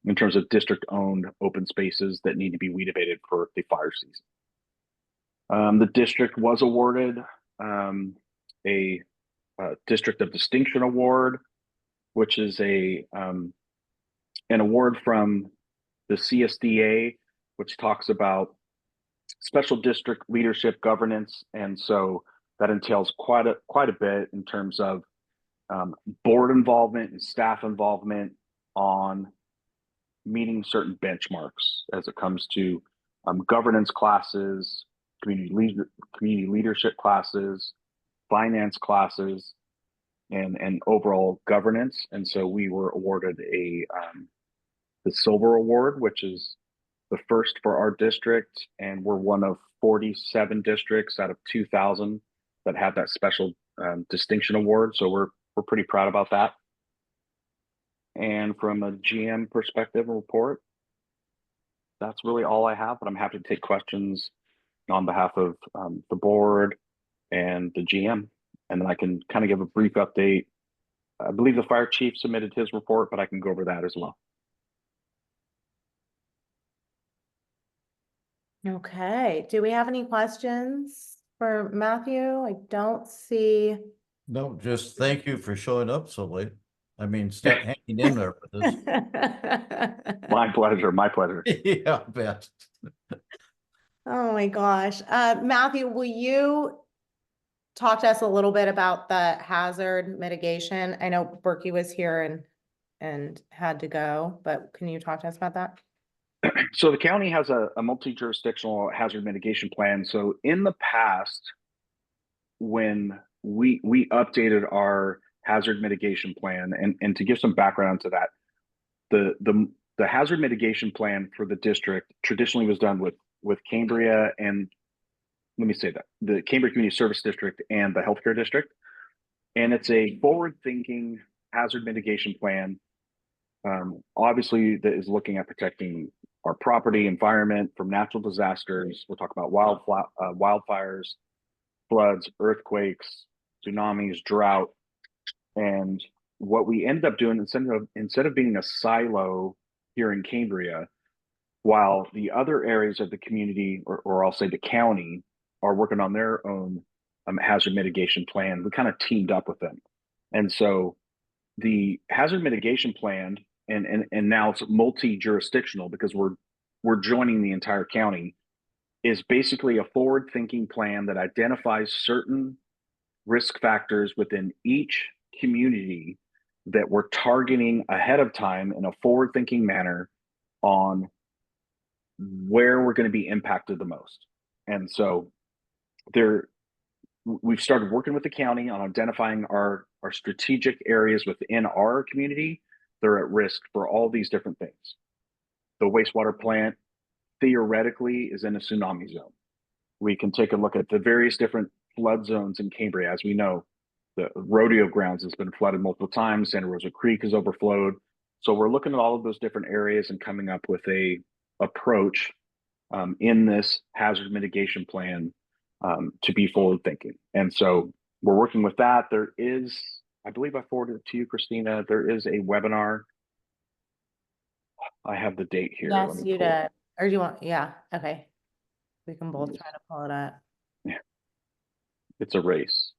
in terms of district-owned open spaces that need to be weed abated for the fire season. The district was awarded a District of Distinction Award, which is an award from the CSDA, which talks about special district leadership governance. And so that entails quite a bit in terms of board involvement and staff involvement on meeting certain benchmarks as it comes to governance classes, community leadership classes, finance classes, and overall governance. And so we were awarded the Silver Award, which is the first for our district, and we're one of 47 districts out of 2,000 that have that special distinction award. So we're pretty proud about that. And from a GM perspective report, that's really all I have, but I'm happy to take questions on behalf of the board and the GM. And then I can kind of give a brief update. I believe the fire chief submitted his report, but I can go over that as well. Okay, do we have any questions for Matthew? I don't see. No, just thank you for showing up so late. I mean, stop hanging in there with us. My pleasure, my pleasure. Yeah, I bet. Oh my gosh. Matthew, will you talk to us a little bit about the hazard mitigation? I know Berkey was here and had to go, but can you talk to us about that? So the county has a multi-jurisdictional hazard mitigation plan. So in the past, when we updated our hazard mitigation plan, and to give some background to that, the hazard mitigation plan for the district traditionally was done with Cambria and, let me say that, the Cambria Community Service District and the Healthcare District. And it's a forward-thinking hazard mitigation plan, obviously, that is looking at protecting our property, environment from natural disasters. We'll talk about wildfires, floods, earthquakes, tsunamis, drought. And what we ended up doing, instead of being a silo here in Cambria, while the other areas of the community, or I'll say the county, are working on their own hazard mitigation plan, we kind of teamed up with them. And so the hazard mitigation plan, and now it's multi-jurisdictional because we're joining the entire county, is basically a forward-thinking plan that identifies certain risk factors within each community that we're targeting ahead of time in a forward-thinking manner on where we're going to be impacted the most. And so we've started working with the county on identifying our strategic areas within our community that are at risk for all these different things. The wastewater plant theoretically is in a tsunami zone. We can take a look at the various different flood zones in Cambria. As we know, the rodeo grounds has been flooded multiple times. Santa Rosa Creek has overflowed. So we're looking at all of those different areas and coming up with a approach in this hazard mitigation plan to be forward thinking. And so we're working with that. There is, I believe I forwarded it to you, Christina, there is a webinar. I have the date here. Yes, you did. Or do you want, yeah, okay. We can both try to pull it up. Yeah. It's a race.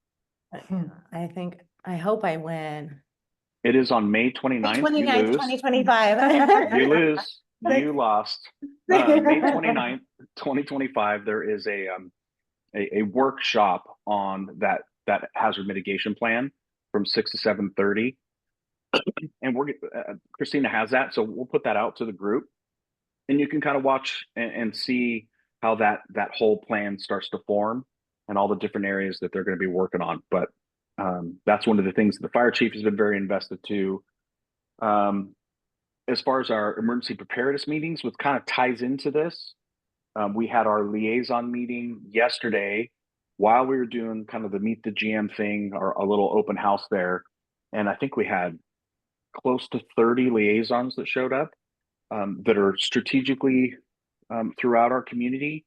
I hope I win. It is on May 29th. 29th, 2025. You lose. You lost. May 29th, 2025, there is a workshop on that hazard mitigation plan from 6 to 7:30. And Christina has that, so we'll put that out to the group, and you can kind of watch and see how that whole plan starts to form and all the different areas that they're going to be working on. But that's one of the things that the fire chief has been very invested to. As far as our emergency preparedness meetings, which kind of ties into this, we had our liaison meeting yesterday while we were doing kind of the meet the GM thing, or a little open house there. And I think we had close to 30 liaisons that showed up that are strategically throughout our community.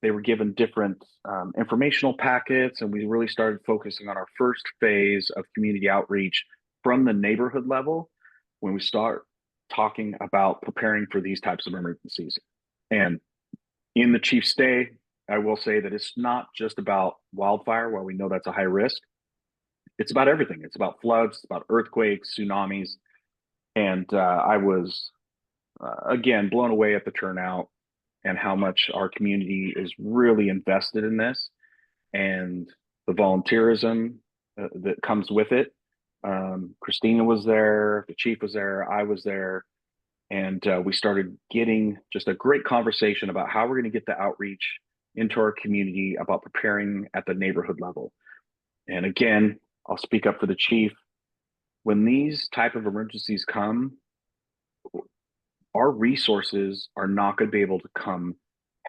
They were given different informational packets, and we really started focusing on our first phase of community outreach from the neighborhood level when we start talking about preparing for these types of emergencies. And in the chief's stay, I will say that it's not just about wildfire, while we know that's a high risk. It's about everything. It's about floods, it's about earthquakes, tsunamis. And I was, again, blown away at the turnout and how much our community is really invested in this, and the volunteerism that comes with it. Christina was there, the chief was there, I was there, and we started getting just a great conversation about how we're going to get the outreach into our community about preparing at the neighborhood level. And again, I'll speak up for the chief. When these type of emergencies come, our resources are not going to be able to come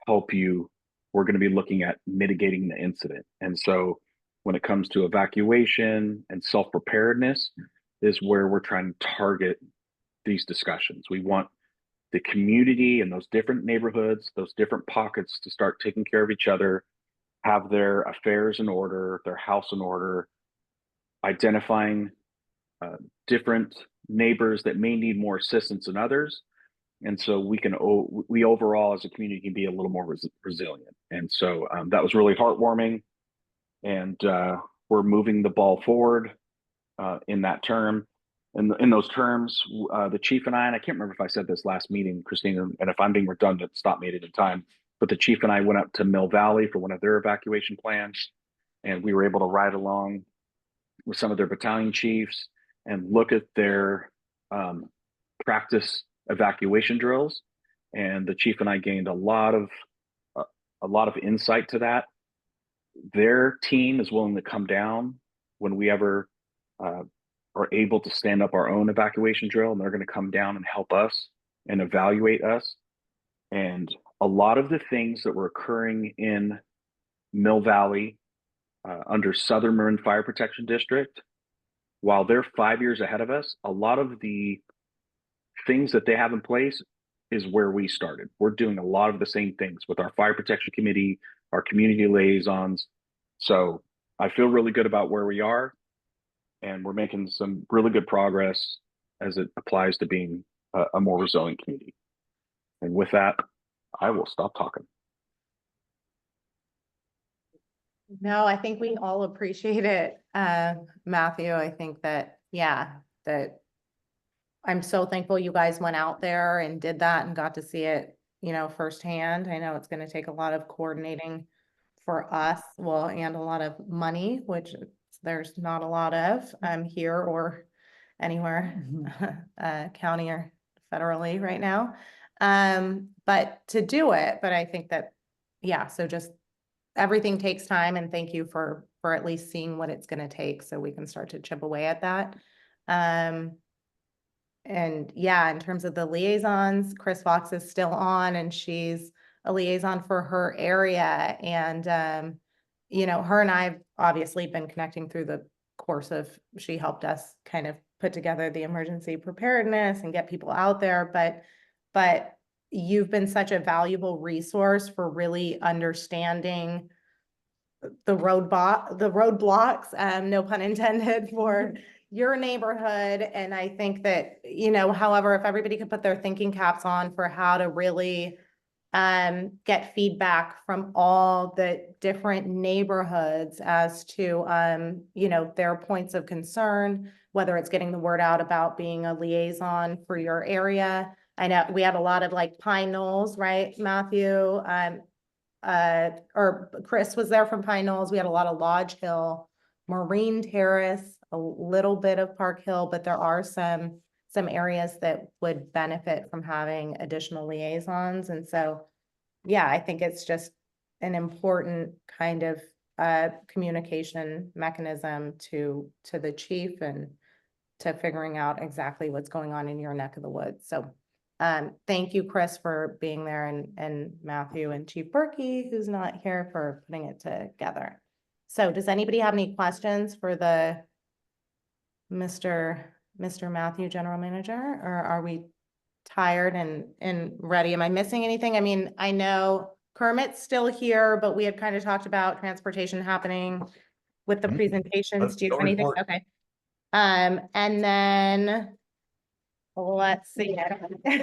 help you. We're going to be looking at mitigating the incident. And so when it comes to evacuation and self-preparedness is where we're trying to target these discussions. We want the community and those different neighborhoods, those different pockets to start taking care of each other, have their affairs in order, their house in order, identifying different neighbors that may need more assistance than others. And so we overall as a community can be a little more resilient. And so that was really heartwarming. And we're moving the ball forward in that term. And in those terms, the chief and I can't remember if I said this last meeting, Christina, and if I'm being redundant, stop me at any time. But the chief and I went up to Mill Valley for one of their evacuation plans. And we were able to ride along with some of their battalion chiefs and look at their practice evacuation drills. And the chief and I gained a lot of insight to that. Their team is willing to come down when we ever are able to stand up our own evacuation drill, and they're going to come down and help us and evaluate us. And a lot of the things that were occurring in Mill Valley under Southern Marin Fire Protection District, while they're 5 years ahead of us, a lot of the things that they have in place is where we started. We're doing a lot of the same things with our fire protection committee, our community liaisons. So I feel really good about where we are, and we're making some really good progress as it applies to being a more resilient community. And with that, I will stop talking. No, I think we all appreciate it, Matthew. I think that, yeah, that I'm so thankful you guys went out there and did that and got to see it, firsthand. I know it's going to take a lot of coordinating for us, well, and a lot of money, which there's not a lot of here or anywhere, county or federally right now. But to do it, but I think that, yeah, so just everything takes time, and thank you for at least seeing what it's going to take so we can start to chip away at that. And yeah, in terms of the liaisons, Chris Fox is still on, and she's a liaison for her area. And, her and I've obviously been connecting through the course of, she helped us kind of put together the emergency preparedness and get people out there. But you've been such a valuable resource for really understanding the roadblocks, no pun intended, for your neighborhood. And I think that, however, if everybody could put their thinking caps on for how to really get feedback from all the different neighborhoods as to, their points of concern, whether it's getting the word out about being a liaison for your area. I know we had a lot of like Pine Knolls, right, Matthew? Or Chris was there from Pine Knolls. We had a lot of Lodge Hill, Marine Terrace, a little bit of Park Hill, but there are some areas that would benefit from having additional liaisons. And so, yeah, I think it's just an important kind of communication mechanism to the chief and to figuring out exactly what's going on in your neck of the woods. So thank you, Chris, for being there, and Matthew and Chief Berkey, who's not here, for putting it together. So does anybody have any questions for the Mr. Matthew, General Manager, or are we tired and ready? Am I missing anything? I mean, I know Kermit's still here, but we had kind of talked about transportation happening with the presentations. Do you have anything? Okay. And then let's see.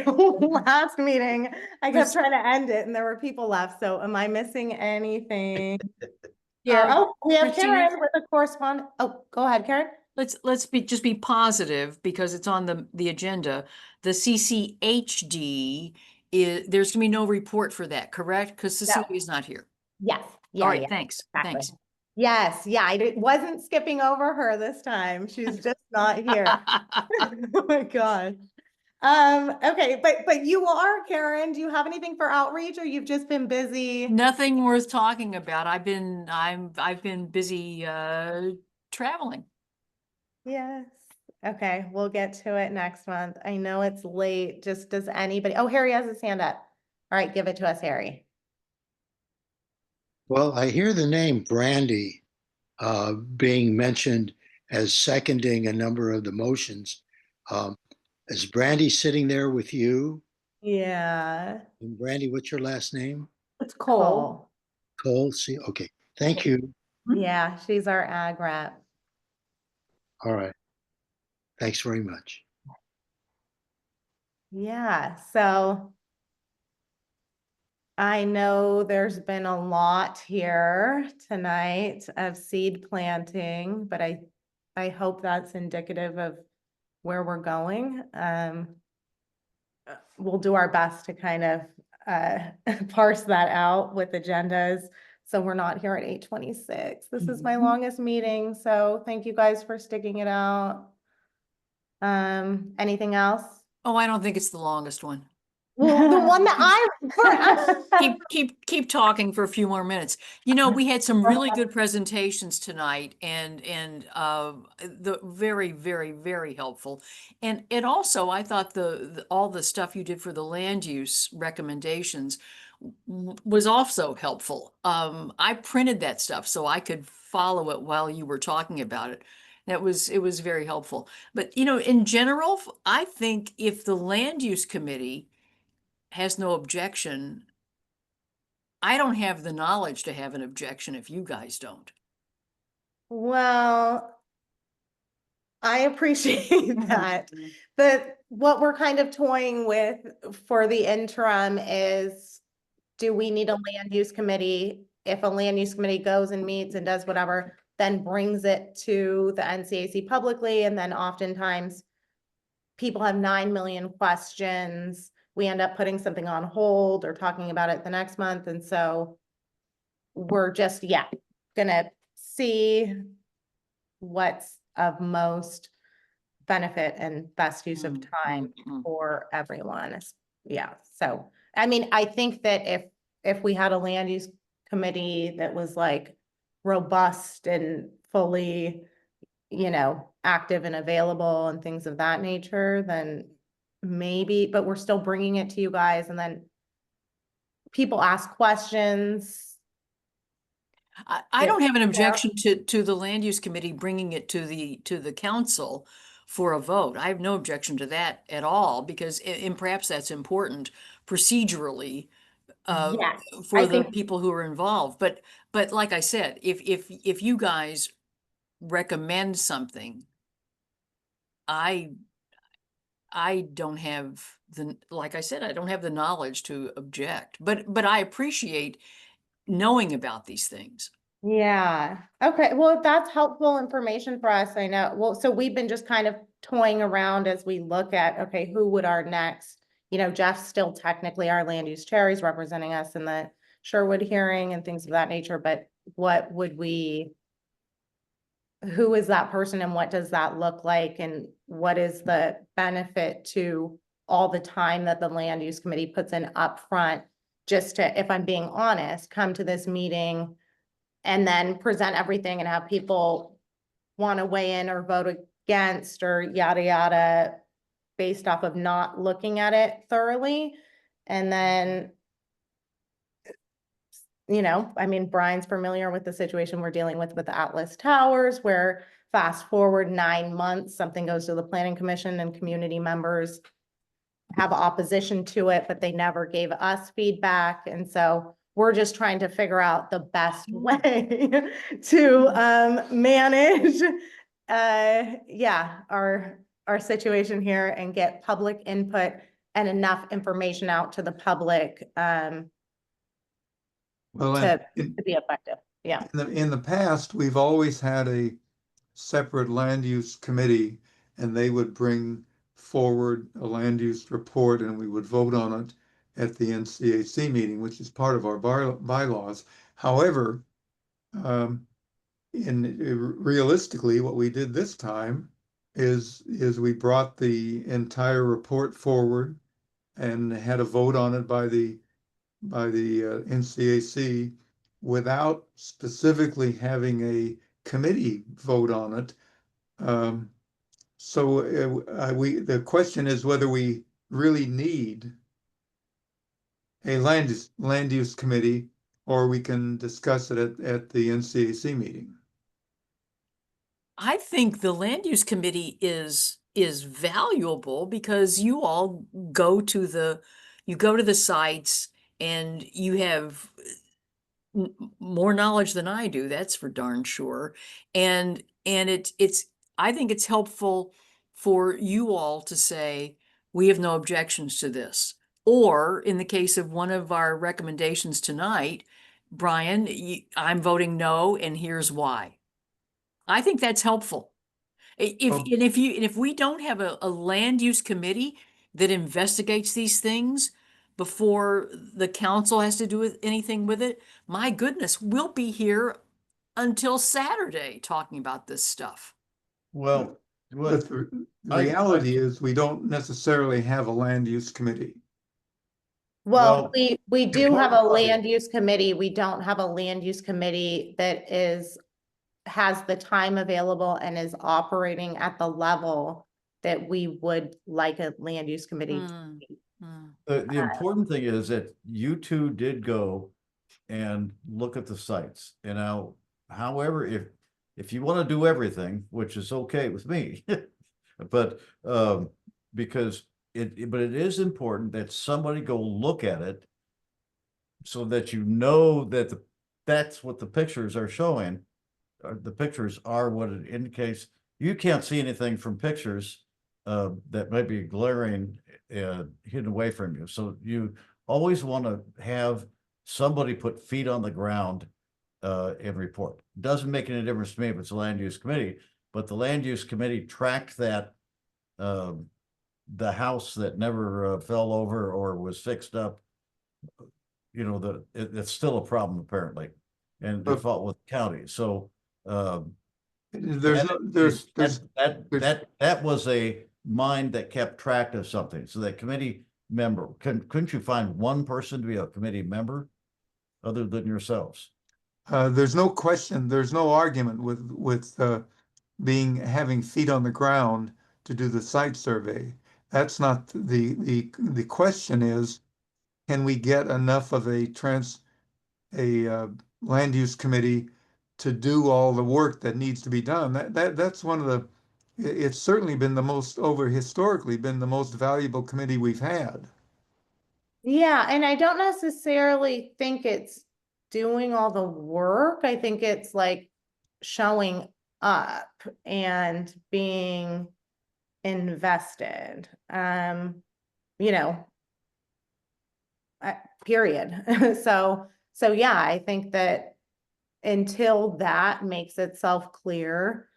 Last meeting, I kept trying to end it and there were people left. So am I missing anything? Yeah. We have Christina? Karen with a correspondent. Oh, go ahead, Karen. Let's just be positive because it's on the agenda. The CCHD there's gonna be no report for that, correct? Because Cecilia's not here. Yes. Yeah. All right, yeah. thanks. Exactly. Thanks. Yes. Yeah. I wasn't skipping over her this time. She's just not here. Oh my God. Okay. But you are, Karen, do you have anything for outreach, or you've just been busy? Nothing worth talking about. I've been busy traveling. Yes. Okay, we'll get to it next month. I know it's late. Just does anybody, oh, Harry has his hand up. All right, give it to us, Harry. Well, I hear the name Brandy being mentioned as seconding a number of the motions. Is Brandy sitting there with you? Yeah. And Brandy, what's your last name? It's Cole. Cole, see, okay, thank you. Yeah, she's our ag rep. All right. Thanks very much. Yeah, so I know there's been a lot here tonight of seed planting, but I hope that's indicative of where we're going. We'll do our best to kind of parse that out with agendas. So we're not here at 8:26. This is my longest meeting, so thank you guys for sticking it out. Anything else? Oh, I don't think it's the longest one. Well, the one that Keep talking for a few more minutes. You know, we had some really good presentations tonight and the very, very, very helpful. And also I thought all the stuff you did for the land use recommendations was also helpful. I printed that stuff so I could follow it while you were talking about it. It was very helpful. But you know, in general, I think if the land use committee has no objection, I don't have the knowledge to have an objection if you guys don't. Well, I appreciate that. But what we're kind of toying with for the interim is, do we need a land use committee? If a land use committee goes and meets and does whatever, then brings it to the NCAC publicly, and then oftentimes people have 9 million questions. We end up putting something on hold or talking about it the next month. And so we're just, gonna see what's of most benefit and best use of time for everyone. Yeah, so, I mean, I think that if we had a land use committee that was like robust and fully, you know, active and available and things of that nature, then maybe, but we're still bringing it to you guys, and then people ask questions. I don't have an objection to the land use committee bringing it to the council for a vote. I have no objection to that at all, because and perhaps that's important procedurally for the people who are involved. But like I said, if you guys recommend something, I don't have like I said, I don't have the knowledge to object, but I appreciate knowing about these things. Yeah, okay, well, that's helpful information for us, I know. Well, so we've been just kind of toying around as we look at, okay, who would our next, you know, Jeff's still technically our land use chair, he's representing us in the Sherwood hearing and things of that nature, but what would who is that person and what does that look like, and what is the benefit to all the time that the land use committee puts in upfront, just to, if I'm being honest, come to this meeting and then present everything and have people want to weigh in or vote against or yada, yada, based off of not looking at it thoroughly. And then, you know, I mean, Brian's familiar with the situation we're dealing with the Atlas Towers, where fast forward 9 months, something goes to the planning commission and community members have opposition to it, but they never gave us feedback. And so we're just trying to figure out the best way to manage our situation here and get public input and enough information out to the public Well, to be effective. Yeah. in the past, we've always had a separate land use committee, and they would bring forward a land use report and we would vote on it at the NCAC meeting, which is part of our bylaws. However, realistically, what we did this time is we brought the entire report forward and had a vote on it by the NCAC without specifically having a committee vote on it. So the question is whether we really need a land use committee, or we can discuss it at the NCAC meeting. I think the land use committee is valuable because you all go to the sites and you have more knowledge than I do, that's for darn sure. And I think it's helpful for you all to say, we have no objections to this. Or in the case of one of our recommendations tonight, Brian, I'm voting no, and here's why. I think that's helpful. If we don't have a land use committee that investigates these things before the council has to do anything with it, my goodness, we'll be here until Saturday talking about this stuff. Well, But the reality is we don't necessarily have a land use committee. Well, Well, we do have a land use committee. We don't have a land use committee that has the time available and is operating at the level that we would like a land use committee to be. the important thing is that you two did go and look at the sites. And now, however, if you want to do everything, which is okay with me, but because but it is important that somebody go look at it so that you know that that's what the pictures are showing. The pictures are what it indicates. You can't see anything from pictures that might be glaring, hidden away from you. So you always want to have somebody put feet on the ground and report. Doesn't make any difference to me if it's a land use committee, but the land use committee tracked that the house that never fell over or was fixed up. You know, it's still a problem apparently, and they fought with the county. So that was a mind that kept track of something. So that committee member, couldn't you find one person to be a committee member other than yourselves? There's no question, there's no argument with having feet on the ground to do the site survey. That's not the question is, can we get enough of a land use committee to do all the work that needs to be done? That's one of the, it's certainly been historically been the most valuable committee we've had. Yeah, and I don't necessarily think it's doing all the work. I think it's like showing up and being invested. You know, period. So yeah, I think that until that makes itself clear,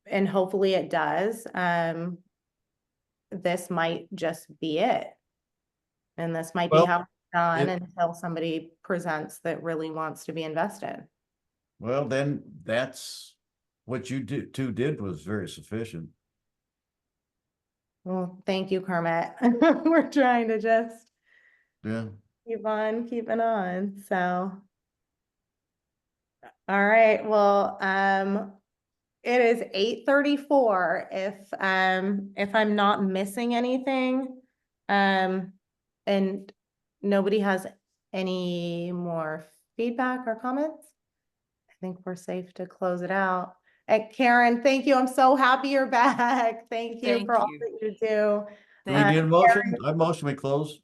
and hopefully it does, this might just be it. And this might be how it's done until somebody presents that really wants to be invested. Well, then that's what you two did was very sufficient. Well, thank you, Kermit. We're trying to just keep on keeping on. So, all right. Well, it is 8:34. If I'm not missing anything, and nobody has any more feedback or comments, I think we're safe to close it out. Karen, thank you. I'm so happy you're back. Thank you for all that you do. Do we need a motion? I motion we close.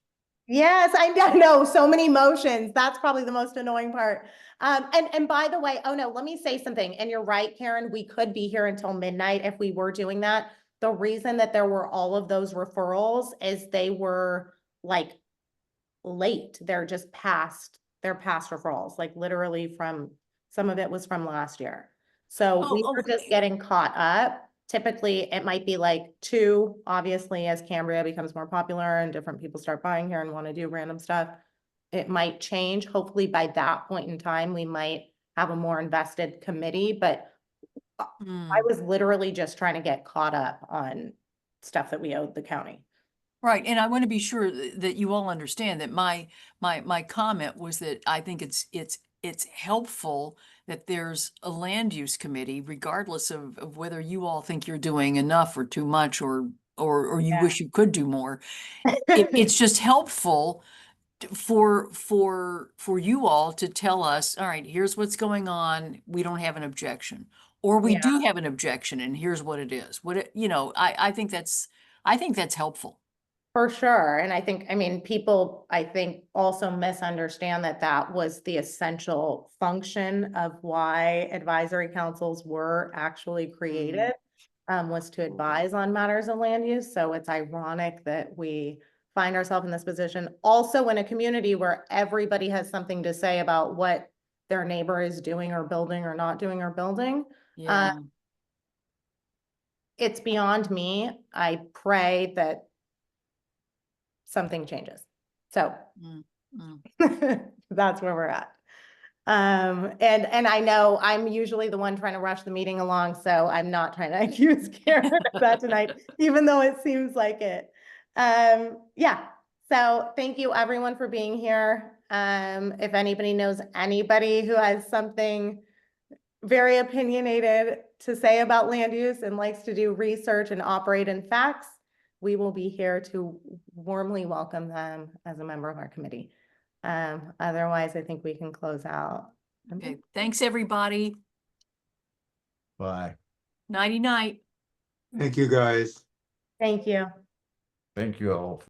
Yes, I know, so many motions. That's probably the most annoying part. And by the way, oh no, let me say something. And you're right, Karen, we could be here until midnight if we were doing that. The reason that there were all of those referrals is they were like late. They're just past referrals, like literally from, some of it was from last year. So we were just getting caught up. Typically, it might be like 2, obviously, as Cambria becomes more popular and different people start buying here and want to do random stuff, it might change. Hopefully by that point in time, we might have a more invested committee, but I was literally just trying to get caught up on stuff that we owed the county. Right, and I want to be sure that you all understand that my comment was that I think it's it's helpful that there's a land use committee, regardless of whether you all think you're doing enough or too much, or you Yeah. wish you could do more. It's just helpful for you all to tell us, all right, here's what's going on. We don't have an objection, or we Yeah. do have an objection, and here's what it is. I think that's helpful. For sure. And I mean, people, I think also misunderstand that that was the essential function of why advisory councils were actually created, was to advise on matters of land use. So it's ironic that we find ourselves in this position. Also in a community where everybody has something to say about what their neighbor is doing or building or not doing or building. Yeah. It's beyond me. I pray that something changes. So that's where we're at. And I know I'm usually the one trying to rush the meeting along, so I'm not trying to accuse Karen of that tonight, even though it seems like it. Yeah, so thank you everyone for being here. If anybody knows anybody who has something very opinionated to say about land use and likes to do research and operate in facts, we will be here to warmly welcome them as a member of our committee. Otherwise, I think we can close out. Okay. Thanks, everybody. Bye. Nighty night. Thank you, guys. Thank you. Thank you all.